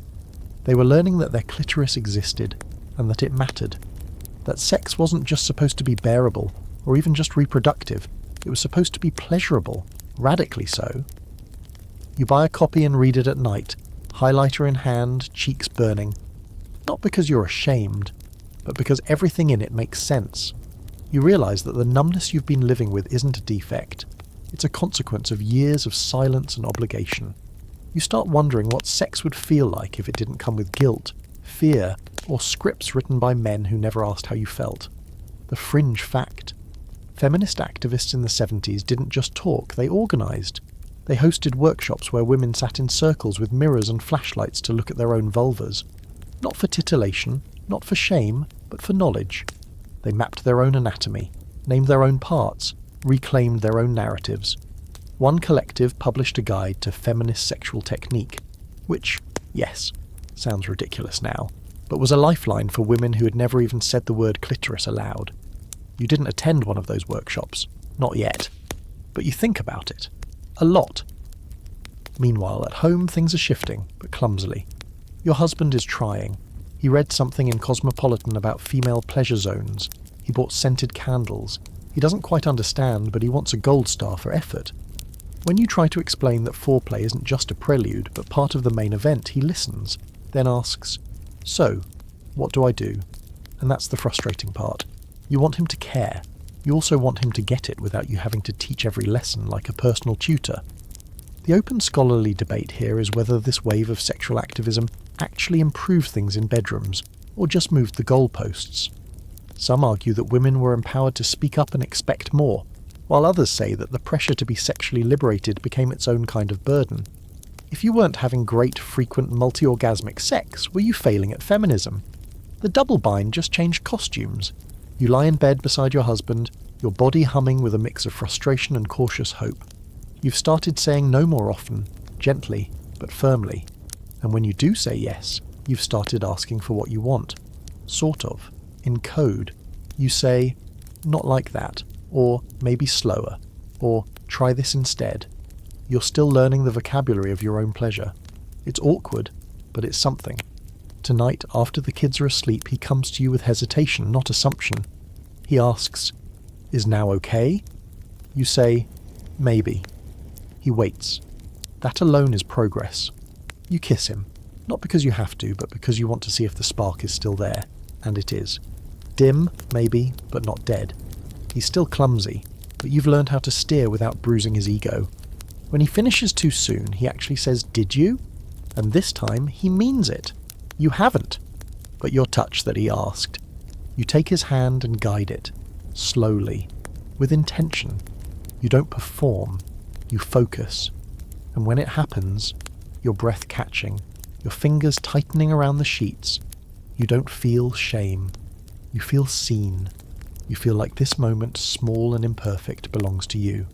They were learning that their clitoris existed, and that it mattered. That sex wasn't just supposed to be bearable, or even just reproductive. It was supposed to be pleasurable, radically so. You buy a copy and read it at night, highlighter in hand, cheeks burning. Not because you're ashamed, but because everything in it makes sense. You realise that the numbness you've been living with isn't a defect. It's a consequence of years of silence and obligation. You start wondering what sex would feel like if it didn't come with guilt, fear, or scripts written by men who never asked how you felt. The fringe fact. Feminist activists in the 70s didn't just talk, they organised. They hosted workshops where women sat in circles with mirrors and flashlights to look at their own vulvas. Not for titillation, not for shame, but for knowledge. They mapped their own anatomy, named their own parts, reclaimed their own narratives. One collective published a guide to feminist sexual technique, which, yes, sounds ridiculous now, but was a lifeline for women who had never even said the word clitoris aloud. You didn't attend one of those workshops, not yet, but you think about it. A lot. Meanwhile, at home things are shifting, but clumsily. Your husband is trying. He read something in Cosmopolitan about female pleasure zones. He bought scented candles. He doesn't quite understand, but he wants a gold star for effort. When you try to explain that foreplay isn't just a prelude, but part of the main event, he listens, then asks, "So, what do I do?" And that's the frustrating part. You want him to care. You also want him to get it without you having to teach every lesson like a personal tutor. The open scholarly debate here is whether this wave of sexual activism actually improved things in bedrooms, or just moved the goalposts. Some argue that women were empowered to speak up and expect more, while others say that the pressure to be sexually liberated became its own kind of burden. If you weren't having great, frequent, multi-orgasmic sex, were you failing at feminism? The double bind just changed costumes. You lie in bed beside your husband, your body humming with a mix of frustration and cautious hope. You've started saying no more often, gently, but firmly. And when you do say yes, you've started asking for what you want. Sort of. In code. You say, "Not like that," or "maybe slower," or "try this instead." You're still learning the vocabulary of your own pleasure. It's awkward, but it's something. Tonight, after the kids are asleep, he comes to you with hesitation, not assumption. He asks, "Is now okay?" You say, "Maybe." He waits. That alone is progress. You kiss him. Not because you have to, but because you want to see if the spark is still there. And it is. Dim, maybe, but not dead. He's still clumsy, but you've learned how to steer without bruising his ego. When he finishes too soon, he actually says, "Did you?" And this time, he means it. You haven't. But you're touched that he asked. You take his hand and guide it. Slowly. With intention. You don't perform. You focus. And when it happens, your breath catching, your fingers tightening around the sheets, you don't feel shame. You feel seen. You feel like this moment, small and imperfect, belongs to you.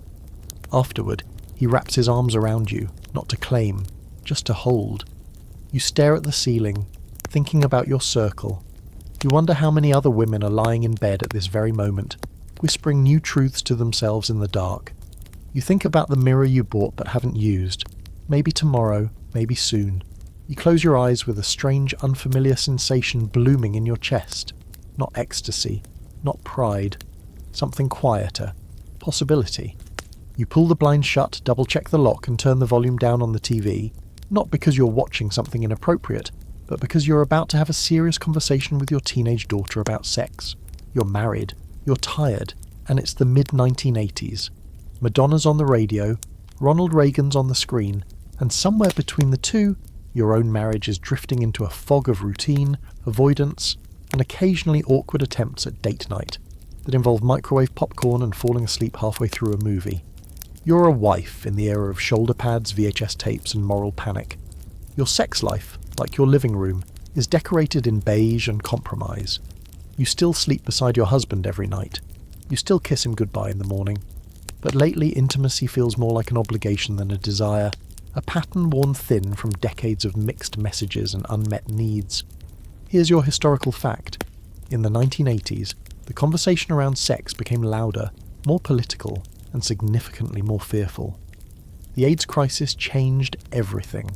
Afterward, he wraps his arms around you, not to claim, just to hold. You stare at the ceiling, thinking about your circle. You wonder how many other women are lying in bed at this very moment, whispering new truths to themselves in the dark. You think about the mirror you bought but haven't used. Maybe tomorrow, maybe soon. You close your eyes with a strange, unfamiliar sensation blooming in your chest. Not ecstasy, not pride. Something quieter. Possibility. You pull the blind shut, double-check the lock and turn the volume down on the TV, not because you're watching something inappropriate, but because you're about to have a serious conversation with your teenage daughter about sex. You're married, you're tired, and it's the mid-1980s. Madonna's on the radio, Ronald Reagan's on the screen, and somewhere between the two, your own marriage is drifting into a fog of routine, avoidance, and occasionally awkward attempts at date night that involve microwave popcorn and falling asleep halfway through a movie. You're a wife in the era of shoulder pads, VHS tapes, and moral panic. Your sex life, like your living room, is decorated in beige and compromise. You still sleep beside your husband every night. You still kiss him goodbye in the morning. But lately intimacy feels more like an obligation than a desire, a pattern worn thin from decades of mixed messages and unmet needs. Here's your historical fact. In the 1980s, the conversation around sex became louder, more political, and significantly more fearful. The AIDS crisis changed everything.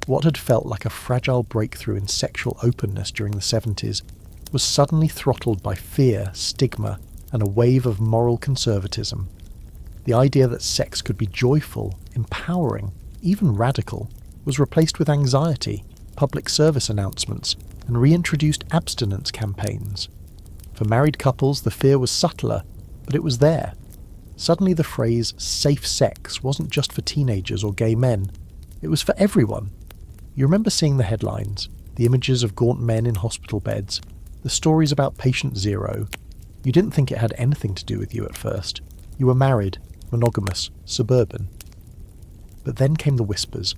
What had felt like a fragile breakthrough in sexual openness during the 70s was suddenly throttled by fear, stigma, and a wave of moral conservatism. The idea that sex could be joyful, empowering, even radical, was replaced with anxiety, public service announcements, and reintroduced abstinence campaigns. For married couples, the fear was subtler, but it was there. Suddenly the phrase safe sex wasn't just for teenagers or gay men. It was for everyone. You remember seeing the headlines, the images of gaunt men in hospital beds, the stories about patient zero. You didn't think it had anything to do with you at first. You were married, monogamous, suburban. But then came the whispers.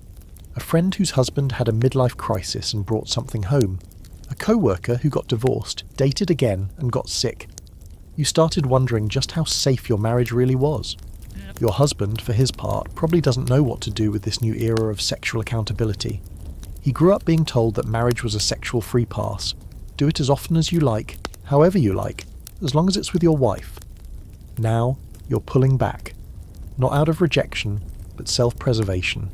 A friend whose husband had a midlife crisis and brought something home. A co-worker who got divorced, dated again, and got sick. You started wondering just how safe your marriage really was. Your husband, for his part, probably doesn't know what to do with this new era of sexual accountability. He grew up being told that marriage was a sexual free pass. Do it as often as you like, however you like, as long as it's with your wife. Now, you're pulling back. Not out of rejection, but self-preservation.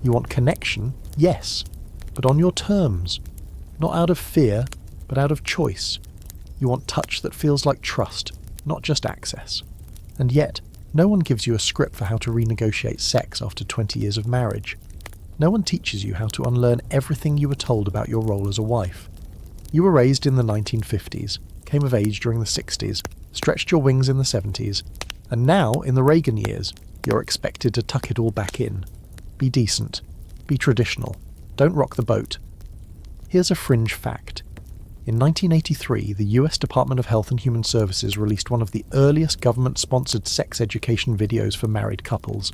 You want connection, yes, but on your terms. Not out of fear, but out of choice. You want touch that feels like trust, not just access. And yet, no one gives you a script for how to renegotiate sex after 20 years of marriage. No one teaches you how to unlearn everything you were told about your role as a wife. You were raised in the 1950s, came of age during the 60s, stretched your wings in the 70s, and now, in the Reagan years, you're expected to tuck it all back in. Be decent. Be traditional. Don't rock the boat. Here's a fringe fact. In 1983, the US Department of Health and Human Services released one of the earliest government-sponsored sex education videos for married couples.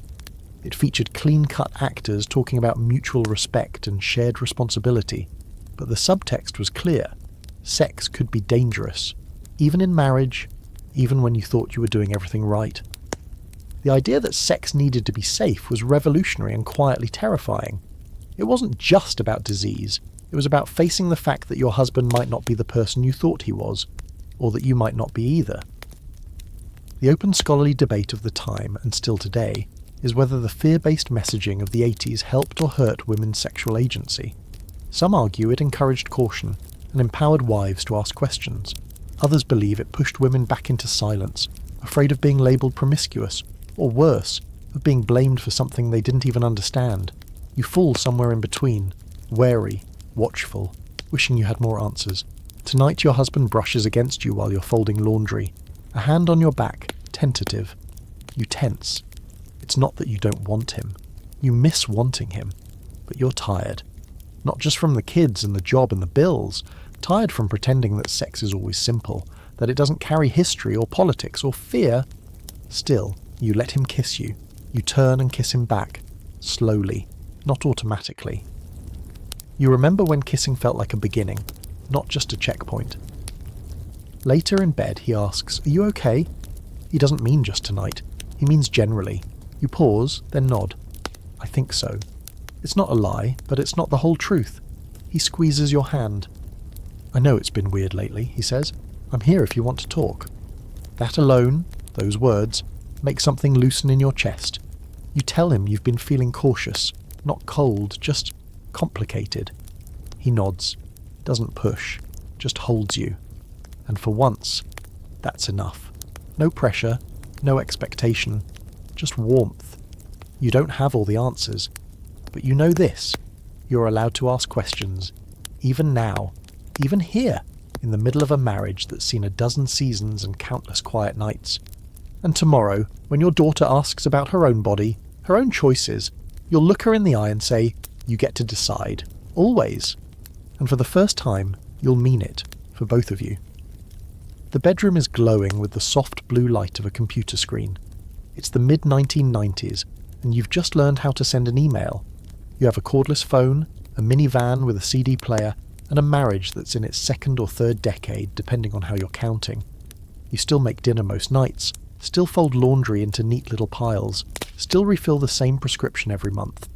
It featured clean-cut actors talking about mutual respect and shared responsibility, but the subtext was clear. Sex could be dangerous, even in marriage, even when you thought you were doing everything right. The idea that sex needed to be safe was revolutionary and quietly terrifying. It wasn't just about disease. It was about facing the fact that your husband might not be the person you thought he was, or that you might not be either. The open scholarly debate of the time, and still today, is whether the fear-based messaging of the 80s helped or hurt women's sexual agency. Some argue it encouraged caution and empowered wives to ask questions. Others believe it pushed women back into silence, afraid of being labelled promiscuous, or worse, of being blamed for something they didn't even understand. You fall somewhere in between. Wary, watchful, wishing you had more answers. Tonight your husband brushes against you while you're folding laundry. A hand on your back, tentative. You tense. It's not that you don't want him. You miss wanting him. But you're tired. Not just from the kids and the job and the bills. Tired from pretending that sex is always simple, that it doesn't carry history or politics or fear. Still, you let him kiss you. You turn and kiss him back. Slowly, not automatically. You remember when kissing felt like a beginning, not just a checkpoint. Later in bed, he asks, "Are you okay?" He doesn't mean just tonight. He means generally. You pause, then nod. "I think so." It's not a lie, but it's not the whole truth. He squeezes your hand. "I know it's been weird lately," he says. "I'm here if you want to talk." That alone, those words, make something loosen in your chest. You tell him you've been feeling cautious, not cold, just complicated. He nods, doesn't push, just holds you. And for once, that's enough. No pressure, no expectation, just warmth. You don't have all the answers, but you know this. You're allowed to ask questions, even now, even here, in the middle of a marriage that's seen a dozen seasons and countless quiet nights. And tomorrow, when your daughter asks about her own body, her own choices, you'll look her in the eye and say, "You get to decide. Always." And for the first time, you'll mean it, for both of you. The bedroom is glowing with the soft blue light of a computer screen. It's the mid-1990s, and you've just learned how to send an email. You have a cordless phone, a minivan with a CD player, and a marriage that's in its second or third decade, depending on how you're counting. You still make dinner most nights, still fold laundry into neat little piles, still refill the same prescription every month.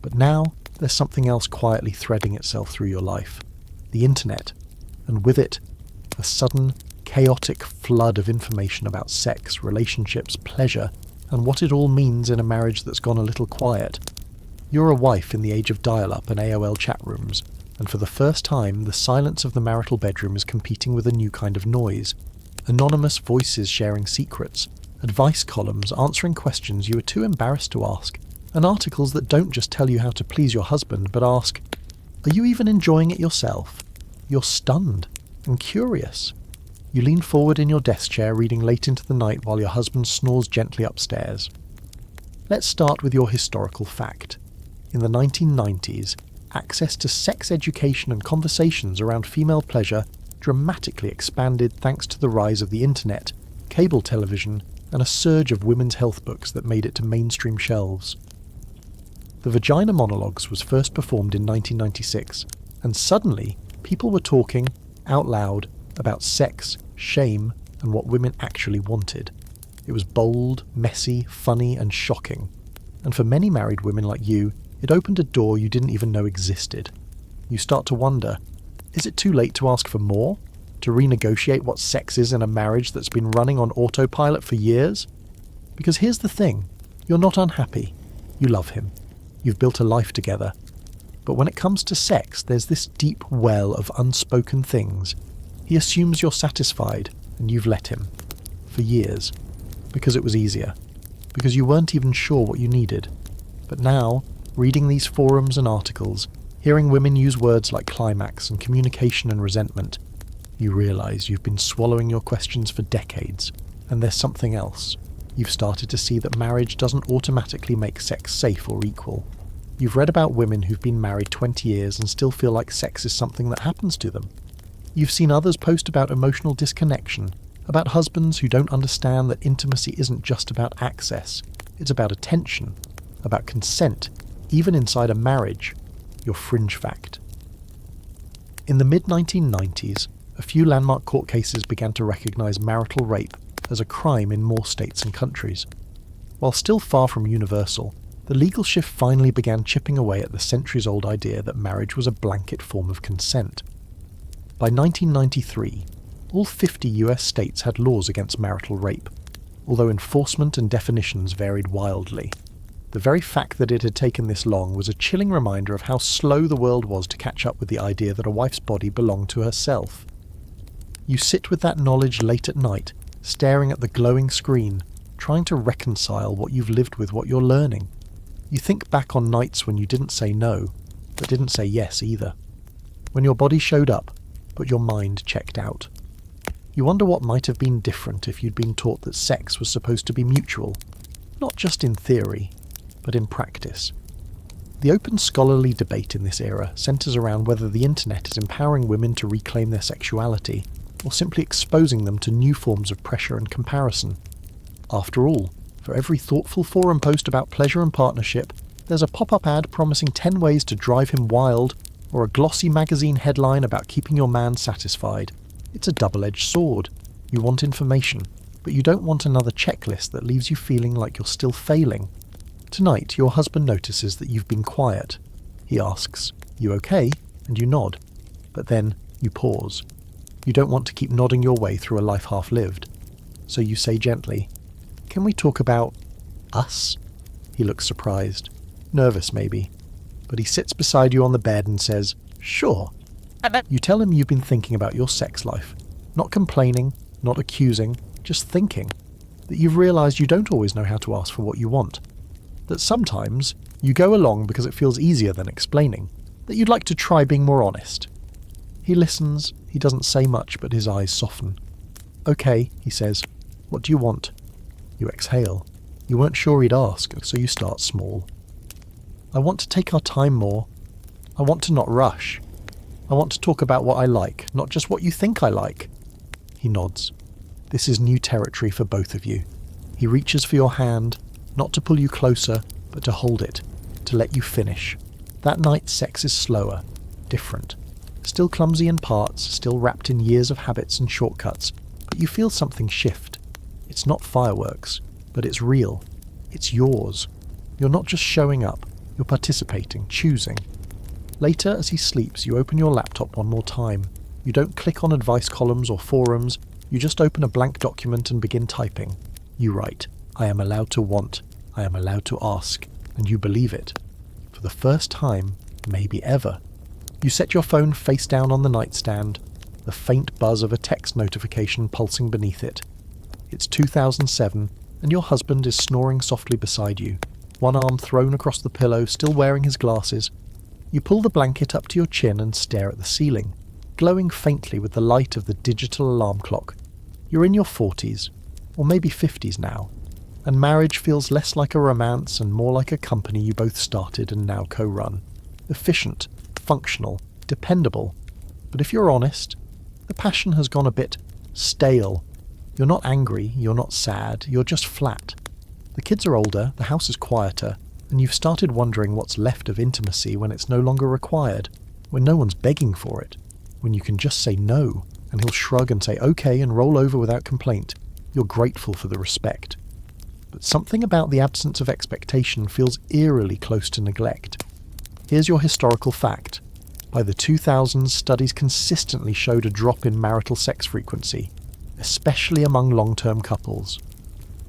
But now, there's something else quietly threading itself through your life. The internet. And with it, a sudden, chaotic flood of information about sex, relationships, pleasure, and what it all means in a marriage that's gone a little quiet. You're a wife in the age of dial-up and AOL chat rooms, and for the first time, the silence of the marital bedroom is competing with a new kind of noise. Anonymous voices sharing secrets, advice columns answering questions you were too embarrassed to ask, and articles that don't just tell you how to please your husband, but ask, "Are you even enjoying it yourself?" You're stunned and curious. You lean forward in your desk chair reading late into the night while your husband snores gently upstairs. Let's start with your historical fact. In the 1990s, access to sex education and conversations around female pleasure dramatically expanded thanks to the rise of the internet, cable television, and a surge of women's health books that made it to mainstream shelves. The Vagina Monologues was first performed in 1996, and suddenly people were talking, out loud, about sex, shame, and what women actually wanted. It was bold, messy, funny, and shocking. And for many married women like you, it opened a door you didn't even know existed. You start to wonder, is it too late to ask for more? To renegotiate what sex is in a marriage that's been running on autopilot for years? Because here's the thing, you're not unhappy. You love him. You've built a life together. But when it comes to sex, there's this deep well of unspoken things. He assumes you're satisfied, and you've let him. For years. Because it was easier. Because you weren't even sure what you needed. But now, reading these forums and articles, hearing women use words like climax and communication and resentment, you realise you've been swallowing your questions for decades, and there's something else. You've started to see that marriage doesn't automatically make sex safe or equal. You've read about women who've been married 20 years and still feel like sex is something that happens to them. You've seen others post about emotional disconnection, about husbands who don't understand that intimacy isn't just about access, it's about attention, about consent, even inside a marriage. Your fringe fact. In the mid-1990s, a few landmark court cases began to recognise marital rape as a crime in more states and countries. While still far from universal, the legal shift finally began chipping away at the centuries-old idea that marriage was a blanket form of consent. By 1993, all 50 US states had laws against marital rape, although enforcement and definitions varied wildly. The very fact that it had taken this long was a chilling reminder of how slow the world was to catch up with the idea that a wife's body belonged to herself. You sit with that knowledge late at night, staring at the glowing screen, trying to reconcile what you've lived with what you're learning. You think back on nights when you didn't say no, but didn't say yes either. When your body showed up, but your mind checked out. You wonder what might have been different if you'd been taught that sex was supposed to be mutual, not just in theory, but in practice. The open scholarly debate in this era centres around whether the internet is empowering women to reclaim their sexuality, or simply exposing them to new forms of pressure and comparison. After all, for every thoughtful forum post about pleasure and partnership, there's a pop-up ad promising 10 ways to drive him wild, or a glossy magazine headline about keeping your man satisfied. It's a double-edged sword. You want information, but you don't want another checklist that leaves you feeling like you're still failing. Tonight, your husband notices that you've been quiet. He asks, "You okay?" and you nod. But then, you pause. You don't want to keep nodding your way through a life half-lived. So you say gently, "Can we talk about us?" He looks surprised. Nervous, maybe. But he sits beside you on the bed and says, "Sure." You tell him you've been thinking about your sex life. Not complaining, not accusing, just thinking. That you've realised you don't always know how to ask for what you want. That sometimes you go along because it feels easier than explaining. That you'd like to try being more honest. He listens. He doesn't say much, but his eyes soften. "Okay," he says. "What do you want?" You exhale. You weren't sure he'd ask, so you start small. "I want to take our time more. I want to not rush. I want to talk about what I like, not just what you think I like." He nods. This is new territory for both of you. He reaches for your hand, not to pull you closer, but to hold it, to let you finish. That night's sex is slower, different. Still clumsy in parts, still wrapped in years of habits and shortcuts, but you feel something shift. It's not fireworks, but it's real. It's yours. You're not just showing up, you're participating, choosing. Later, as he sleeps, you open your laptop one more time. You don't click on advice columns or forums, you just open a blank document and begin typing. You write, "I am allowed to want, I am allowed to ask," and you believe it. For the first time, maybe ever. You set your phone face down on the nightstand, the faint buzz of a text notification pulsing beneath it. It's 2007, and your husband is snoring softly beside you, one arm thrown across the pillow, still wearing his glasses. You pull the blanket up to your chin and stare at the ceiling, glowing faintly with the light of the digital alarm clock. You're in your 40s, or maybe 50s now, and marriage feels less like a romance and more like a company you both started and now co-run. Efficient, functional, dependable. But if you're honest, the passion has gone a bit stale. You're not angry, you're not sad, you're just flat. The kids are older, the house is quieter, and you've started wondering what's left of intimacy when it's no longer required, when no one's begging for it, when you can just say no, and he'll shrug and say okay and roll over without complaint. You're grateful for the respect. But something about the absence of expectation feels eerily close to neglect. Here's your historical fact. By the 2000s, studies consistently showed a drop in marital sex frequency, especially among long-term couples.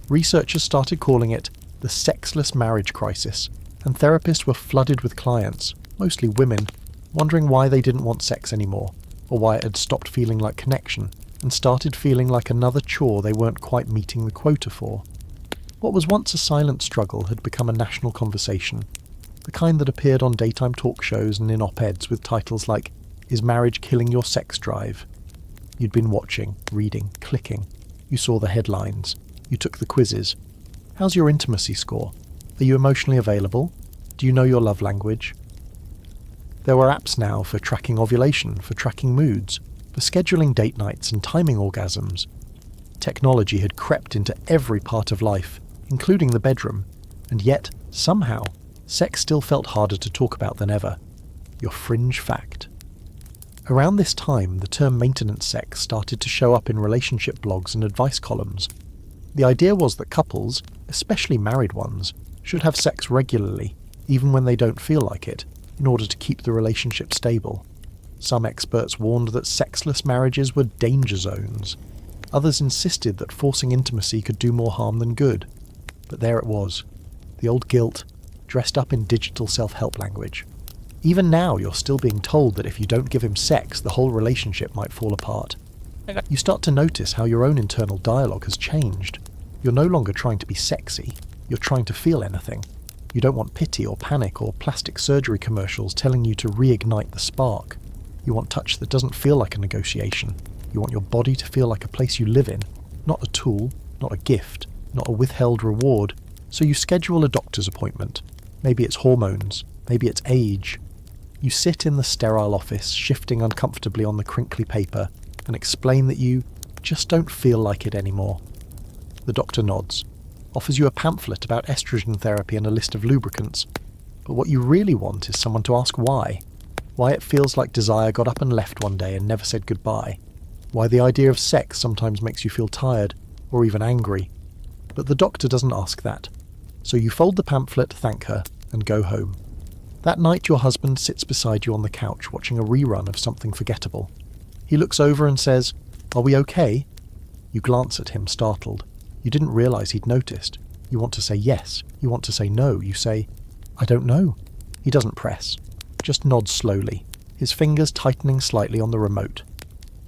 Researchers started calling it the sexless marriage crisis, and therapists were flooded with clients, mostly women, wondering why they didn't want sex anymore, or why it had stopped feeling like connection, and started feeling like another chore they weren't quite meeting the quota for. What was once a silent struggle had become a national conversation, the kind that appeared on daytime talk shows and in op-eds with titles like, "Is marriage killing your sex drive?" You'd been watching, reading, clicking. You saw the headlines. You took the quizzes. How's your intimacy score? Are you emotionally available? Do you know your love language? There were apps now for tracking ovulation, for tracking moods, for scheduling date nights and timing orgasms. Technology had crept into every part of life, including the bedroom, and yet, somehow, sex still felt harder to talk about than ever. Your fringe fact. Around this time, the term maintenance sex started to show up in relationship blogs and advice columns. The idea was that couples, especially married ones, should have sex regularly, even when they don't feel like it, in order to keep the relationship stable. Some experts warned that sexless marriages were danger zones. Others insisted that forcing intimacy could do more harm than good. But there it was, the old guilt, dressed up in digital self-help language. Even now, you're still being told that if you don't give him sex, the whole relationship might fall apart. You start to notice how your own internal dialogue has changed. You're no longer trying to be sexy, you're trying to feel anything. You don't want pity or panic or plastic surgery commercials telling you to reignite the spark. You want touch that doesn't feel like a negotiation. You want your body to feel like a place you live in, not a tool, not a gift, not a withheld reward. So you schedule a doctor's appointment. Maybe it's hormones, maybe it's age. You sit in the sterile office, shifting uncomfortably on the crinkly paper, and explain that you just don't feel like it anymore. The doctor nods, offers you a pamphlet about estrogen therapy and a list of lubricants. But what you really want is someone to ask why. Why it feels like desire got up and left one day and never said goodbye. Why the idea of sex sometimes makes you feel tired, or even angry. But the doctor doesn't ask that. So you fold the pamphlet, thank her, and go home. That night your husband sits beside you on the couch watching a rerun of something forgettable. He looks over and says, "Are we okay?" You glance at him, startled. You didn't realise he'd noticed. You want to say yes. You want to say no. You say, "I don't know." He doesn't press. Just nods slowly, his fingers tightening slightly on the remote.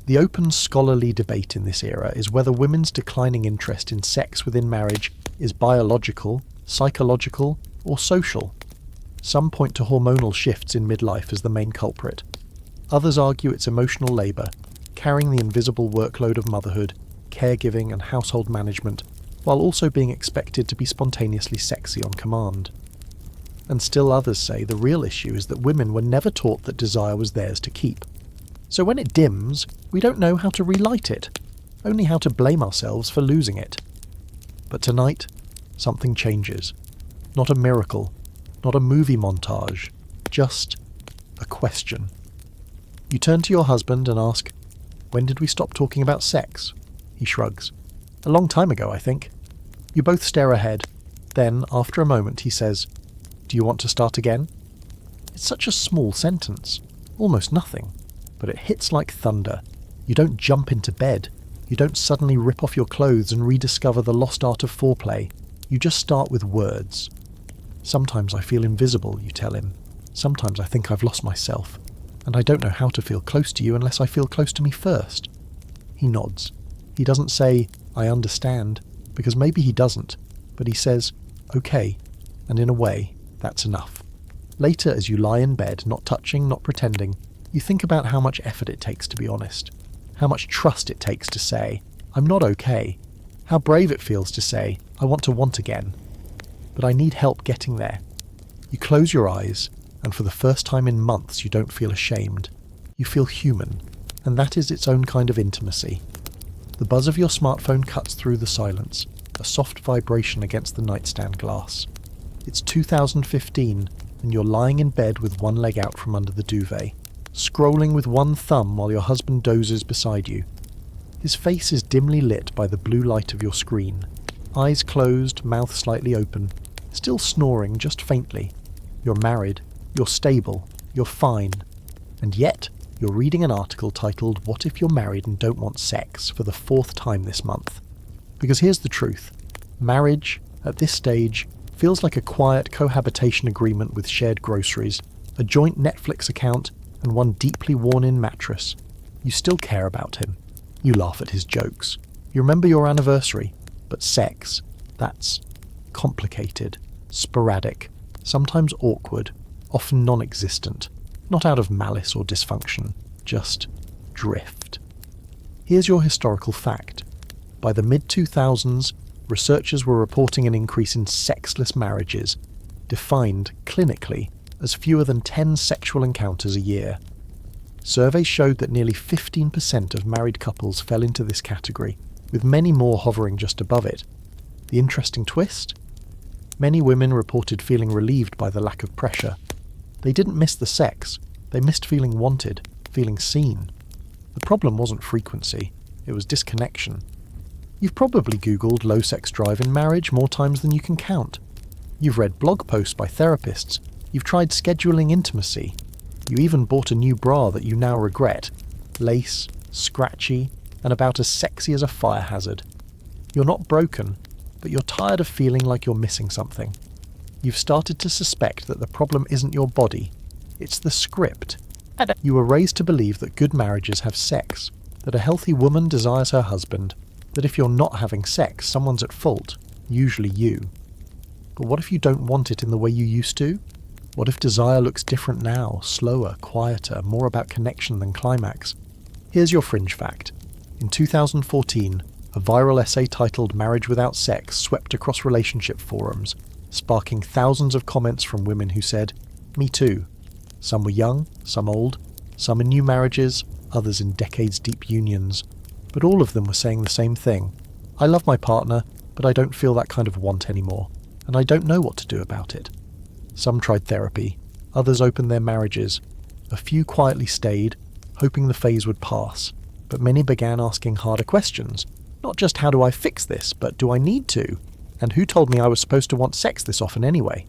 The open scholarly debate in this era is whether women's declining interest in sex within marriage is biological, psychological, or social. Some point to hormonal shifts in midlife as the main culprit. Others argue it's emotional labour, carrying the invisible workload of motherhood, caregiving and household management, while also being expected to be spontaneously sexy on command. And still others say the real issue is that women were never taught that desire was theirs to keep. So when it dims, we don't know how to relight it, only how to blame ourselves for losing it. But tonight, something changes. Not a miracle, not a movie montage, just a question. You turn to your husband and ask, "When did we stop talking about sex?" He shrugs. "A long time ago, I think." You both stare ahead. Then, after a moment, he says, "Do you want to start again?" It's such a small sentence, almost nothing, but it hits like thunder. You don't jump into bed. You don't suddenly rip off your clothes and rediscover the lost art of foreplay. You just start with words. "Sometimes I feel invisible," you tell him. "Sometimes I think I've lost myself, and I don't know how to feel close to you unless I feel close to me first." He nods. He doesn't say, "I understand," because maybe he doesn't, but he says, "Okay," and in a way, that's enough. Later, as you lie in bed, not touching, not pretending, you think about how much effort it takes to be honest, how much trust it takes to say, "I'm not okay," how brave it feels to say, "I want again, but I need help getting there." You close your eyes, and for the first time in months you don't feel ashamed. You feel human, and that is its own kind of intimacy. The buzz of your smartphone cuts through the silence, a soft vibration against the nightstand glass. It's 2015, and you're lying in bed with one leg out from under the duvet, scrolling with one thumb while your husband dozes beside you. His face is dimly lit by the blue light of your screen, eyes closed, mouth slightly open, still snoring just faintly. You're married, you're stable, you're fine, and yet you're reading an article titled "What if you're married and don't want sex?" for the 4th time this month. Because here's the truth. Marriage, at this stage, feels like a quiet cohabitation agreement with shared groceries, a joint Netflix account, and one deeply worn-in mattress. You still care about him. You laugh at his jokes. You remember your anniversary. But sex, that's complicated, sporadic, sometimes awkward, often non-existent, not out of malice or dysfunction, just drift. Here's your historical fact. By the mid-2000s, researchers were reporting an increase in sexless marriages, defined, clinically, as fewer than 10 sexual encounters a year. Surveys showed that nearly 15% of married couples fell into this category, with many more hovering just above it. The interesting twist? Many women reported feeling relieved by the lack of pressure. They didn't miss the sex, they missed feeling wanted, feeling seen. The problem wasn't frequency, it was disconnection. You've probably Googled low sex drive in marriage more times than you can count. You've read blog posts by therapists, you've tried scheduling intimacy. You even bought a new bra that you now regret, lace, scratchy, and about as sexy as a fire hazard. You're not broken, but you're tired of feeling like you're missing something. You've started to suspect that the problem isn't your body, it's the script. You were raised to believe that good marriages have sex, that a healthy woman desires her husband, that if you're not having sex, someone's at fault, usually you. But what if you don't want it in the way you used to? What if desire looks different now, slower, quieter, more about connection than climax? Here's your fringe fact. In 2014, a viral essay titled Marriage Without Sex swept across relationship forums, sparking thousands of comments from women who said, "Me too." Some were young, some old, some in new marriages, others in decades-deep unions. But all of them were saying the same thing. I love my partner, but I don't feel that kind of want anymore, and I don't know what to do about it. Some tried therapy, others opened their marriages. A few quietly stayed, hoping the phase would pass, but many began asking harder questions. Not just how do I fix this, but do I need to? And who told me I was supposed to want sex this often anyway?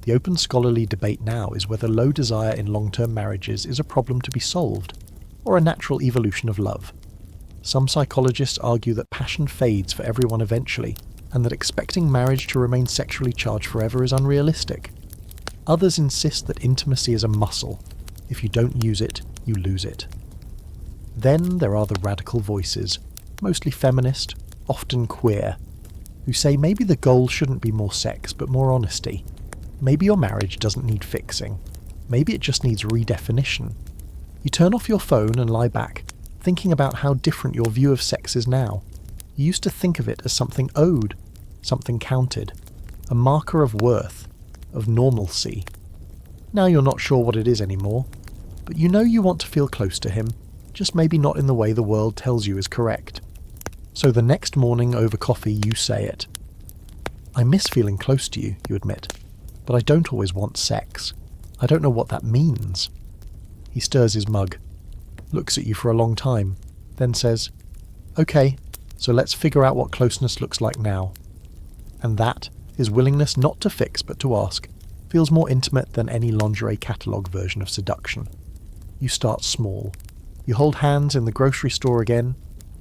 The open scholarly debate now is whether low desire in long-term marriages is a problem to be solved, or a natural evolution of love. Some psychologists argue that passion fades for everyone eventually, and that expecting marriage to remain sexually charged forever is unrealistic. Others insist that intimacy is a muscle. If you don't use it, you lose it. Then there are the radical voices, mostly feminist, often queer, who say maybe the goal shouldn't be more sex, but more honesty. Maybe your marriage doesn't need fixing. Maybe it just needs redefinition. You turn off your phone and lie back, thinking about how different your view of sex is now. You used to think of it as something owed, something counted, a marker of worth, of normalcy. Now you're not sure what it is anymore, but you know you want to feel close to him, just maybe not in the way the world tells you is correct. So the next morning over coffee you say it. I miss feeling close to you, you admit, but I don't always want sex. I don't know what that means. He stirs his mug, looks at you for a long time, then says, "Okay, so let's figure out what closeness looks like now." And that, his willingness not to fix but to ask, feels more intimate than any lingerie catalogue version of seduction. You start small. You hold hands in the grocery store again.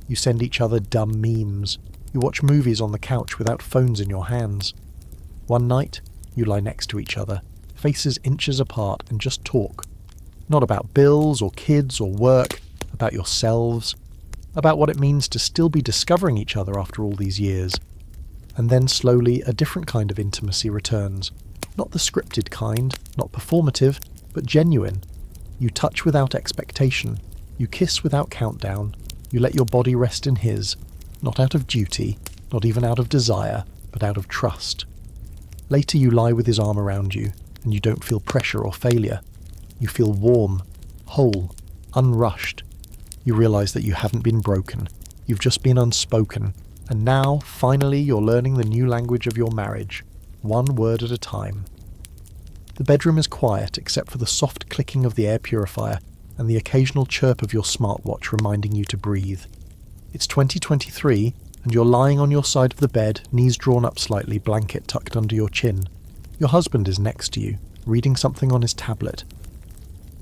You send each other dumb memes. You watch movies on the couch without phones in your hands. One night, you lie next to each other, faces inches apart, and just talk. Not about bills or kids or work, about yourselves, about what it means to still be discovering each other after all these years. And then slowly a different kind of intimacy returns. Not the scripted kind, not performative, but genuine. You touch without expectation. You kiss without countdown. You let your body rest in his, not out of duty, not even out of desire, but out of trust. Later you lie with his arm around you, and you don't feel pressure or failure. You feel warm, whole, unrushed. You realise that you haven't been broken. You've just been unspoken. And now, finally, you're learning the new language of your marriage, one word at a time. The bedroom is quiet except for the soft clicking of the air purifier and the occasional chirp of your smartwatch reminding you to breathe. It's 2023, and you're lying on your side of the bed, knees drawn up slightly, blanket tucked under your chin. Your husband is next to you, reading something on his tablet.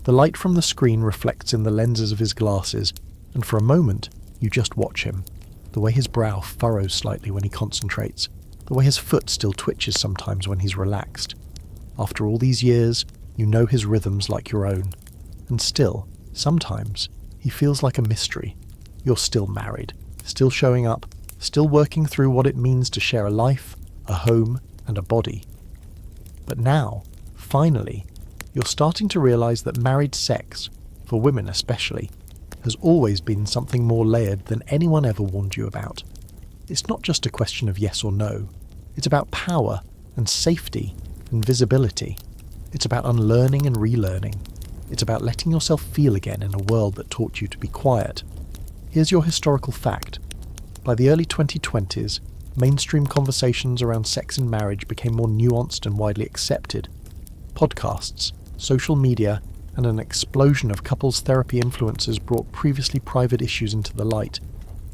The light from the screen reflects in the lenses of his glasses, and for a moment, you just watch him. The way his brow furrows slightly when he concentrates, the way his foot still twitches sometimes when he's relaxed. After all these years, you know his rhythms like your own. And still, sometimes, he feels like a mystery. You're still married, still showing up, still working through what it means to share a life, a home, and a body. But now, finally, you're starting to realise that married sex, for women especially, has always been something more layered than anyone ever warned you about. It's not just a question of yes or no. It's about power and safety and visibility. It's about unlearning and relearning. It's about letting yourself feel again in a world that taught you to be quiet. Here's your historical fact. By the early 2020s, mainstream conversations around sex and marriage became more nuanced and widely accepted. Podcasts, social media, and an explosion of couples therapy influencers brought previously private issues into the light.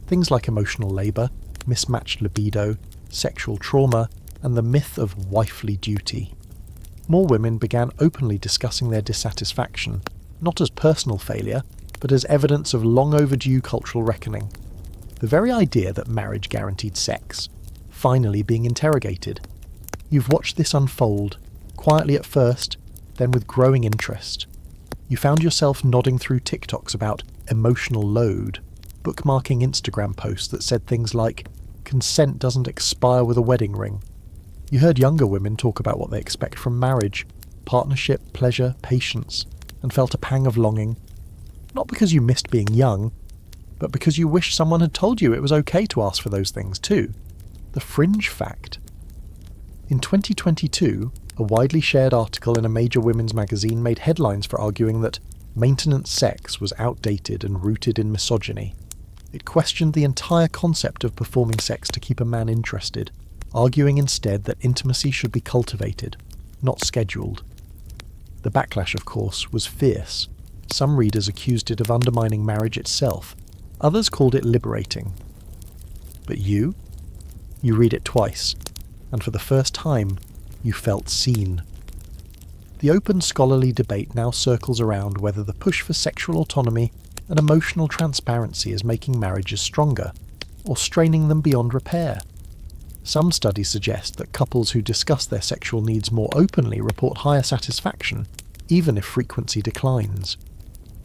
Things like emotional labour, mismatched libido, sexual trauma, and the myth of wifely duty. More women began openly discussing their dissatisfaction, not as personal failure, but as evidence of long overdue cultural reckoning. The very idea that marriage guaranteed sex, finally being interrogated. You've watched this unfold, quietly at first, then with growing interest. You found yourself nodding through TikToks about emotional load, bookmarking Instagram posts that said things like, "Consent doesn't expire with a wedding ring." You heard younger women talk about what they expect from marriage: partnership, pleasure, patience, and felt a pang of longing. Not because you missed being young, but because you wished someone had told you it was okay to ask for those things too. The fringe fact. In 2022, a widely shared article in a major women's magazine made headlines for arguing that maintenance sex was outdated and rooted in misogyny. It questioned the entire concept of performing sex to keep a man interested, arguing instead that intimacy should be cultivated, not scheduled. The backlash, of course, was fierce. Some readers accused it of undermining marriage itself. Others called it liberating. But you? You read it twice, and for the first time, you felt seen. The open scholarly debate now circles around whether the push for sexual autonomy and emotional transparency is making marriages stronger, or straining them beyond repair. Some studies suggest that couples who discuss their sexual needs more openly report higher satisfaction, even if frequency declines.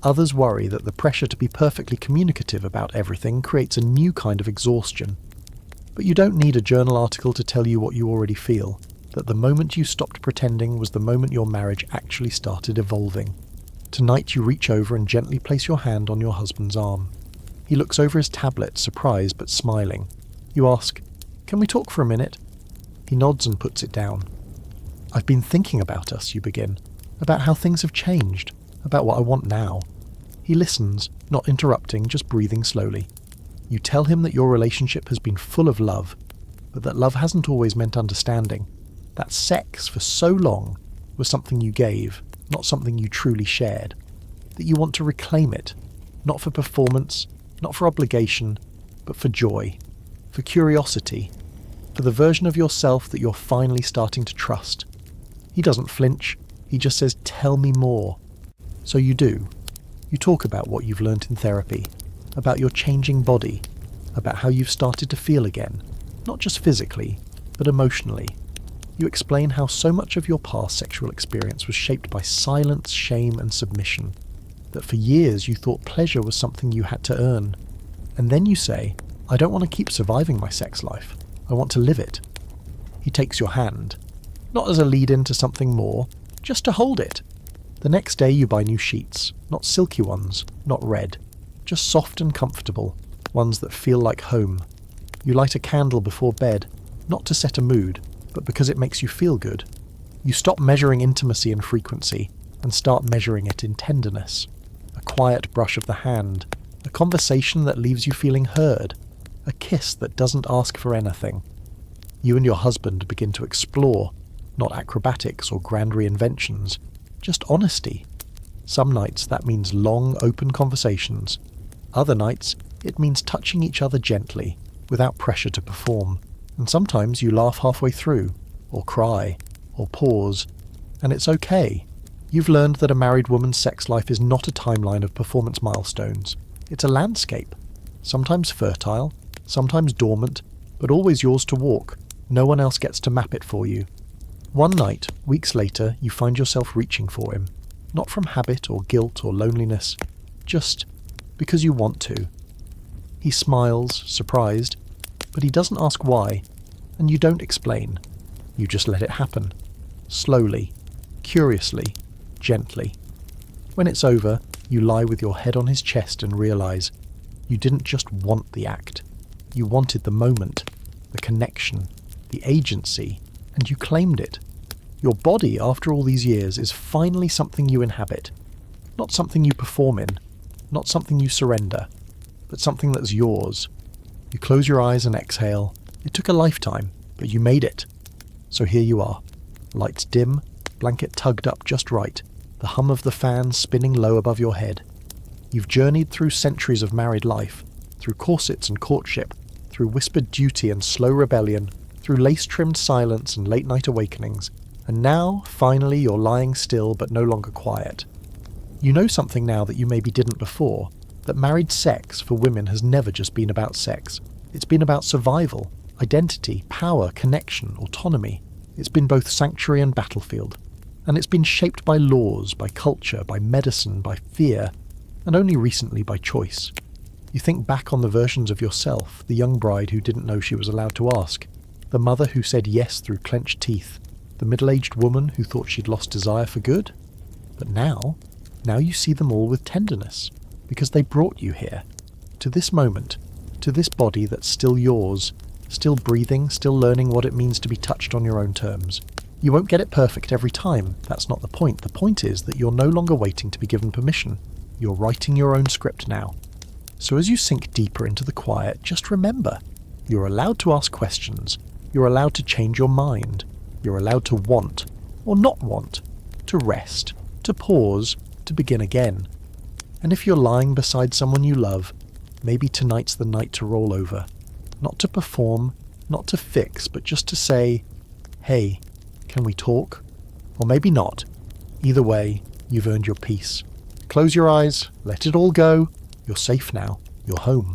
Others worry that the pressure to be perfectly communicative about everything creates a new kind of exhaustion. But you don't need a journal article to tell you what you already feel, that the moment you stopped pretending was the moment your marriage actually started evolving. Tonight you reach over and gently place your hand on your husband's arm. He looks over his tablet, surprised but smiling. You ask, "Can we talk for a minute?" He nods and puts it down. "I've been thinking about us," you begin, "about how things have changed, about what I want now." He listens, not interrupting, just breathing slowly. You tell him that your relationship has been full of love, but that love hasn't always meant understanding. That sex, for so long, was something you gave, not something you truly shared. That you want to reclaim it, not for performance, not for obligation, but for joy, for curiosity, for the version of yourself that you're finally starting to trust. He doesn't flinch, he just says, "Tell me more." So you do. You talk about what you've learnt in therapy, about your changing body, about how you've started to feel again, not just physically, but emotionally. You explain how so much of your past sexual experience was shaped by silence, shame, and submission, that for years you thought pleasure was something you had to earn. And then you say, "I don't want to keep surviving my sex life. I want to live it." He takes your hand, not as a lead-in to something more, just to hold it. The next day you buy new sheets, not silky ones, not red, just soft and comfortable, ones that feel like home. You light a candle before bed, not to set a mood, but because it makes you feel good. You stop measuring intimacy and frequency, and start measuring it in tenderness. A quiet brush of the hand, a conversation that leaves you feeling heard, a kiss that doesn't ask for anything. You and your husband begin to explore, not acrobatics or grand reinventions, just honesty. Some nights that means long, open conversations. Other nights it means touching each other gently, without pressure to perform. And sometimes you laugh halfway through, or cry, or pause, and it's okay. You've learned that a married woman's sex life is not a timeline of performance milestones. It's a landscape, sometimes fertile, sometimes dormant, but always yours to walk. No one else gets to map it for you. One night, weeks later, you find yourself reaching for him, not from habit or guilt or loneliness, just because you want to. He smiles, surprised, but he doesn't ask why, and you don't explain. You just let it happen. Slowly, curiously, gently. When it's over, you lie with your head on his chest and realize you didn't just want the act. You wanted the moment, the connection, the agency, and you claimed it. Your body, after all these years, is finally something you inhabit. Not something you perform in, not something you surrender, but something that's yours. You close your eyes and exhale. It took a lifetime, but you made it. So here you are. Lights dim, blanket tugged up just right, the hum of the fan spinning low above your head. You've journeyed through centuries of married life, through corsets and courtship, through whispered duty and slow rebellion, through lace-trimmed silence and late-night awakenings, and now, finally, you're lying still but no longer quiet. You know something now that you maybe didn't before, that married sex for women has never just been about sex. It's been about survival, identity, power, connection, autonomy. It's been both sanctuary and battlefield. And it's been shaped by laws, by culture, by medicine, by fear, and only recently by choice. You think back on the versions of yourself, the young bride who didn't know she was allowed to ask, The mother who said yes through clenched teeth. The middle-aged woman who thought she'd lost desire for good. But now you see them all with tenderness, because they brought you here, to this moment, to this body that's still yours, still breathing, still learning what it means to be touched on your own terms. You won't get it perfect every time, that's not the point. The point is that you're no longer waiting to be given permission. You're writing your own script now. So as you sink deeper into the quiet, just remember, you're allowed to ask questions, you're allowed to change your mind, you're allowed to want, or not want, to rest, to pause, to begin again. And if you're lying beside someone you love, maybe tonight's the night to roll over. Not to perform, not to fix, but just to say, hey, can we talk? Or maybe not. Either way, you've earned your peace. Close your eyes, let it all go. You're safe now. You're home.